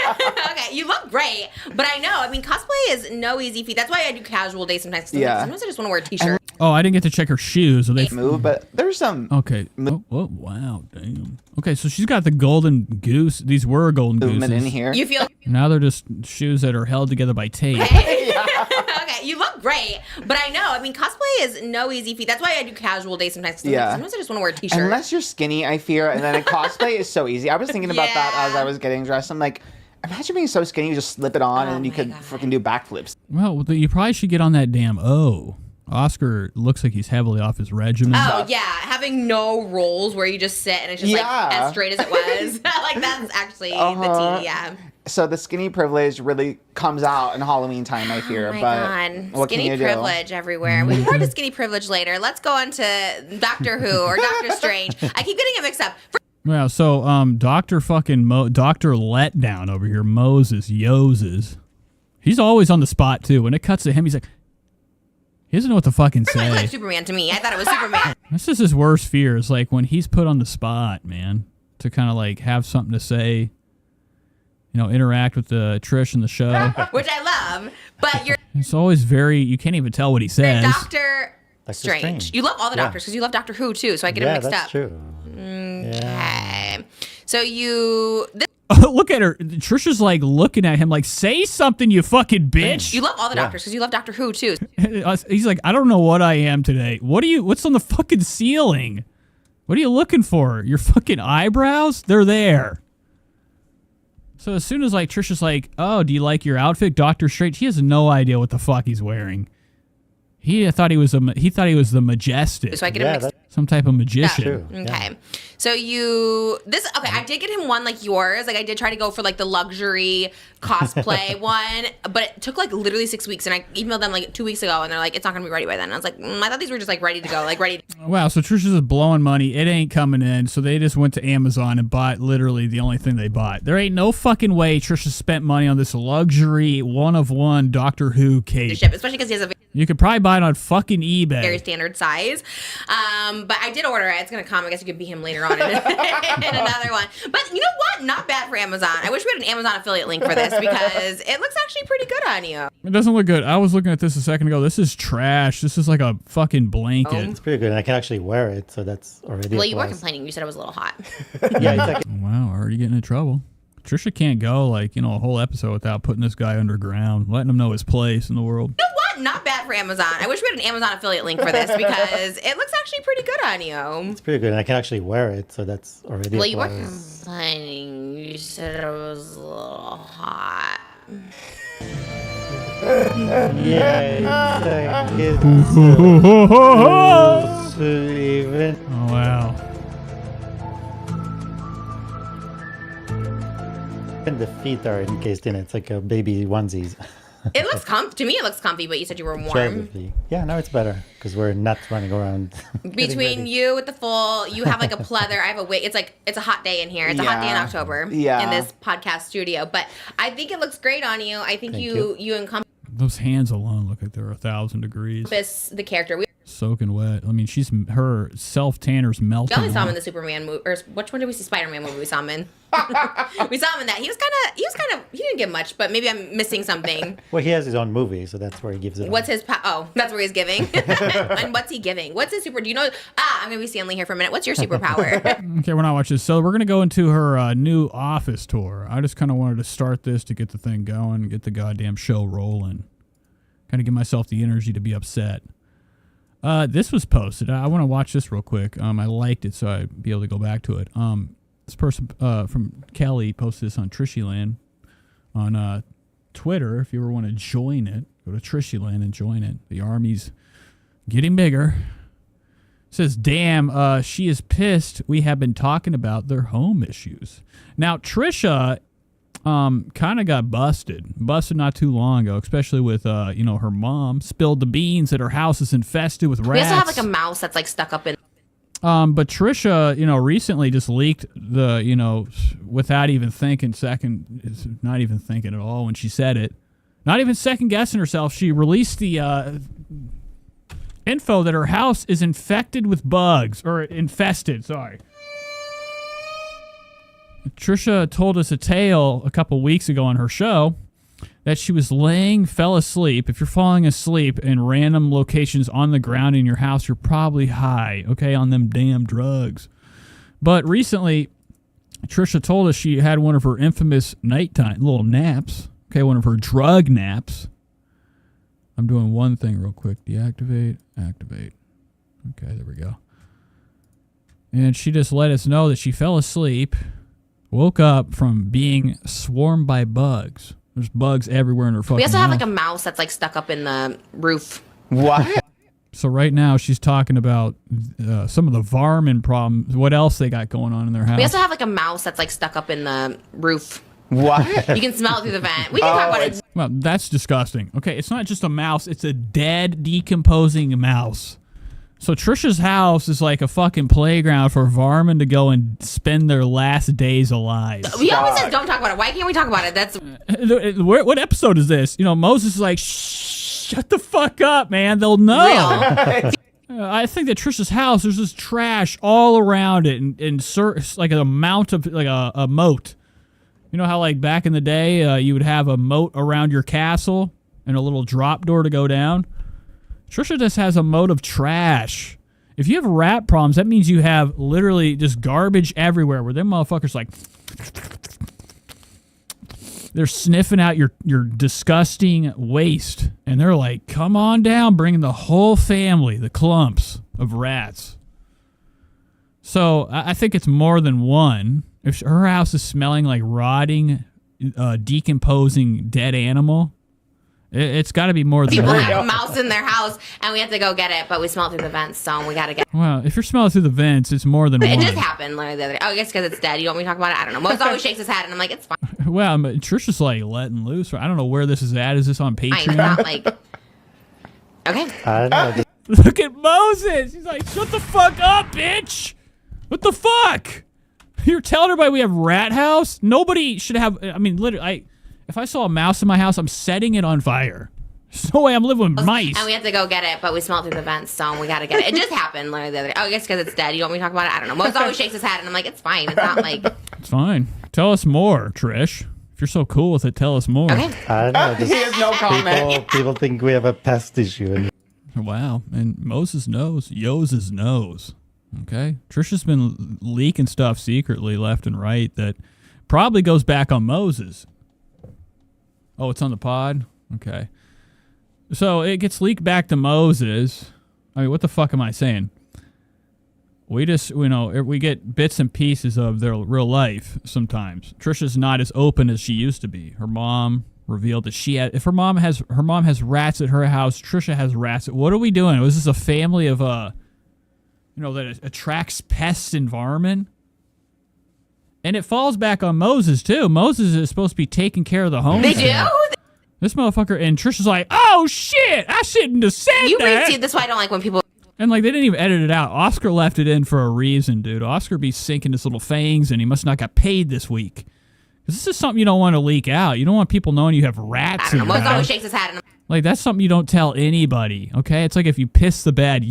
Okay, you look great. But I know, I mean, cosplay is no easy feat. That's why I do casual days sometimes. Yeah. Sometimes I just want to wear a t-shirt. Oh, I didn't get to check her shoes. So they move, but there's some. Okay. Oh, wow, damn. Okay, so she's got the golden goose. These were golden movement gooses. in here. You feel? Now they're just shoes that are held together by tape. Okay, you look great. But I know, I mean, cosplay is no easy feat. That's why I do casual days sometimes. Yeah. Sometimes I just want to wear a t-shirt. Unless you're skinny, I fear, and then a cosplay is so easy. I was thinking about that as I was getting dressed. I'm like, imagine being so skinny, you just slip it on, and then you could freaking do backflips. Well, you probably should get on that damn Oscar looks like he's heavily off his regimen. Oh, yeah. Having no rolls where you just sit and it's just like as straight as it was. Like, that's actually the tea, yeah. So the skinny privilege really comes out in Halloween time, I fear. Oh my but God. what Skinny can you privilege everywhere. We can go to skinny privilege later. Let's go on to Doctor Who or Doctor Strange. I keep getting it mixed up. Yeah, so Dr. fucking Dr. Letdown over here, Yoses. He's always on the spot, too. When it cuts to him, he's like, he doesn't know what to fucking It looked say. like Superman to me. I thought it was Superman. This is his worst fear, is like when he's put on the spot, man, to kind of like have something to say, you know, interact with the Trish in the show. Which I love, but you're It's always very, you can't even tell what he says. Doctor Strange. You love all the doctors because you love Doctor Who too, so I get it mixed up. True. Okay. So you... Look at her. Trisha's like looking at him like, say something, you fucking bitch. You love all the doctors because you love Doctor Who too. He's like, I don't know what I am today. What's on the fucking ceiling? What are you looking for? Your fucking eyebrows? They're there. So as soon as like Trisha's like, oh, do you like your outfit, Doctor Strange? He has no idea what the fuck he's wearing. He thought he was the Majestic. So I get it mixed some type of magician. Okay. So I did get him one like yours. Like I did try to go for like the luxury cosplay one, but it took like literally 6 weeks, and I emailed them like 2 weeks ago, and they're like, it's not gonna be ready by then. And I was like, I thought these were just like ready to go, like ready. Wow, so Trisha's just blowing money. It ain't coming in, so they just went to Amazon and bought literally the only thing they bought. There ain't no fucking way Trisha spent money on this luxury one-of-one Doctor Who cape. Especially because he has a You could probably buy it on fucking eBay. very standard size. But I did order it. It's gonna come. I guess you could be him later on in another one. But you know what? Not bad for Amazon. I wish we had an Amazon affiliate link for this because it looks actually pretty good on you. It doesn't look good. I was looking at this a second ago. This is trash. This is like a fucking blanket. It's pretty good. And I can actually wear it, so that's already Well, a you were plus. complaining. You said it was a little hot. Yeah, exactly. Wow, already getting in trouble. Trisha can't go like, a whole episode without putting this guy underground, letting him know his place in the world. You know what? Not bad for Amazon. I wish we had an Amazon affiliate link for this because it looks actually pretty good on you. It's pretty good. And I can actually wear it, so that's already Well, a you were plus. complaining. You said it was a little hot. Oh, wow. And the feet are encased in it. It's like a baby onesies. It looks to me it looks comfy, but you said you were warm. Relatively. Yeah, no, it's better because we're not running around. Between you with the full, you have like a pleather. I have a wig. It's a hot day in here. It's a hot day in October. Yeah. In this podcast studio, but I think it looks great on you. I think you encompass Those hands alone look like they're 1,000 degrees. the character. Soaking wet. I mean, her self tanner's melting. We only saw him in the Superman movie, or which one did we see? Spider-Man movie we saw him in. We saw him in that. He didn't get much, but maybe I'm missing something. Well, he has his own movie, so that's where he gives it. What's his? That's where he's giving. And what's he giving? What's his super? Do you know? I'm gonna be Stanley here for a minute. What's your superpower? Okay, we're not watching this. So we're gonna go into her new office tour. I just kind of wanted to start this to get the thing going, get the goddamn show rolling. Kind of give myself the energy to be upset. This was posted. I want to watch this real quick. I liked it, so I'd be able to go back to it. This person from Kelly posted this on Trishyland on Twitter. If you ever want to join it, go to Trishyland and join it. The army's getting bigger. It says, damn, she is pissed. We have been talking about their home issues. Now, Trisha kind of got busted not too long ago, especially with her mom spilled the beans that her house is infested with rats. We also have like a mouse that's like stuck up in. But Trisha, recently just leaked the, without even thinking not even thinking at all when she said it, not even second guessing herself. She released the info that her house is infected with bugs, or infested, sorry. Trisha told us a tale a couple weeks ago on her show that she fell asleep. If you're falling asleep in random locations on the ground in your house, you're probably high, okay, on them damn drugs. But recently, Trisha told us she had one of her infamous nighttime little naps, okay, one of her drug naps. I'm doing one thing real quick. Deactivate, activate. Okay, there we go. And she just let us know that she fell asleep, woke up from being swarmed by bugs. There's bugs everywhere in her fucking house. We also have like a mouse that's like stuck up in the roof. What? So right now she's talking about some of the varmint problems. What else they got going on in their house? We also have like a mouse that's like stuck up in the roof. What? You can smell it through the vent. We can talk about it. Well, that's disgusting. Okay, it's not just a mouse. It's a dead, decomposing mouse. So Trisha's house is like a fucking playground for varmint to go and spend their last days alive. We always said don't talk about it. Why can't we talk about it? That's what episode is this? Moses is like, shut the fuck up, man. They'll know. I think that Trisha's house, there's just trash all around it, and like a mount of like a moat. You know how like back in the day you would have a moat around your castle and a little drop door to go down? Trisha just has a moat of trash. If you have rat problems, that means you have literally just garbage everywhere where them motherfuckers like they're sniffing out your disgusting waste, and they're like, come on down, bringing the whole family, the clumps of rats. So I think it's more than one. If her house is smelling like rotting, decomposing dead animal, it's got to be more than people one. have a mouse in their house, and we have to go get it, but we smell it through the vents, so we got to get it. Well, if you're smelling through the vents, it's more than But one. it just happened literally the other day. Oh, I guess because it's dead. You want me to talk about it? I don't know. Most always shakes his head, and I'm like, it's fine. Well, but Trisha's like letting loose. I don't know where this is at. Is this on Patreon? I'm not like. Okay. I don't know. Look at Moses. He's like, shut the fuck up, bitch. What the fuck? You're telling everybody we have rat house? Nobody should have. I mean, literally, if I saw a mouse in my house, I'm setting it on fire. There's no way I'm living with mice. And we have to go get it, but we smell it through the vents, so we got to get it. It just happened literally the other day. Oh, I guess because it's dead. You want me to talk about it? I don't know. Most always shakes his head, and I'm like, it's fine. It's not like. It's fine. Tell us more, Trish. If you're so cool with it, tell us more. Okay. I don't know. He has no comment. People think we have a pest issue. Wow. And Moses knows. Yoses knows. Okay. Trisha's been leaking stuff secretly left and right that probably goes back on Moses. Oh, it's on the pod? Okay. So it gets leaked back to Moses. I mean, what the fuck am I saying? We just, we get bits and pieces of their real life sometimes. Trisha's not as open as she used to be. Her mom revealed that if her mom has rats at her house, Trisha has rats. What are we doing? Was this a family of that attracts pests environment? And it falls back on Moses too. Moses is supposed to be taking care of the home. They do? This motherfucker, and Trisha's like, oh shit, I shouldn't have said that. See, that's why I don't like when people. And like they didn't even edit it out. Oscar left it in for a reason, dude. Oscar be sinking his little fangs, and he must not got paid this week. This is something you don't want to leak out. You don't want people knowing you have rats in your Mo's always house. shakes his head. And Like, that's something you don't tell anybody, okay? It's like if you piss the bed,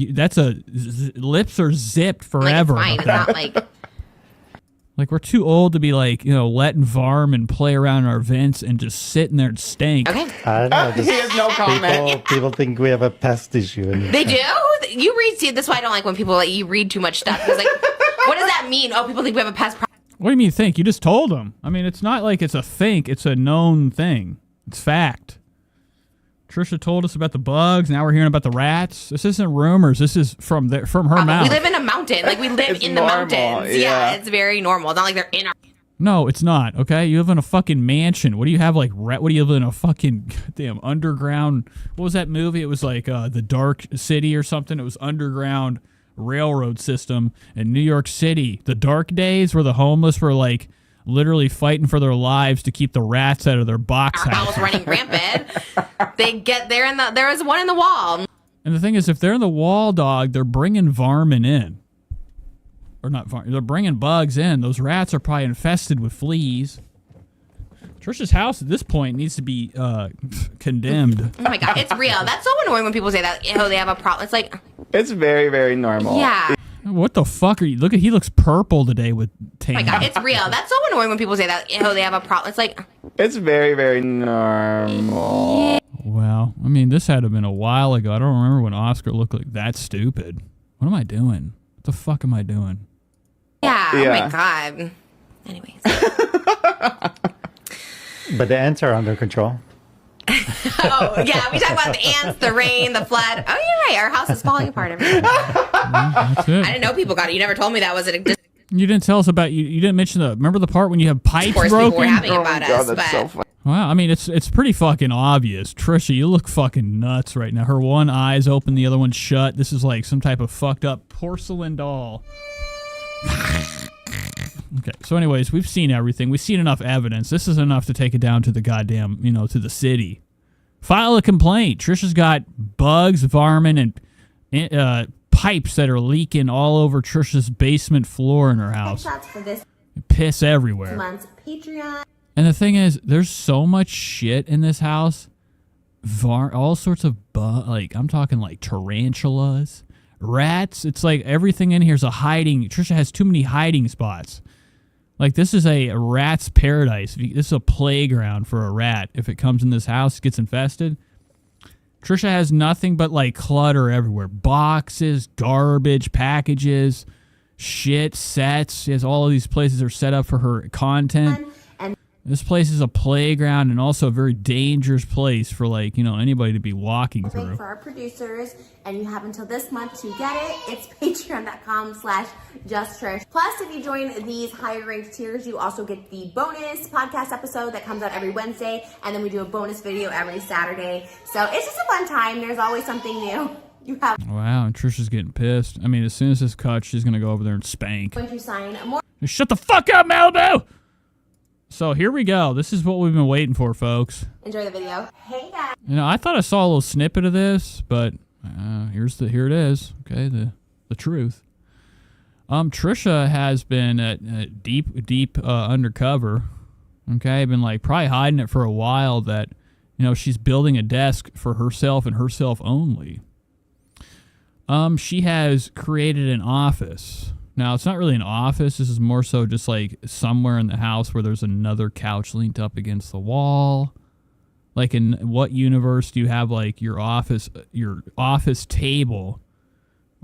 lips are zipped forever. Like, it's fine. It's not like... Like, we're too old to be, like, letting varmint play around in our vents and just sitting there and stink. Okay. I don't know. He has no comment. People think we have a pest issue. They do? You read... See, that's why I don't like when people, you read too much stuff. Because, what does that mean? Oh, people think we have a pest problem. What do you mean think? You just told them. I mean, it's not like it's a think. It's a known thing. It's fact. Trisha told us about the bugs. Now we're hearing about the rats. This isn't rumors. This is from her mouth. We live in a mountain. Like, we live in the mountains. Yeah, it's very normal. It's not like they're in our... No, it's not, okay? You live in a fucking mansion. What do you have, like, what do you live in a fucking goddamn underground... What was that movie? It was like The Dark City or something. It was underground railroad system in New York City. The dark days where the homeless were, like, literally fighting for their lives to keep the rats out of their box house. Running rampant. They get there and there is one in the wall. And the thing is, if they're in the wall, dog, they're bringing varmint in. Or not varmint. They're bringing bugs in. Those rats are probably infested with fleas. Trisha's house at this point needs to be condemned. Oh my God, it's real. That's so annoying when people say that. They have a problem. It's like... It's very, very normal. Yeah. What the fuck are you? Look at, he looks purple today with tan. Oh my God, it's real. That's so annoying when people say that. They have a problem. It's like... It's very, very normal. Wow. I mean, this had to have been a while ago. I don't remember when Oscar looked like that stupid. What am I doing? What the fuck am I doing? Yeah. Oh my God. Anyways. But the ants are under control. Oh, yeah. We talk about the ants, the rain, the flood. Oh, you're right. Our house is falling apart. Everything. That's it. I didn't know people got it. You never told me that was it. You didn't tell us about, you didn't mention remember the part when you have pipes broken? Of course, people were having about us. That's so funny. Wow, I mean, it's pretty fucking obvious. Trisha, you look fucking nuts right now. Her one eye's open, the other one's shut. This is like some type of fucked up porcelain doll. Okay, so anyways, we've seen everything. We've seen enough evidence. This is enough to take it down to the goddamn, to the city. File a complaint. Trisha's got bugs, varmint, and pipes that are leaking all over Trisha's basement floor in her house. For this piss everywhere. month's Patreon. And the thing is, there's so much shit in this house. All sorts of I'm talking like tarantulas, rats. It's like everything in here is a hiding. Trisha has too many hiding spots. Like, this is a rat's paradise. This is a playground for a rat. If it comes in this house, gets infested. Trisha has nothing but, like, clutter everywhere. Boxes, garbage, packages, shit, sets. She has all of these places that are set up for her content. This place is a playground and also a very dangerous place for, like, anybody to be walking through. For our producers, and you have until this month to get it. It's patreon.com/justtrish. Plus, if you join these higher ranked tiers, you also get the bonus podcast episode that comes out every Wednesday, and then we do a bonus video every Saturday. So it's just a fun time. There's always something new. You have. Wow, and Trisha's getting pissed. I mean, as soon as this cuts, she's gonna go over there and spank. Going to sign more. Shut the fuck up, Malibu! So here we go. This is what we've been waiting for, folks. Enjoy the video. Hey guys. I thought I saw a little snippet of this, but here it is. Okay, the truth. Trisha has been at deep undercover. Okay, been like probably hiding it for a while that she's building a desk for herself and herself only. She has created an office. Now, it's not really an office. This is more so just like somewhere in the house where there's another couch leaned up against the wall. Like, in what universe do you have like your office table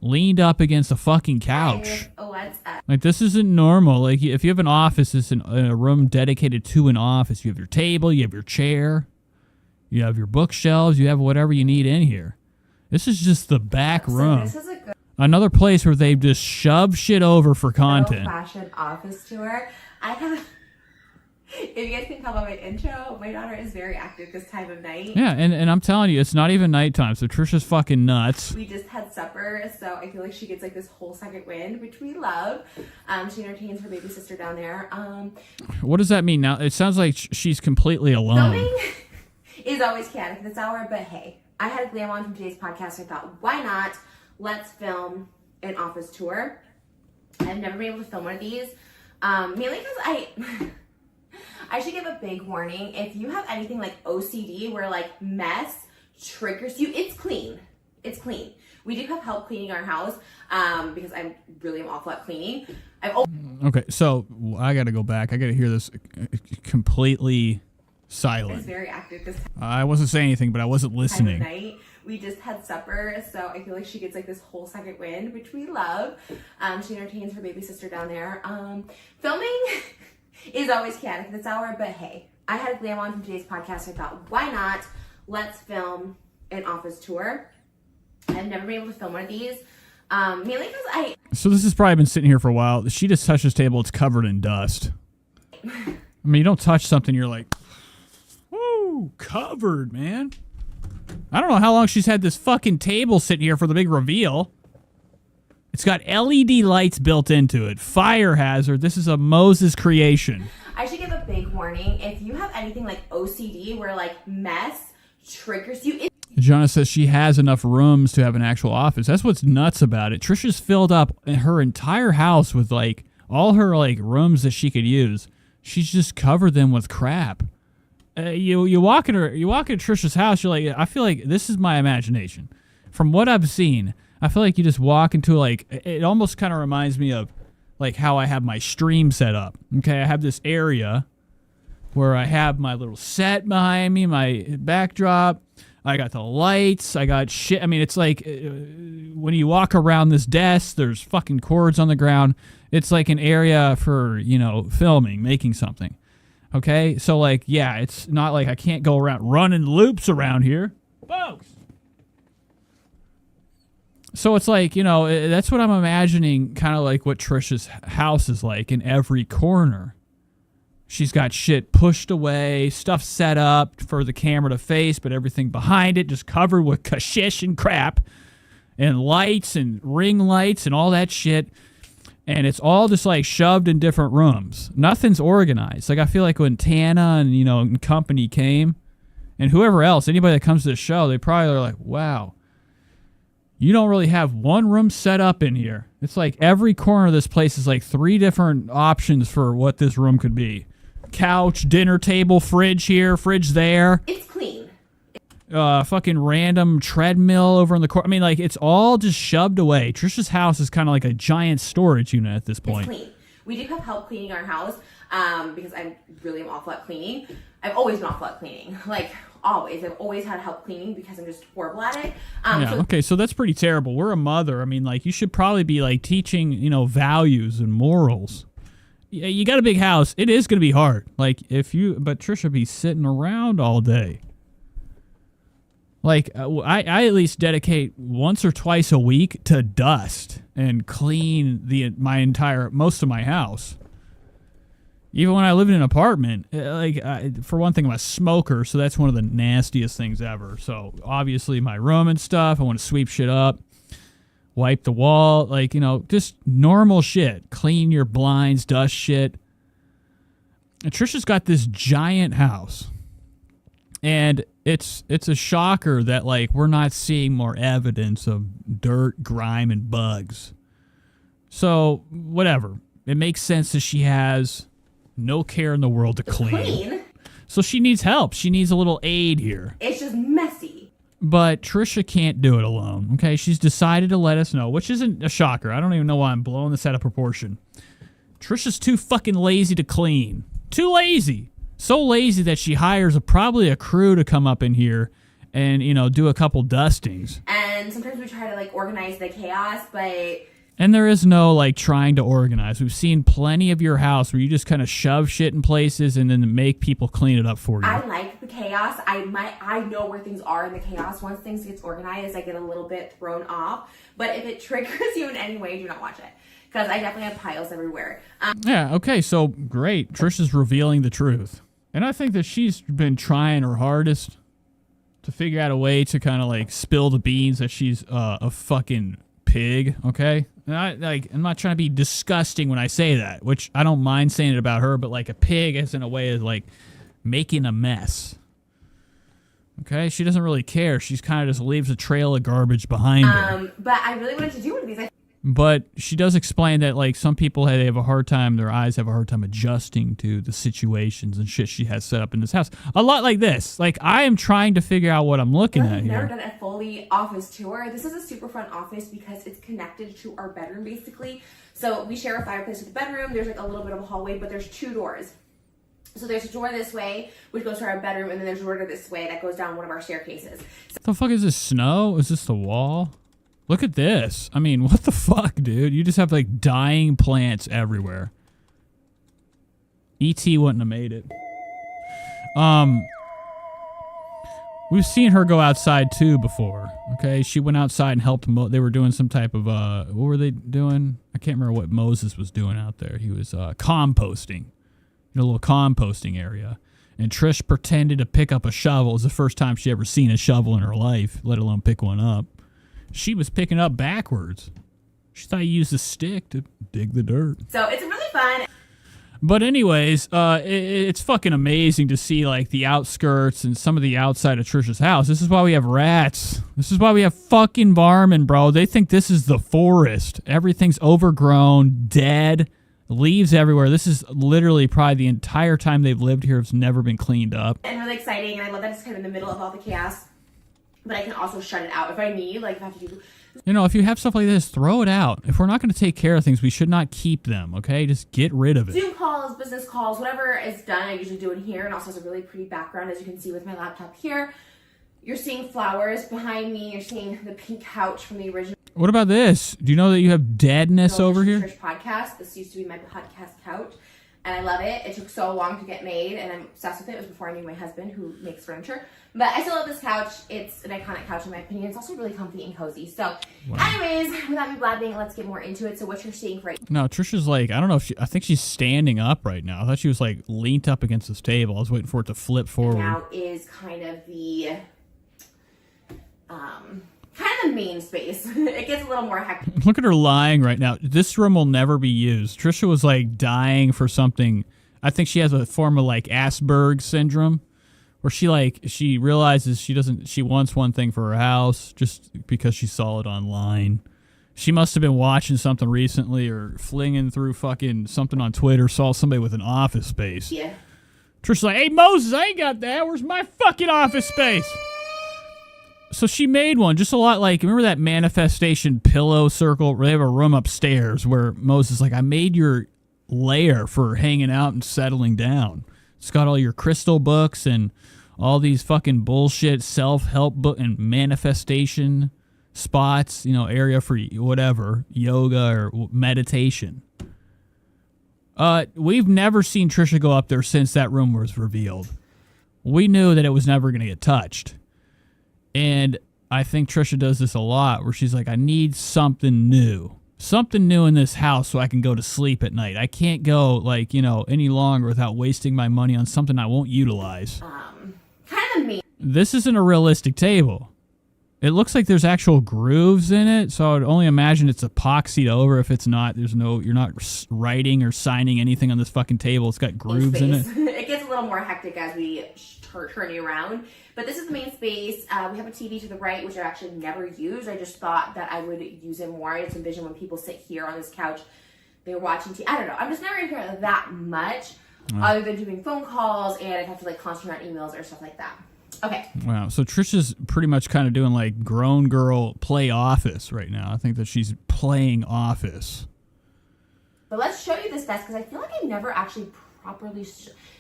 leaned up against a fucking couch? What's up? Like, this isn't normal. Like, if you have an office, it's in a room dedicated to an office. You have your table, you have your chair, you have your bookshelves, you have whatever you need in here. This is just the back room. This is a good Another place where they've just shoved shit over for content. fashion office tour. I have. If you guys can tell by my intro, my daughter is very active this time of night. Yeah, and I'm telling you, it's not even nighttime, so Trisha's fucking nuts. We just had supper, so I feel like she gets like this whole second wind, which we love. She entertains her baby sister down there. What does that mean now? It sounds like she's completely alone. Filming is always chaotic this hour, but hey, I had a glam on from today's podcast. I thought, why not? Let's film an office tour. I've never been able to film one of these, mainly because I should give a big warning. If you have anything like OCD where like mess triggers you, it's clean. It's clean. We do have help cleaning our house because I'm really awful at cleaning. Okay, so I got to go back. I got to hear this completely silent. It's very active this I wasn't saying anything, but I wasn't time of listening. night. We just had supper, so I feel like she gets like this whole second wind, which we love. She entertains her baby sister down there. Filming is always chaotic this hour, but hey, I had a glam on from today's podcast. I thought, why not? Let's film an office tour. I've never been able to film one of these. Mainly because So this has probably been sitting here for a while. She just touched this table. It's covered in dust. I mean, you don't touch something, you're like, woo, covered, man. I don't know how long she's had this fucking table sitting here for the big reveal. It's got LED lights built into it. Fire hazard. This is a Moses creation. I should give a big warning. If you have anything like OCD where like mess triggers you, Jonna says she has enough rooms to have an actual office. That's what's nuts about it. Trisha's filled up her entire house with like all her like rooms that she could use. She's just covered them with crap. You walk in Trisha's house. You're like, I feel like this is my imagination. From what I've seen, I feel like you just walk into like it almost kind of reminds me of like how I have my stream set up. Okay, I have this area where I have my little set behind me, my backdrop. I got the lights. I got shit. I mean, it's like when you walk around this desk, there's fucking cords on the ground. It's like an area for, filming, making something. Okay? So, like, yeah, it's not like I can't go around running loops around here. Folks! So it's like, that's what I'm imagining, kind of like what Trisha's house is like in every corner. She's got shit pushed away, stuff set up for the camera to face, but everything behind it just covered with kashish and crap and lights and ring lights and all that shit. And it's all just like shoved in different rooms. Nothing's organized. Like I feel like when Tana and, and company came and whoever else, anybody that comes to the show, they probably are like, wow, you don't really have one room set up in here. It's like every corner of this place is like 3 different options for what this room could be. Couch, dinner table, fridge here, fridge there. it's clean. Fucking random treadmill over in the corner. I mean, like, it's all just shoved away. Trisha's house is kind of like a giant storage unit at this point. It's clean. We do have help cleaning our house because I'm really awful at cleaning. I've always been awful at cleaning. Like, always. I've always had help cleaning because I'm just horrible at it. Okay, so that's pretty terrible. We're a mother. I mean, like, you should probably be, like, teaching, values and morals. You got a big house. It is going to be hard. Like, but Trisha be sitting around all day. Like, I at least dedicate once or twice a week to dust and clean most of my house. Even when I live in an apartment, for one thing, I'm a smoker, so that's one of the nastiest things ever. So, obviously, my room and stuff, I want to sweep shit up. Wipe the wall, just normal shit. Clean your blinds, dust shit. And Trisha's got this giant house. And it's a shocker that, we're not seeing more evidence of dirt, grime, and bugs. So, whatever. It makes sense that she has no care in the world to clean. So she needs help. She needs a little aid here. It's just messy. But Trisha can't do it alone, okay? She's decided to let us know, which isn't a shocker. I don't even know why I'm blowing this out of proportion. Trisha's too fucking lazy to clean. Too lazy. So lazy that she hires probably a crew to come up in here and, do a couple dustings. And sometimes we try to, organize the chaos, but... And there is no, trying to organize. We've seen plenty of your house where you just kind of shove shit in places and then make people clean it up for you. I like the chaos. I know where things are in the chaos. Once things gets organized, I get a little bit thrown off. But if it triggers you in any way, do not watch it. Because I definitely have piles everywhere. Yeah, okay, so great. Trisha's revealing the truth. And I think that she's been trying her hardest to figure out a way to kind of, spill the beans that she's a fucking pig, okay? And I'm not trying to be disgusting when I say that, which I don't mind saying it about her, but a pig is in a way of making a mess. Okay, she doesn't really care. She's kind of just leaves a trail of garbage behind her. But I really wanted to do one of these. But she does explain that like some people they have a hard time, their eyes have a hard time adjusting to the situations and shit she has set up in this house. A lot like this. Like I am trying to figure out what I'm looking at I've never here. done a fully office tour. This is a super fun office because it's connected to our bedroom basically. So we share a fireplace with the bedroom. There's like a little bit of a hallway, but there's 2 doors. So there's a door this way, which goes to our bedroom, and then there's a door this way that goes down one of our staircases. The fuck is this, snow? Is this the wall? Look at this. I mean, what the fuck, dude? You just have like dying plants everywhere. E.T. wouldn't have made it. We've seen her go outside too before. Okay, she went outside and helped. They were doing some type of what were they doing? I can't remember what Moses was doing out there. He was composting, in a little composting area. And Trish pretended to pick up a shovel. It was the first time she ever seen a shovel in her life, let alone pick one up. She was picking up backwards. She thought you used a stick to dig the dirt. So it's really fun. But anyways, it's fucking amazing to see like the outskirts and some of the outside of Trisha's house. This is why we have rats. This is why we have fucking varmint, bro. They think this is the forest. Everything's overgrown, dead, leaves everywhere. This is literally probably the entire time they've lived here. It's never been cleaned up. And really exciting, and I love that it's kind of in the middle of all the chaos. But I can also shut it out if I need, like if I have to do... You know, if you have stuff like this, throw it out. If we're not going to take care of things, we should not keep them, okay? Just get rid of it. Zoom calls, business calls, whatever is done, I usually do it here. And also has a really pretty background, as you can see with my laptop here. You're seeing flowers behind me. You're seeing the pink couch from the original... What about this? Do you know that you have deadness over here? Church podcast. This used to be my podcast couch. And I love it. It took so long to get made, and I'm obsessed with it. It was before I knew my husband, who makes furniture. But I still love this couch. It's an iconic couch in my opinion. It's also really comfy and cozy. So, anyways, without me blabbing, let's get more into it. So what you're seeing right No, Trisha's like, I don't know if I think she's standing up right now. I thought she was like leaned up against this table. I was waiting for it to flip forward. now is kind of the main space. It gets a little more hectic. Look at her lying right now. This room will never be used. Trisha was like dying for something. I think she has a form of like Asperger's syndrome, where she realizes she wants one thing for her house just because she saw it online. She must have been watching something recently or flinging through fucking something on Twitter, saw somebody with an office space. Yeah. Trisha's like, hey, Moses, I ain't got that. Where's my fucking office space? So she made one, just a lot like, remember that manifestation pillow circle? They have a room upstairs where Moses is like, I made your lair for hanging out and settling down. It's got all your crystal books and all these fucking bullshit self-help book and manifestation spots, area for whatever, yoga or meditation. We've never seen Trisha go up there since that room was revealed. We knew that it was never going to get touched. And I think Trisha does this a lot where she's like, I need something new. Something new in this house so I can go to sleep at night. I can't go any longer without wasting my money on something I won't utilize. Kind of mean. This isn't a realistic table. It looks like there's actual grooves in it, so I would only imagine it's epoxied over. If it's not, you're not writing or signing anything on this fucking table. It's got grooves in it. It gets a little more hectic as we turn you around. But this is the main space. We have a TV to the right, which I actually never use. I just thought that I would use it more. I just envision when people sit here on this couch, they're watching TV. I don't know. I'm just never in here that much, other than doing phone calls, and I'd have to concentrate on emails or stuff like that. Okay. Wow. So Trisha's pretty much kind of doing like grown girl play office right now. I think that she's playing office. But let's show you this desk because I feel like I never actually properly...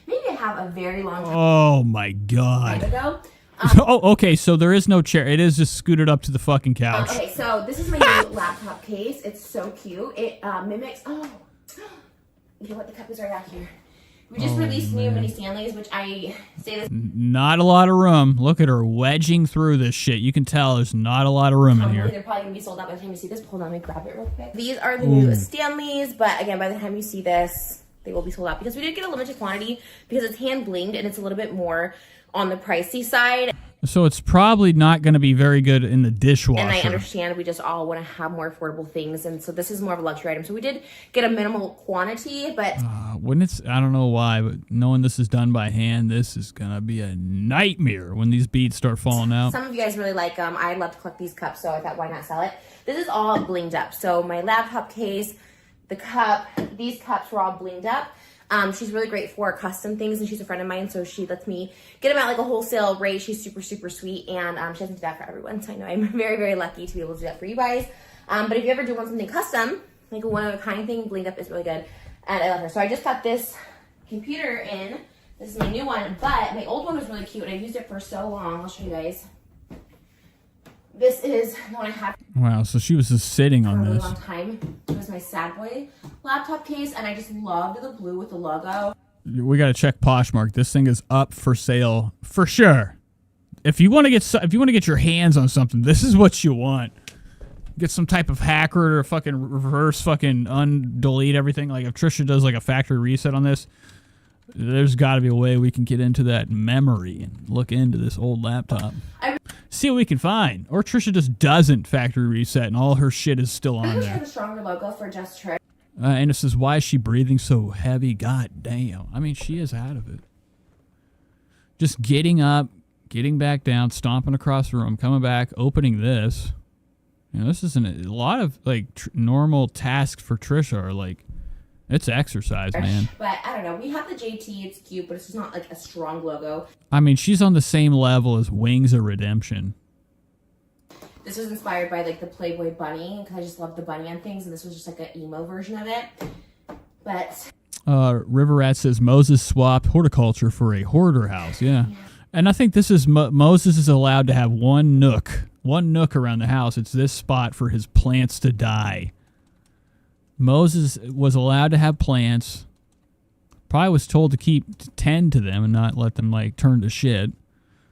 Maybe I have a very long time. Oh my god. Ago. Okay, so there is no chair. It is just scooted up to the fucking couch. Okay, so this is my new laptop case. It's so cute. It mimics... Oh, you know what? The cup is right out here. We just released new mini Stanleys, which I say this... Not a lot of room. Look at her wedging through this shit. You can tell there's not a lot of room in here. They're probably going to be sold out by the time you see this. Hold on, let me grab it real quick. These are the new Stanleys, but again, by the time you see this, they will be sold out. Because we did get a limited quantity because it's hand blinged and it's a little bit more on the pricey side. So it's probably not going to be very good in the dishwasher. And I understand we just all want to have more affordable things, and so this is more of a luxury item. So we did get a minimal quantity, but When it's, I don't know why, but knowing this is done by hand, this is going to be a nightmare when these beads start falling out. some of you guys really like them. I love to collect these cups, so I thought, why not sell it? This is all blinged up. So my laptop case, the cup, these cups were all blinged up. She's really great for custom things, and she's a friend of mine, so she lets me get them at like a wholesale rate. She's super, super sweet, and she doesn't do that for everyone, so I know I'm very, very lucky to be able to do that for you guys. But if you ever do want something custom, like a one-of-a-kind thing, blinged up is really good, and I love her. So I just got this computer in. This is my new one, but my old one was really cute, and I used it for so long. I'll show you guys. This is the one I have Wow, so she was just sitting for a on really this. long time. It was my Sad Boy laptop case, and I just loved the blue with the logo. We got to check Poshmark. This thing is up for sale for sure. If you want to get your hands on something, this is what you want. Get some type of hacker to fucking reverse fucking undelete everything. Like if Trisha does like a factory reset on this, there's got to be a way we can get into that memory and look into this old laptop. See what we can find. Or Trisha just doesn't factory reset and all her shit is still on I'm there. a stronger logo for Just Trish. And it says, why is she breathing so heavy? God damn. I mean, she is out of it. Just getting up, getting back down, stomping across the room, coming back, opening this. You know, this isn't a lot of like normal tasks for Trisha are like, it's exercise, man. But I don't know. We have the JT. It's cute, but it's just not like a strong logo. I mean, she's on the same level as Wings of Redemption. This was inspired by like the Playboy bunny because I just love the bunny on things, and this was just like an emo version of it. But River Rat says Moses swapped horticulture for a hoarder house. Yeah. And I think this is Moses is allowed to have one nook around the house. It's this spot for his plants to die. Moses was allowed to have plants. Probably was told to tend to them and not let them like turn to shit.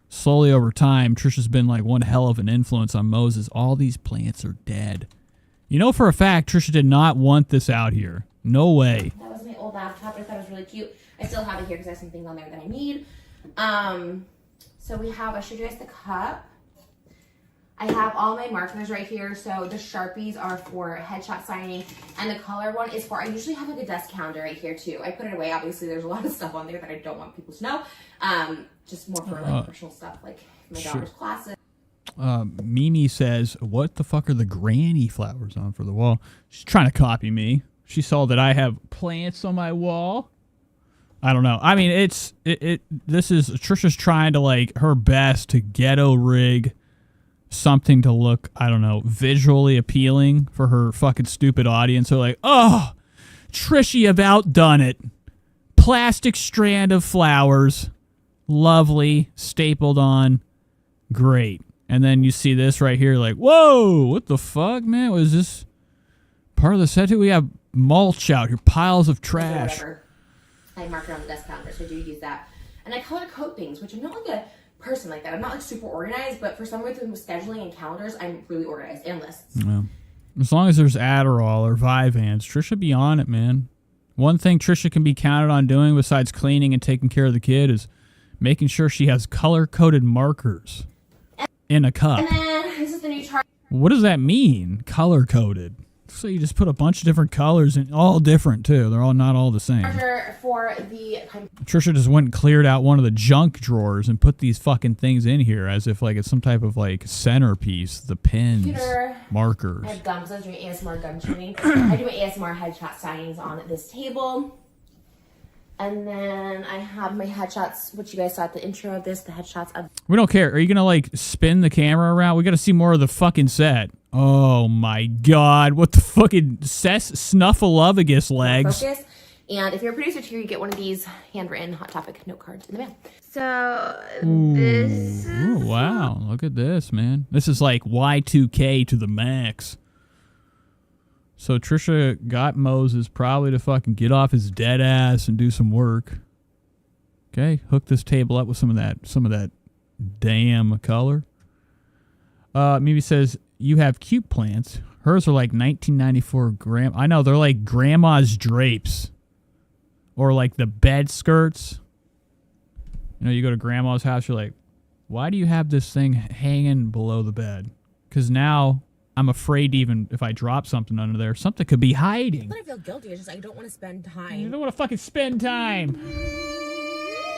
Slowly over time, Trisha's been like one hell of an influence on Moses. All these plants are dead. You know for a fact, Trisha did not want this out here. No way. that was my old laptop. I thought it was really cute. I still have it here because I have some things on there that I need. So we have, I showed you guys the cup. I have all my markers right here. So the Sharpies are for headshot signing, and the color one is for, I usually have like a desk calendar right here too. I put it away. Obviously there's a lot of stuff on there that I don't want people to know. Just more for like personal stuff, like my daughter's classes. Mimi says, what the fuck are the granny flowers on for the wall? She's trying to copy me. She saw that I have plants on my wall. I don't know. I mean, this is Trisha's trying to like her best to ghetto rig something to look, I don't know, visually appealing for her fucking stupid audience. So like, oh, Trishy have outdone it. Plastic strand of flowers. Lovely. Stapled on. Great. And then you see this right here like, whoa, what the fuck, man? Was this part of the set too? We have mulch out here. Piles of trash. Whatever. I mark it on the desk calendar, so I do use that. And I color code things, which I'm not like a person like that. I'm not like super organized, but for someone with scheduling and calendars, I'm really organized and lists. Yeah. As long as there's Adderall or Vyvanse, Trisha be on it, man. One thing Trisha can be counted on doing besides cleaning and taking care of the kid is making sure she has color-coded markers in a cup. And then this is the new chart. What does that mean, color-coded? So you just put a bunch of different colors and all different too. They're all not all the same. For the Trisha just went and cleared out one of the junk drawers and put these fucking things in here as if like it's some type of like centerpiece. The pens, computer, markers. I have gums. I was doing ASMR gum chewing. I do my ASMR headshot signings on this table. And then I have my headshots, which you guys saw at the intro of this, the headshots of... We don't care. Are you going to like spin the camera around? We got to see more of the fucking set. Oh my God. What the fucking snuffleupagus legs. Focus. And if you're a producer too, you get one of these handwritten Hot Topic note cards in the mail. So this Ooh, wow. Look at this, man. This is like Y2K to the max. So Trisha got Moses probably to fucking get off his dead ass and do some work. Okay, hook this table up with some of that damn color. Maybe says you have cute plants. Hers are like 1994 I know they're like grandma's drapes, or like the bed skirts. You know, you go to grandma's house, you're like, Why do you have this thing hanging below the bed? Because now I'm afraid even if I drop something under there, something could be hiding. I feel guilty. It's just I don't want to spend time. You don't want to fucking spend time.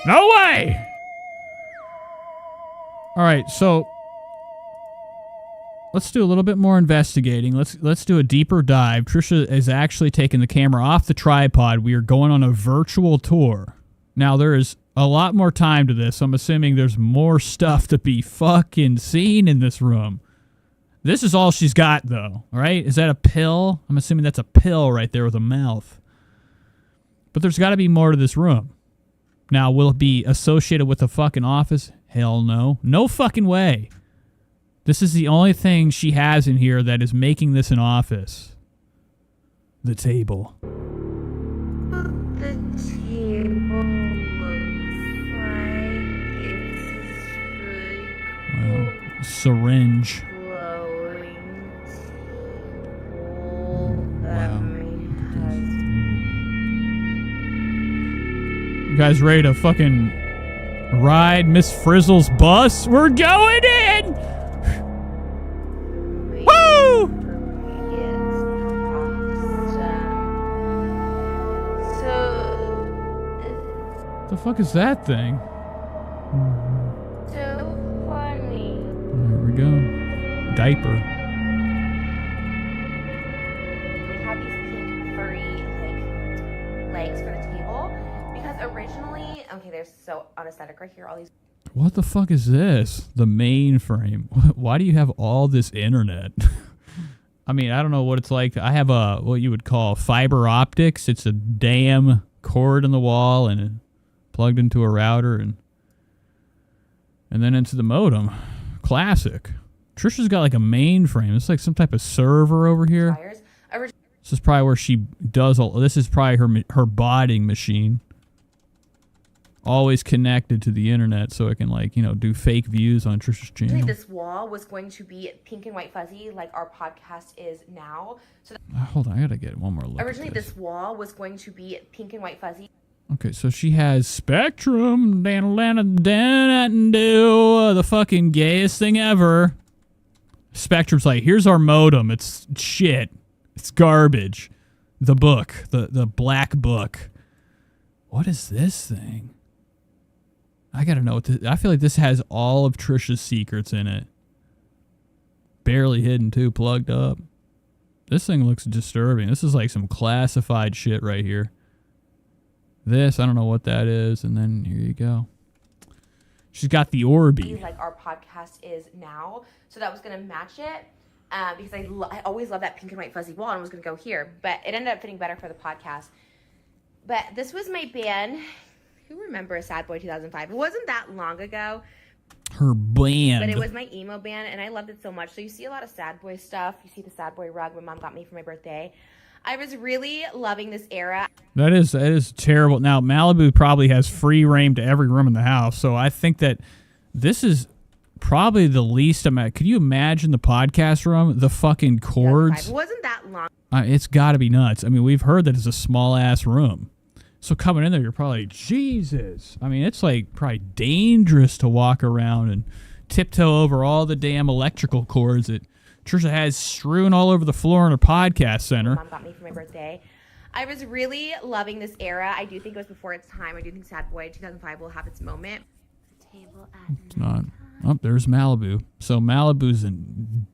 No way! All right, so let's do a little bit more investigating. Let's do a deeper dive. Trisha is actually taking the camera off the tripod. We are going on a virtual tour. Now, there is a lot more time to this. I'm assuming there's more stuff to be fucking seen in this room. This is all she's got, though, right? Is that a pill? I'm assuming that's a pill right there with a mouth. But there's got to be more to this room. Now, will it be associated with a fucking office? Hell no. No fucking way. This is the only thing she has in here that is making this an office. The table. The table looks like it's really Well, syringe. glowing table that my husband. You guys ready to fucking ride Miss Frizzle's bus? We're going in! Woo! The fuck is that thing? So funny. There we go. Diaper. We have these pink furry legs for the table because originally, okay, they're so unaesthetic right here. All these. What the fuck is this? The mainframe. Why do you have all this internet? I mean, I don't know what it's like. I have a what you would call fiber optics. It's a damn cord in the wall and plugged into a router and then into the modem. Classic. Trisha's got like a mainframe. It's like some type of server over here. This is probably where she does all. This is probably her botting machine. Always connected to the internet so it can do fake views on Trisha's channel. This wall was going to be pink and white fuzzy like our podcast is now. So Hold on, I gotta get one more look. originally this wall was going to be pink and white fuzzy. Okay, so she has Spectrum, the fucking gayest thing ever. Spectrum's like, here's our modem. It's shit. It's garbage. The book, the black book. What is this thing? I gotta know what this. I feel like this has all of Trisha's secrets in it. Barely hidden too, plugged up. This thing looks disturbing. This is like some classified shit right here. This, I don't know what that is, and then here you go. She's got the Orbi. Like our podcast is now. So that was going to match it because I always love that pink and white fuzzy wall and it was going to go here. But it ended up fitting better for the podcast. But this was my band. Who remembers Sad Boy 2005? It wasn't that long ago. Her band. But it was my emo band and I loved it so much. So you see a lot of Sad Boy stuff. You see the Sad Boy rug my mom got me for my birthday. I was really loving this era. That is terrible. Now, Malibu probably has free reign to every room in the house, so I think that this is probably the least amount. Could you imagine the podcast room? The fucking cords? It wasn't that long. It's got to be nuts. I mean, we've heard that it's a small-ass room. So coming in there, you're probably, Jesus. I mean, it's like probably dangerous to walk around and tiptoe over all the damn electrical cords that Trisha has strewn all over the floor in her podcast center. Mom got me for my birthday. I was really loving this era. I do think it was before its time. I do think Sad Boy 2005 will have its moment. Table It's not. Oh, there's Malibu. So Malibu's in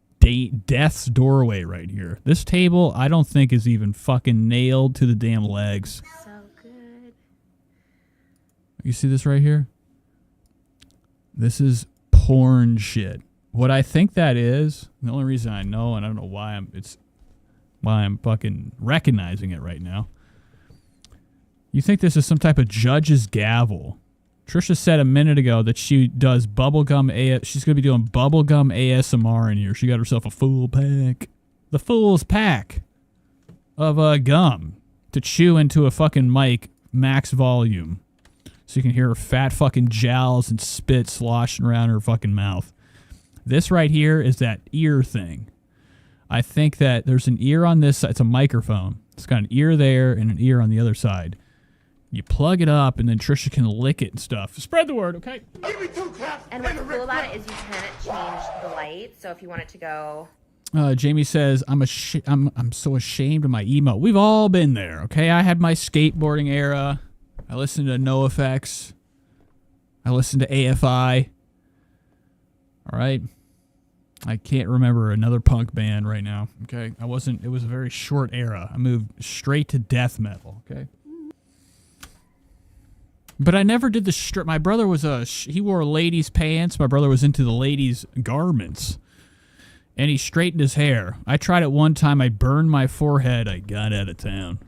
death's doorway right here. This table, I don't think is even fucking nailed to the damn legs. So good. You see this right here? This is porn shit. What I think that is, the only reason I know, and I don't know why I'm fucking recognizing it right now. You think this is some type of judge's gavel. Trisha said a minute ago that she does bubblegum she's going to be doing bubblegum ASMR in here. She got herself a full pack. The fool's pack of gum to chew into a fucking mic max volume. So you can hear her fat fucking jowls and spit sloshing around her fucking mouth. This right here is that ear thing. I think that there's an ear on this side. It's a microphone. It's got an ear there and an ear on the other side. You plug it up, and then Trisha can lick it and stuff. Spread the word, okay? And what's cool about it is you can change the light. So if you want it to go... Jamie says, I'm so ashamed of my emo. We've all been there, okay? I had my skateboarding era. I listened to NoFX. I listened to AFI. All right? I can't remember another punk band right now, okay? It was a very short era. I moved straight to death metal, okay? But I never did the my brother was he wore ladies' pants. My brother was into the ladies' garments. And he straightened his hair. I tried it one time. I burned my forehead. I got out of town.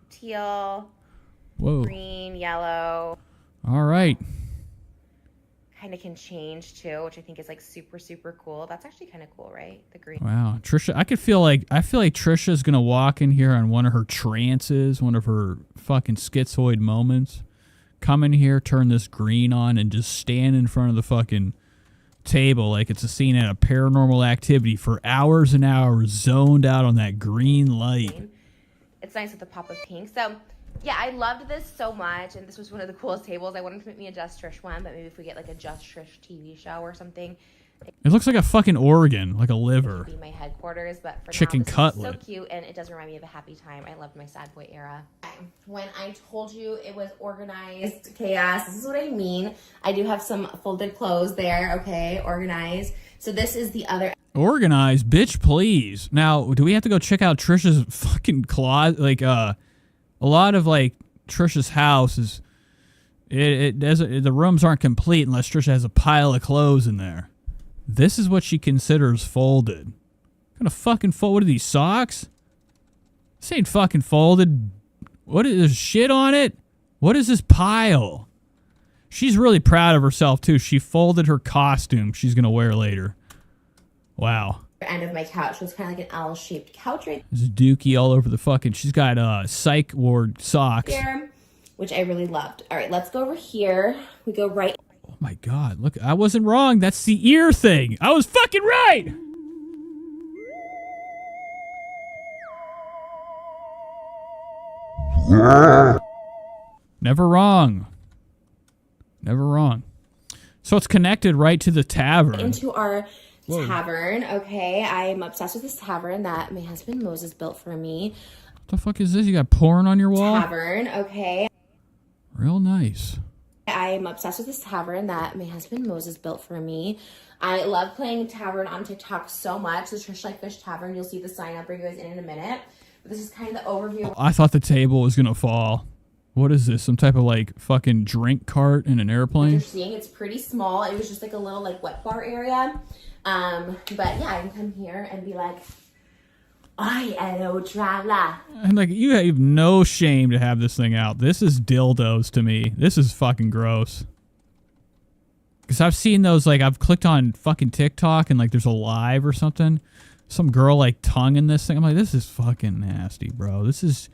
Teal. Whoa. Green, yellow. All right. Kind of can change too, which I think is like super, super cool. That's actually kind of cool, right? The green. Wow. Trisha, I feel like Trisha's going to walk in here on one of her trances, one of her fucking schizoid moments. Come in here, turn this green on, and just stand in front of the fucking table like it's a scene at a Paranormal Activity for hours and hours, zoned out on that green light. It's nice with the pop of pink. So, yeah, I loved this so much, and this was one of the coolest tables. I wanted to make me a Just Trish one, but maybe if we get like a Just Trish TV show or something. It looks like a fucking organ, like a liver. Be my headquarters, but for chicken now, this cutlet. is so cute, and it does remind me of a happy time. I loved my sad boy era. When I told you it was organized chaos, this is what I mean. I do have some folded clothes there, okay, organized. So this is the other. Organized, bitch, please. Now, do we have to go check out Trisha's fucking closet? Like, a lot of like Trisha's house is, it doesn't. The rooms aren't complete unless Trisha has a pile of clothes in there. This is what she considers folded. Gonna fucking fold? What are these, socks? This ain't fucking folded. What is there's shit on it? What is this pile? She's really proud of herself too. She folded her costume she's gonna wear later. Wow. End of my couch was kind of like an L-shaped couch right There's dookie all over the fucking. She's got psych ward socks. there, which I really loved. All right, let's go over here. We go right. Oh my god! Look, I wasn't wrong. That's the ear thing. I was fucking right. Never wrong. Never wrong. So it's connected right to the tavern. Into our tavern, okay? I'm obsessed with this tavern that my husband Moses built for me. What the fuck is this? You got porn on your wall? Tavern, okay? Real nice. I'm obsessed with this tavern that my husband Moses built for me. I love playing tavern on TikTok so much. The Trish Like Fish Tavern. You'll see the sign up for you guys in a minute. But this is kind of the overview. I thought the table was gonna fall. What is this? Some type of like fucking drink cart in an airplane? You're seeing it's pretty small. It was just like a little like wet bar area. But yeah, I can come here and be like, "I hello traveler." And like, you have no shame to have this thing out. This is dildos to me. This is fucking gross. Because I've seen those, like, I've clicked on fucking TikTok and like there's a live or something. Some girl like tongue in this thing. I'm like, this is fucking nasty, bro. This is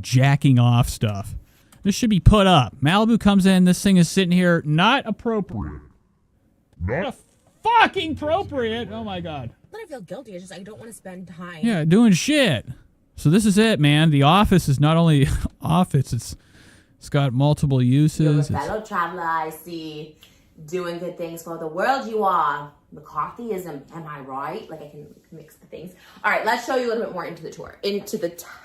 jacking off stuff. This should be put up. Malibu comes in. This thing is sitting here. Not appropriate. Not fucking appropriate. Oh my god. I feel guilty. It's just I don't want to spend time. Yeah, doing shit. So this is it, man. The office is not only office. It's got multiple uses. You're a fellow traveler, I see. Doing good things for the world you are. McCarthyism, am I right? Like I can mix the things. All right, let's show you a little bit more into the tour. Into the tavern.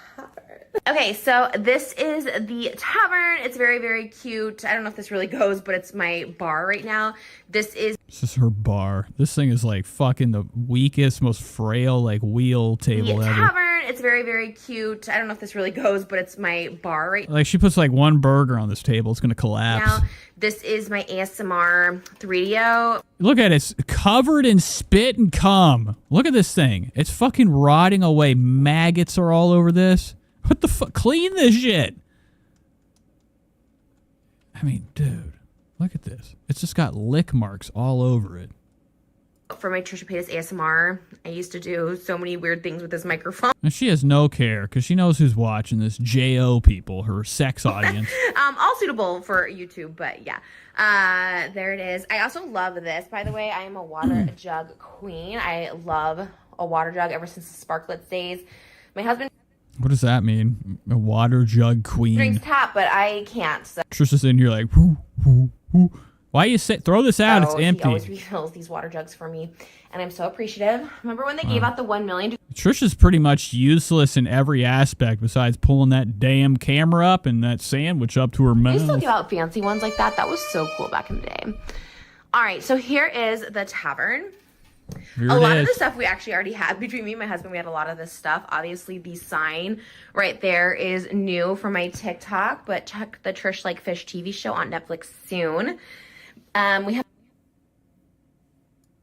Okay, so this is the tavern. It's very, very cute. I don't know if this really goes, but it's my bar right now. This is her bar. This thing is like fucking the weakest, most frail like wheel table the ever. Tavern. It's very, very cute. I don't know if this really goes, but it's my bar right Like she puts like one burger on this table, it's gonna collapse. now. This is my ASMR 3DO. Look at it. It's covered in spit and cum. Look at this thing. It's fucking rotting away. Maggots are all over this. What the fuck? Clean this shit. I mean, dude, look at this. It's just got lick marks all over it. For my Trisha Paytas ASMR, I used to do so many weird things with this microphone. And she has no care because she knows who's watching this. J.O. people, her sex audience. All suitable for YouTube, but yeah. There it is. I also love this. By the way, I am a water jug queen. I love a water jug ever since the Sparklets days. My husband... What does that mean? A water jug queen. Drinks tap, but I can't. So. Trisha's in here like, whoo, whoo, whoo. Why you say throw this out? It's empty. He always refills these water jugs for me, and I'm so appreciative. Remember when they gave out the 1 million? Trisha's pretty much useless in every aspect besides pulling that damn camera up and that sandwich up to her They mouth. still give out fancy ones like that. That was so cool back in the day. All right, so here is the tavern. Here a it lot of is. the stuff we actually already had. Between me and my husband, we had a lot of this stuff. Obviously, the sign right there is new for my TikTok, but check the Trish Like Fish TV show on Netflix soon. We have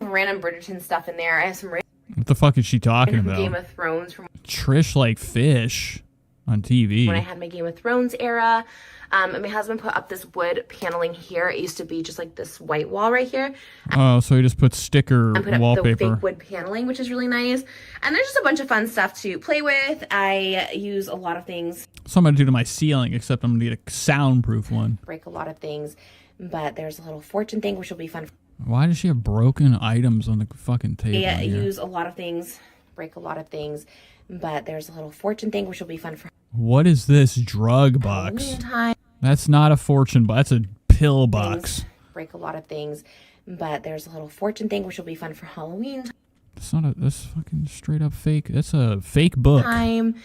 some random Bridgerton stuff in there. I have some What the fuck is she talking random about? Game of Thrones from Trish Like Fish on TV. when I had my Game of Thrones era. And my husband put up this wood paneling here. It used to be just like this white wall right here. Oh, so he just put sticker And put up the wallpaper. fake wood paneling, which is really nice. And there's just a bunch of fun stuff to play with. I use a lot of things, So I'm gonna do to my ceiling, except I'm gonna get a soundproof one. break a lot of things. But there's a little fortune thing, which will be fun. Why does she have broken items on the fucking table? I here? use a lot of things, break a lot of things. But there's a little fortune thing, which will be fun for What is this drug box? Halloween time. That's not a fortune box. That's a pill box. Break a lot of things. But there's a little fortune thing, which will be fun for Halloween That's not a. That's fucking straight up fake. That's a fake book. time.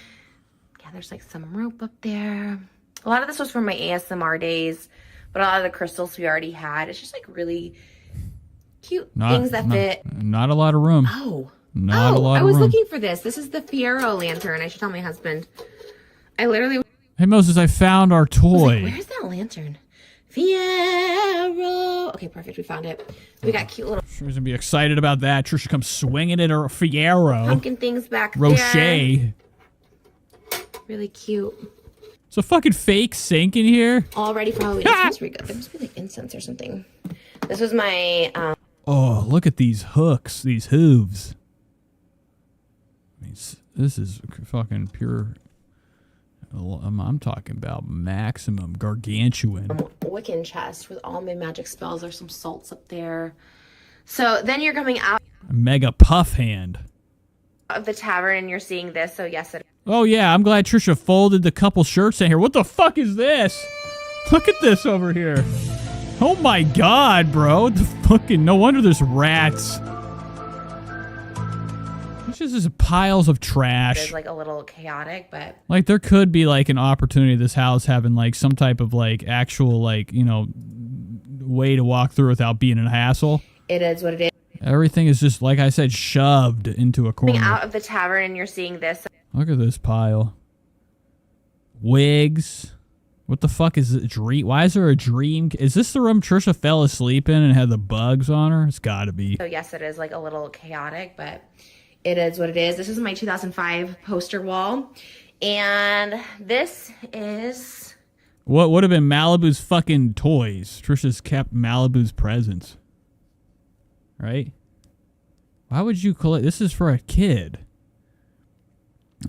Yeah, there's like some rope up there. A lot of this was from my ASMR days, but a lot of the crystals we already had. It's just like really cute things that fit. Not a lot of room. Oh. Not a lot I of was room. looking for this. This is the Fierro lantern. I should tell my husband. I literally Hey Moses, I found our was toy. like, where's that lantern? Fierro. Okay, perfect. We found it. We got cute little She's gonna be excited about that. Trisha comes swinging at her Fierro. pumpkin things back Roche. there. Really cute. It's a fucking fake sink in here. All ready for Halloween. It smells pretty good. There must be like incense or something. This was my Oh, look at these hooks, these hooves. I mean, this is fucking pure. I'm talking about maximum gargantuan. Wiccan chest with all my magic spells. There's some salts up there. So then you're coming out Mega puff hand. of the tavern and you're seeing this. So yes, it Oh yeah, I'm glad Trisha folded the couple shirts in here. What the fuck is this? Look at this over here. Oh my god, bro. The fucking no wonder there's rats. This is just piles of trash. is like a little chaotic, but Like there could be like an opportunity of this house having like some type of like actual like, you know, way to walk through without being a hassle. it is what it is. Everything is just like I said, shoved into a Coming corner. out of the tavern and you're seeing this. Look at this pile. Wigs. What the fuck is it? Dream? Why is there a dream? Is this the room Trisha fell asleep in and had the bugs on her? It's gotta be. So yes, it is like a little chaotic, but it is what it is. This is my 2005 poster wall. And this is What would have been Malibu's fucking toys? Trisha's kept Malibu's presents. Right? Why would you collect? This is for a kid.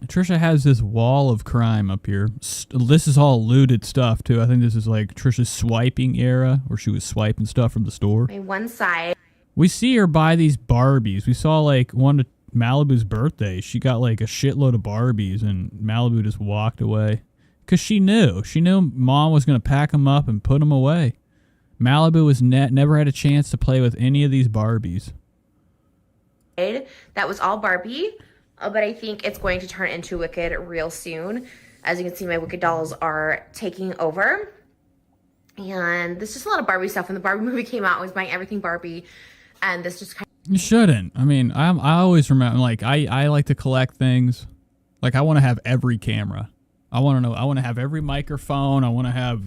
Trisha has this wall of crime up here. This is all looted stuff, too. I think this is like Trisha's swiping era, where she was swiping stuff from the store. my one side. We see her buy these Barbies. We saw like one at Malibu's birthday. She got like a shitload of Barbies, and Malibu just walked away. Because she knew. She knew Mom was going to pack them up and put them away. Malibu was never had a chance to play with any of these Barbies. That was all Barbie, but I think it's going to turn into Wicked real soon. As you can see, my Wicked dolls are taking over. And there's just a lot of Barbie stuff. When the Barbie movie came out, I was buying everything Barbie. And this just kind You shouldn't. I mean, I always remember, like, I like to collect things. Like, I want to have every camera. I want to have every microphone. I want to have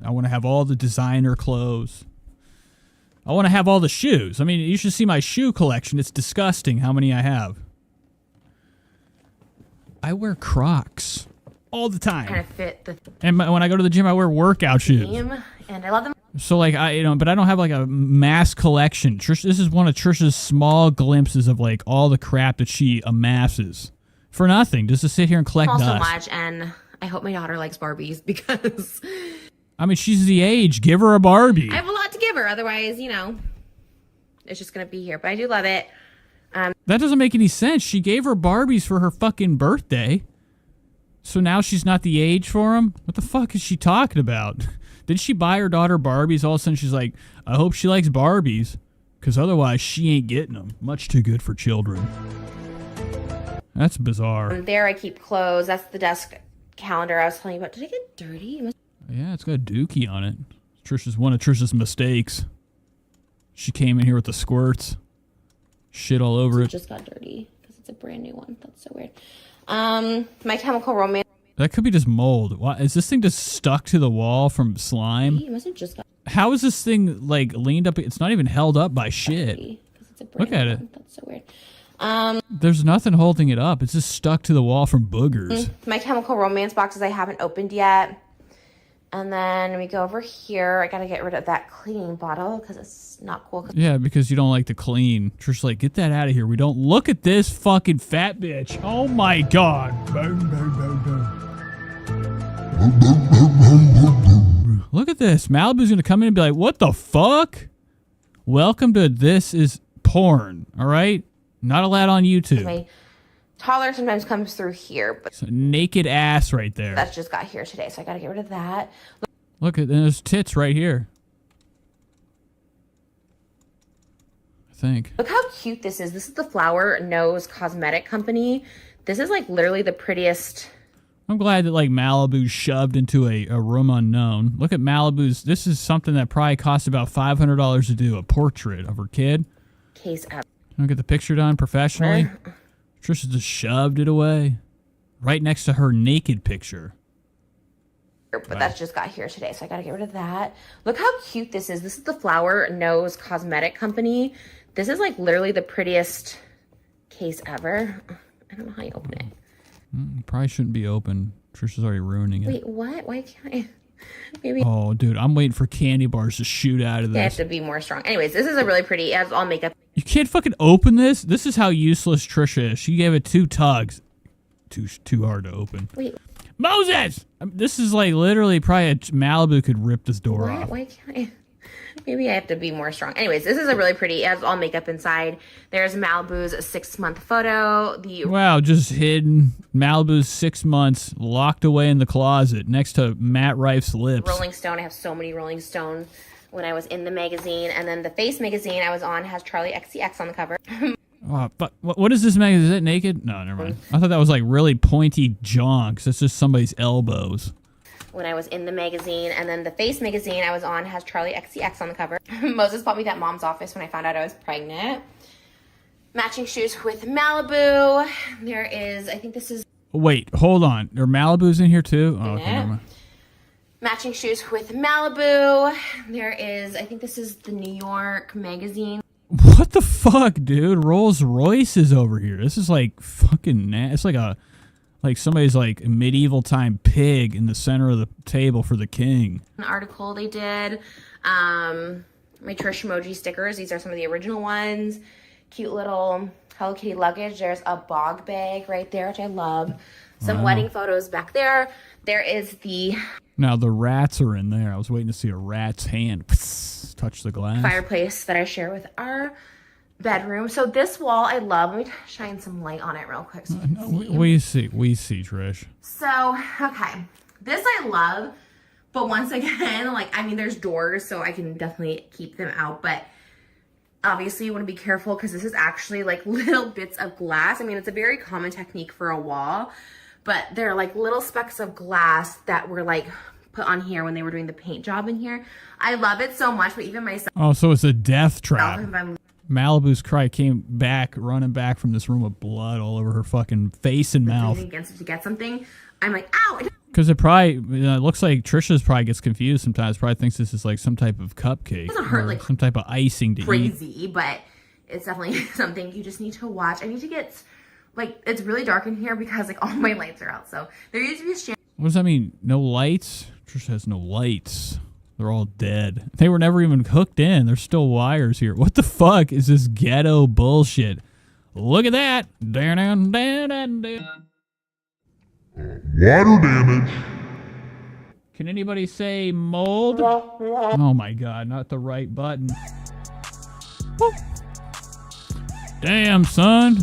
I want to have all the designer clothes. I want to have all the shoes. I mean, you should see my shoe collection. It's disgusting how many I have. I wear Crocs all the time. of fit the And when I go to the gym, I wear workout shoes. theme. And I love them. So like but I don't have like a mass collection. This is one of Trisha's small glimpses of like all the crap that she amasses for nothing, just to sit here and collect So dust. much, and I hope my daughter likes Barbies because I mean, she's the age. Give her a Barbie. I have a lot to give her. Otherwise, you know, it's just gonna be here. But I do love it. That doesn't make any sense. She gave her Barbies for her fucking birthday. So now she's not the age for them? What the fuck is she talking about? Did she buy her daughter Barbies? All of a sudden she's like, I hope she likes Barbies. Because otherwise she ain't getting them. Much too good for children. That's bizarre. There I keep clothes. That's the desk calendar I was telling you about. Did it get dirty? Yeah, it's got a dookie on it. One of Trisha's mistakes. She came in here with the squirts. Shit all over it. Just got dirty because it's a brand new one. That's so weird. My Chemical Romance. That could be just mold. Why is this thing just stuck to the wall from slime? It must have just got. How is this thing like leaned up? It's not even held up by shit. It's a brand Look at new it. one. That's so weird. There's nothing holding it up. It's just stuck to the wall from boogers. My Chemical Romance boxes I haven't opened yet. And then we go over here. I gotta get rid of that cleaning bottle because it's not cool. Yeah, because you don't like to clean. Trish's like, get that out of here. We don't look at this fucking fat bitch. Oh my god. Look at this. Malibu's gonna come in and be like, what the fuck? Welcome to This Is Porn. All right? Not allowed on YouTube. My toddler sometimes comes through here, but So naked ass right there. that's just got here today, so I gotta get rid of that. Look at there's tits right here. I think. Look how cute this is. This is the Flower Nose Cosmetic Company. This is like literally the prettiest. I'm glad that like Malibu's shoved into a room unknown. Look at Malibu's. This is something that probably costs about $500 to do. A portrait of her kid. Case ever. I'll get the picture done professionally. Trisha just shoved it away. Right next to her naked picture. But that's just got here today, so I gotta get rid of that. Look how cute this is. This is the Flower Nose Cosmetic Company. This is like literally the prettiest case ever. I don't know how you open it. Probably shouldn't be open. Trisha's already ruining it. Wait, what? Why can't I? Maybe Oh, dude, I'm waiting for candy bars to shoot out of I have this. to be more strong. Anyways, this is a really pretty. It has all makeup. You can't fucking open this. This is how useless Trisha is. She gave it 2 tugs. Too hard to open. Wait. Moses! This is like literally probably Malibu could rip this door off. Why can't I? Maybe I have to be more strong. Anyways, this is a really pretty. It has all makeup inside. There's Malibu's 6-month photo. Wow, just hidden. Malibu's 6 months locked away in the closet next to Matt Rife's lips. Rolling Stone. I have so many Rolling Stone when I was in the magazine. And then the Face magazine I was on has Charlie XCX on the cover. Oh, but what is this magazine? Is it naked? No, never mind. I thought that was like really pointy jonks. It's just somebody's elbows. When I was in the magazine. And then the Face magazine I was on has Charlie XCX on the cover. Moses bought me that Mom's Office when I found out I was pregnant. Matching shoes with Malibu. There is, I think this is... Wait, hold on. Are Malibu's in here too? Oh, okay, never mind. Matching shoes with Malibu. There is, I think this is the New York magazine. What the fuck, dude? Rolls Royce is over here. This is like fucking it's like somebody's like medieval time pig in the center of the table for the king. An article they did. My Trish emoji stickers. These are some of the original ones. Cute little Hello Kitty luggage. There's a bog bag right there, which I love. Some wedding photos back there. There is the... Now the rats are in there. I was waiting to see a rat's hand touch the glass. Fireplace that I share with our bedroom. So this wall I love. Let me shine some light on it real quick. So We see, Trish. So, okay. This I love, but once again, like, I mean, there's doors, so I can definitely keep them out, but obviously you want to be careful because this is actually like little bits of glass. I mean, it's a very common technique for a wall, but they're like little specks of glass that were like put on here when they were doing the paint job in here. I love it so much, but even myself. Oh, so it's a death trap. if I'm Malibu's cry came back, running back from this room with blood all over her fucking face and mouth. leaning against it to get something, I'm like, ow! Because it probably, it looks like Trisha's probably gets confused sometimes. Probably thinks this is like some type of cupcake. It doesn't hurt or like some type of icing to eat. crazy, but it's definitely something you just need to watch. I need to get, like, it's really dark in here because like all my lights are out. So there used to be a stand. What does that mean? No lights? Trisha has no lights. They're all dead. They were never even hooked in. There's still wires here. What the fuck is this ghetto bullshit? Look at that. Water damage. Can anybody say mold? Oh my god, not the right button. Damn, son.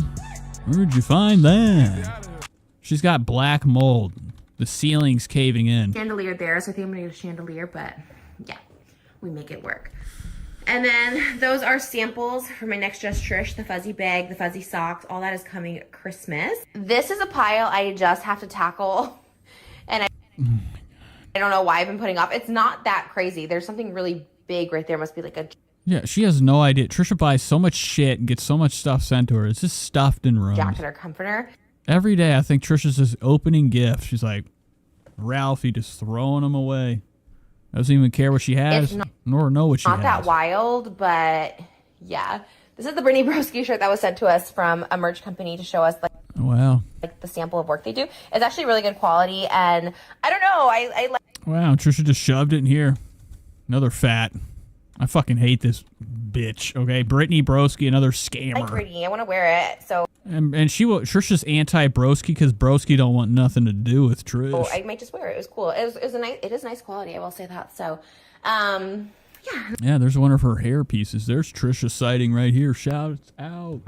Where'd you find that? She's got black mold. The ceiling's caving in. Chandelier there, so I think I'm gonna get a chandelier, but yeah, we make it work. And then those are samples for my next Just Trish, the fuzzy bag, the fuzzy socks, all that is coming Christmas. This is a pile I just have to tackle, and I don't know why I've been putting off. It's not that crazy. There's something really big right there. Must be like a... Yeah, she has no idea. Trisha buys so much shit and gets so much stuff sent to her. It's just stuffed in rooms. Jacket or comforter. Every day I think Trisha's just opening gifts. She's like, Ralphie, just throwing them away. Doesn't even care what she has, nor know what she has. Not that wild, but yeah. This is the Brittany Broski shirt that was sent to us from a merch company to show us Wow. like the sample of work they do. It's actually really good quality, and I don't know, I like... Wow, Trisha just shoved it in here. Another fat. I fucking hate this bitch, okay? Brittany Broski, another scammer. I like Brittany. I want to wear it, so... And Trisha's anti-Broski because Broski don't want nothing to do with Trish. Oh, I might just wear it. It was cool. It is nice quality, I will say that. So, yeah. Yeah, there's one of her hair pieces. There's Trisha sighting right here. Shout out.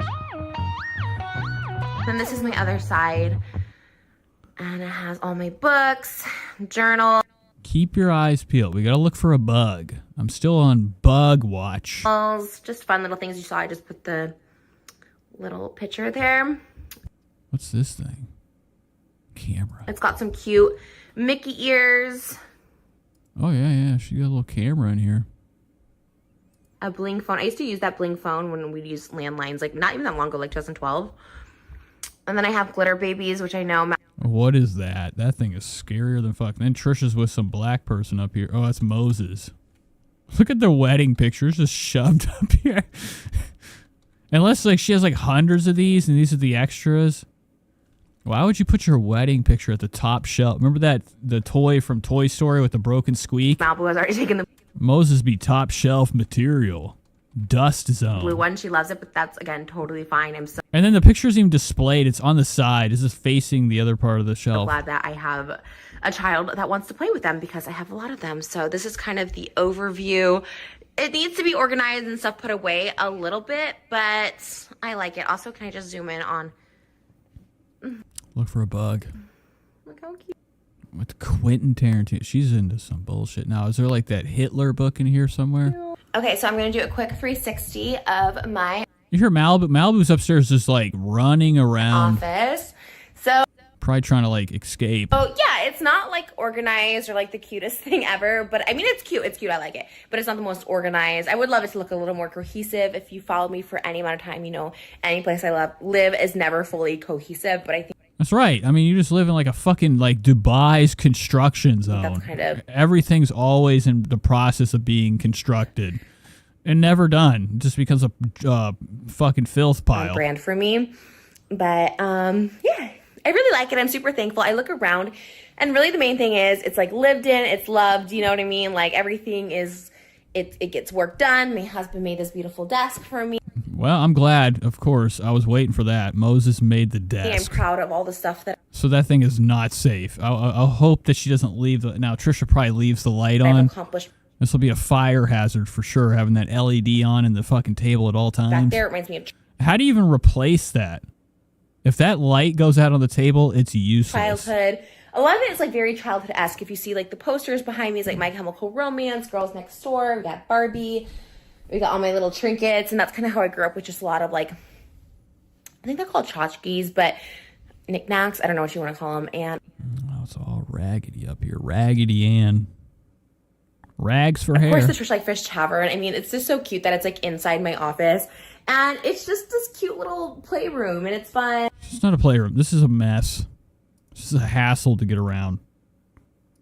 Then this is my other side. And it has all my books, journal. Keep your eyes peeled. We gotta look for a bug. I'm still on bug watch. Just fun little things you saw. I just put the little picture there. What's this thing? Camera. It's got some cute Mickey ears. Oh, yeah. She got a little camera in here. A bling phone. I used to use that bling phone when we'd use landlines, like not even that long ago, like 2012. And then I have glitter babies, which I know. What is that? That thing is scarier than fuck. Then Trisha's with some black person up here. Oh, that's Moses. Look at the wedding pictures just shoved up here. Unless like she has like hundreds of these and these are the extras. Why would you put your wedding picture at the top shelf? Remember the toy from Toy Story with the broken squeak? Malibu has already taken the Moses be top shelf material. Dust zone. blue one. She loves it, but that's, again, totally fine. I'm so And then the picture's even displayed. It's on the side. It's just facing the other part of the shelf. glad that I have a child that wants to play with them because I have a lot of them. So this is kind of the overview. It needs to be organized and stuff put away a little bit, but I like it. Also, can I just zoom in on... Look for a bug. Look how cute. With Quentin Tarantino. She's into some bullshit. Now, is there like that Hitler book in here somewhere? Okay, so I'm going to do a quick 360 of my You hear Malibu? Malibu's upstairs just like running around. office. So... Probably trying to like escape. Oh, yeah, it's not like organized or like the cutest thing ever, but I mean, it's cute. It's cute. I like it, but it's not the most organized. I would love it to look a little more cohesive. If you follow me for any amount of time, you know, any place I live is never fully cohesive, but I think That's right. I mean, you just live in like a fucking like Dubai's construction zone. that's kind of... Everything's always in the process of being constructed and never done. It just becomes a fucking filth pile. brand for me. But yeah, I really like it. I'm super thankful. I look around and really the main thing is it's like lived in, it's loved, you know what I mean? Like everything is, it gets work done. My husband made this beautiful desk for me. Well, I'm glad, of course. I was waiting for that. Moses made the I'm desk. proud of all the stuff that So that thing is not safe. I'll hope that she doesn't leave the... Now, Trisha probably leaves the light I've on. accomplished. This will be a fire hazard for sure, having that LED on in the fucking table at all Back times. there, it reminds me of How do you even replace that? If that light goes out on the table, it's useless. childhood. A lot of it is like very childhood-esque. If you see like the posters behind me, is like My Chemical Romance, Girls Next Door, we got Barbie, we got all my little trinkets, and that's kind of how I grew up with just a lot of like, I think they're called tchotchkes, but knickknacks, I don't know what you want to call them, and Oh, it's all raggedy up here. Raggedy Ann. Rags for of hair. course the Trish Like Fish Tavern. I mean, it's just so cute that it's like inside my office, and it's just this cute little playroom, and it's fun. It's not a playroom. This is a mess. This is a hassle to get around.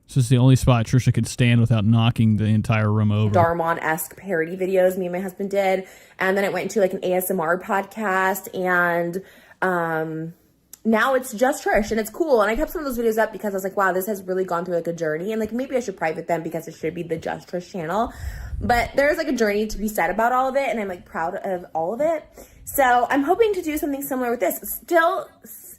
This is the only spot Trisha could stand without knocking the entire room over. Darmon-esque parody videos me and my husband did, and then it went into like an ASMR podcast, and now it's just Trish, and it's cool. And I kept some of those videos up because I was like, wow, this has really gone through like a journey, and like maybe I should private them because it should be the Just Trish channel, but there's like a journey to be said about all of it, and I'm like proud of all of it. So I'm hoping to do something similar with this. Still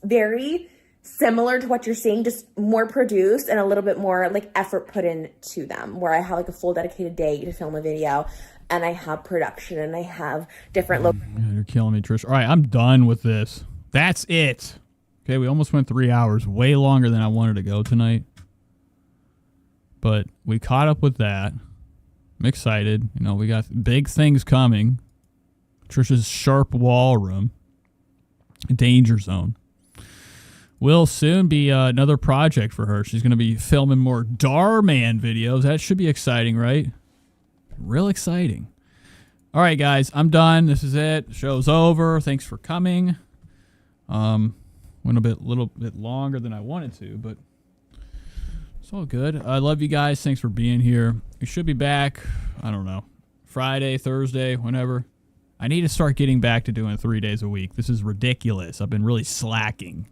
very similar to what you're seeing, just more produced and a little bit more like effort put into them, where I have like a full dedicated day to film a video, and I have production, and I have different Yeah, you're killing me, Trish. All right, I'm done with this. That's it. Okay, we almost went 3 hours, way longer than I wanted to go tonight. But we caught up with that. I'm excited. You know, we got big things coming. Trisha's sharp wall room. Danger zone. Will soon be another project for her. She's going to be filming more Darman videos. That should be exciting, right? Real exciting. All right, guys, I'm done. This is it. Show's over. Thanks for coming. Went a little bit longer than I wanted to, but it's all good. I love you guys. Thanks for being here. We should be back, I don't know, Friday, Thursday, whenever. I need to start getting back to doing 3 days a week. This is ridiculous. I've been really slacking.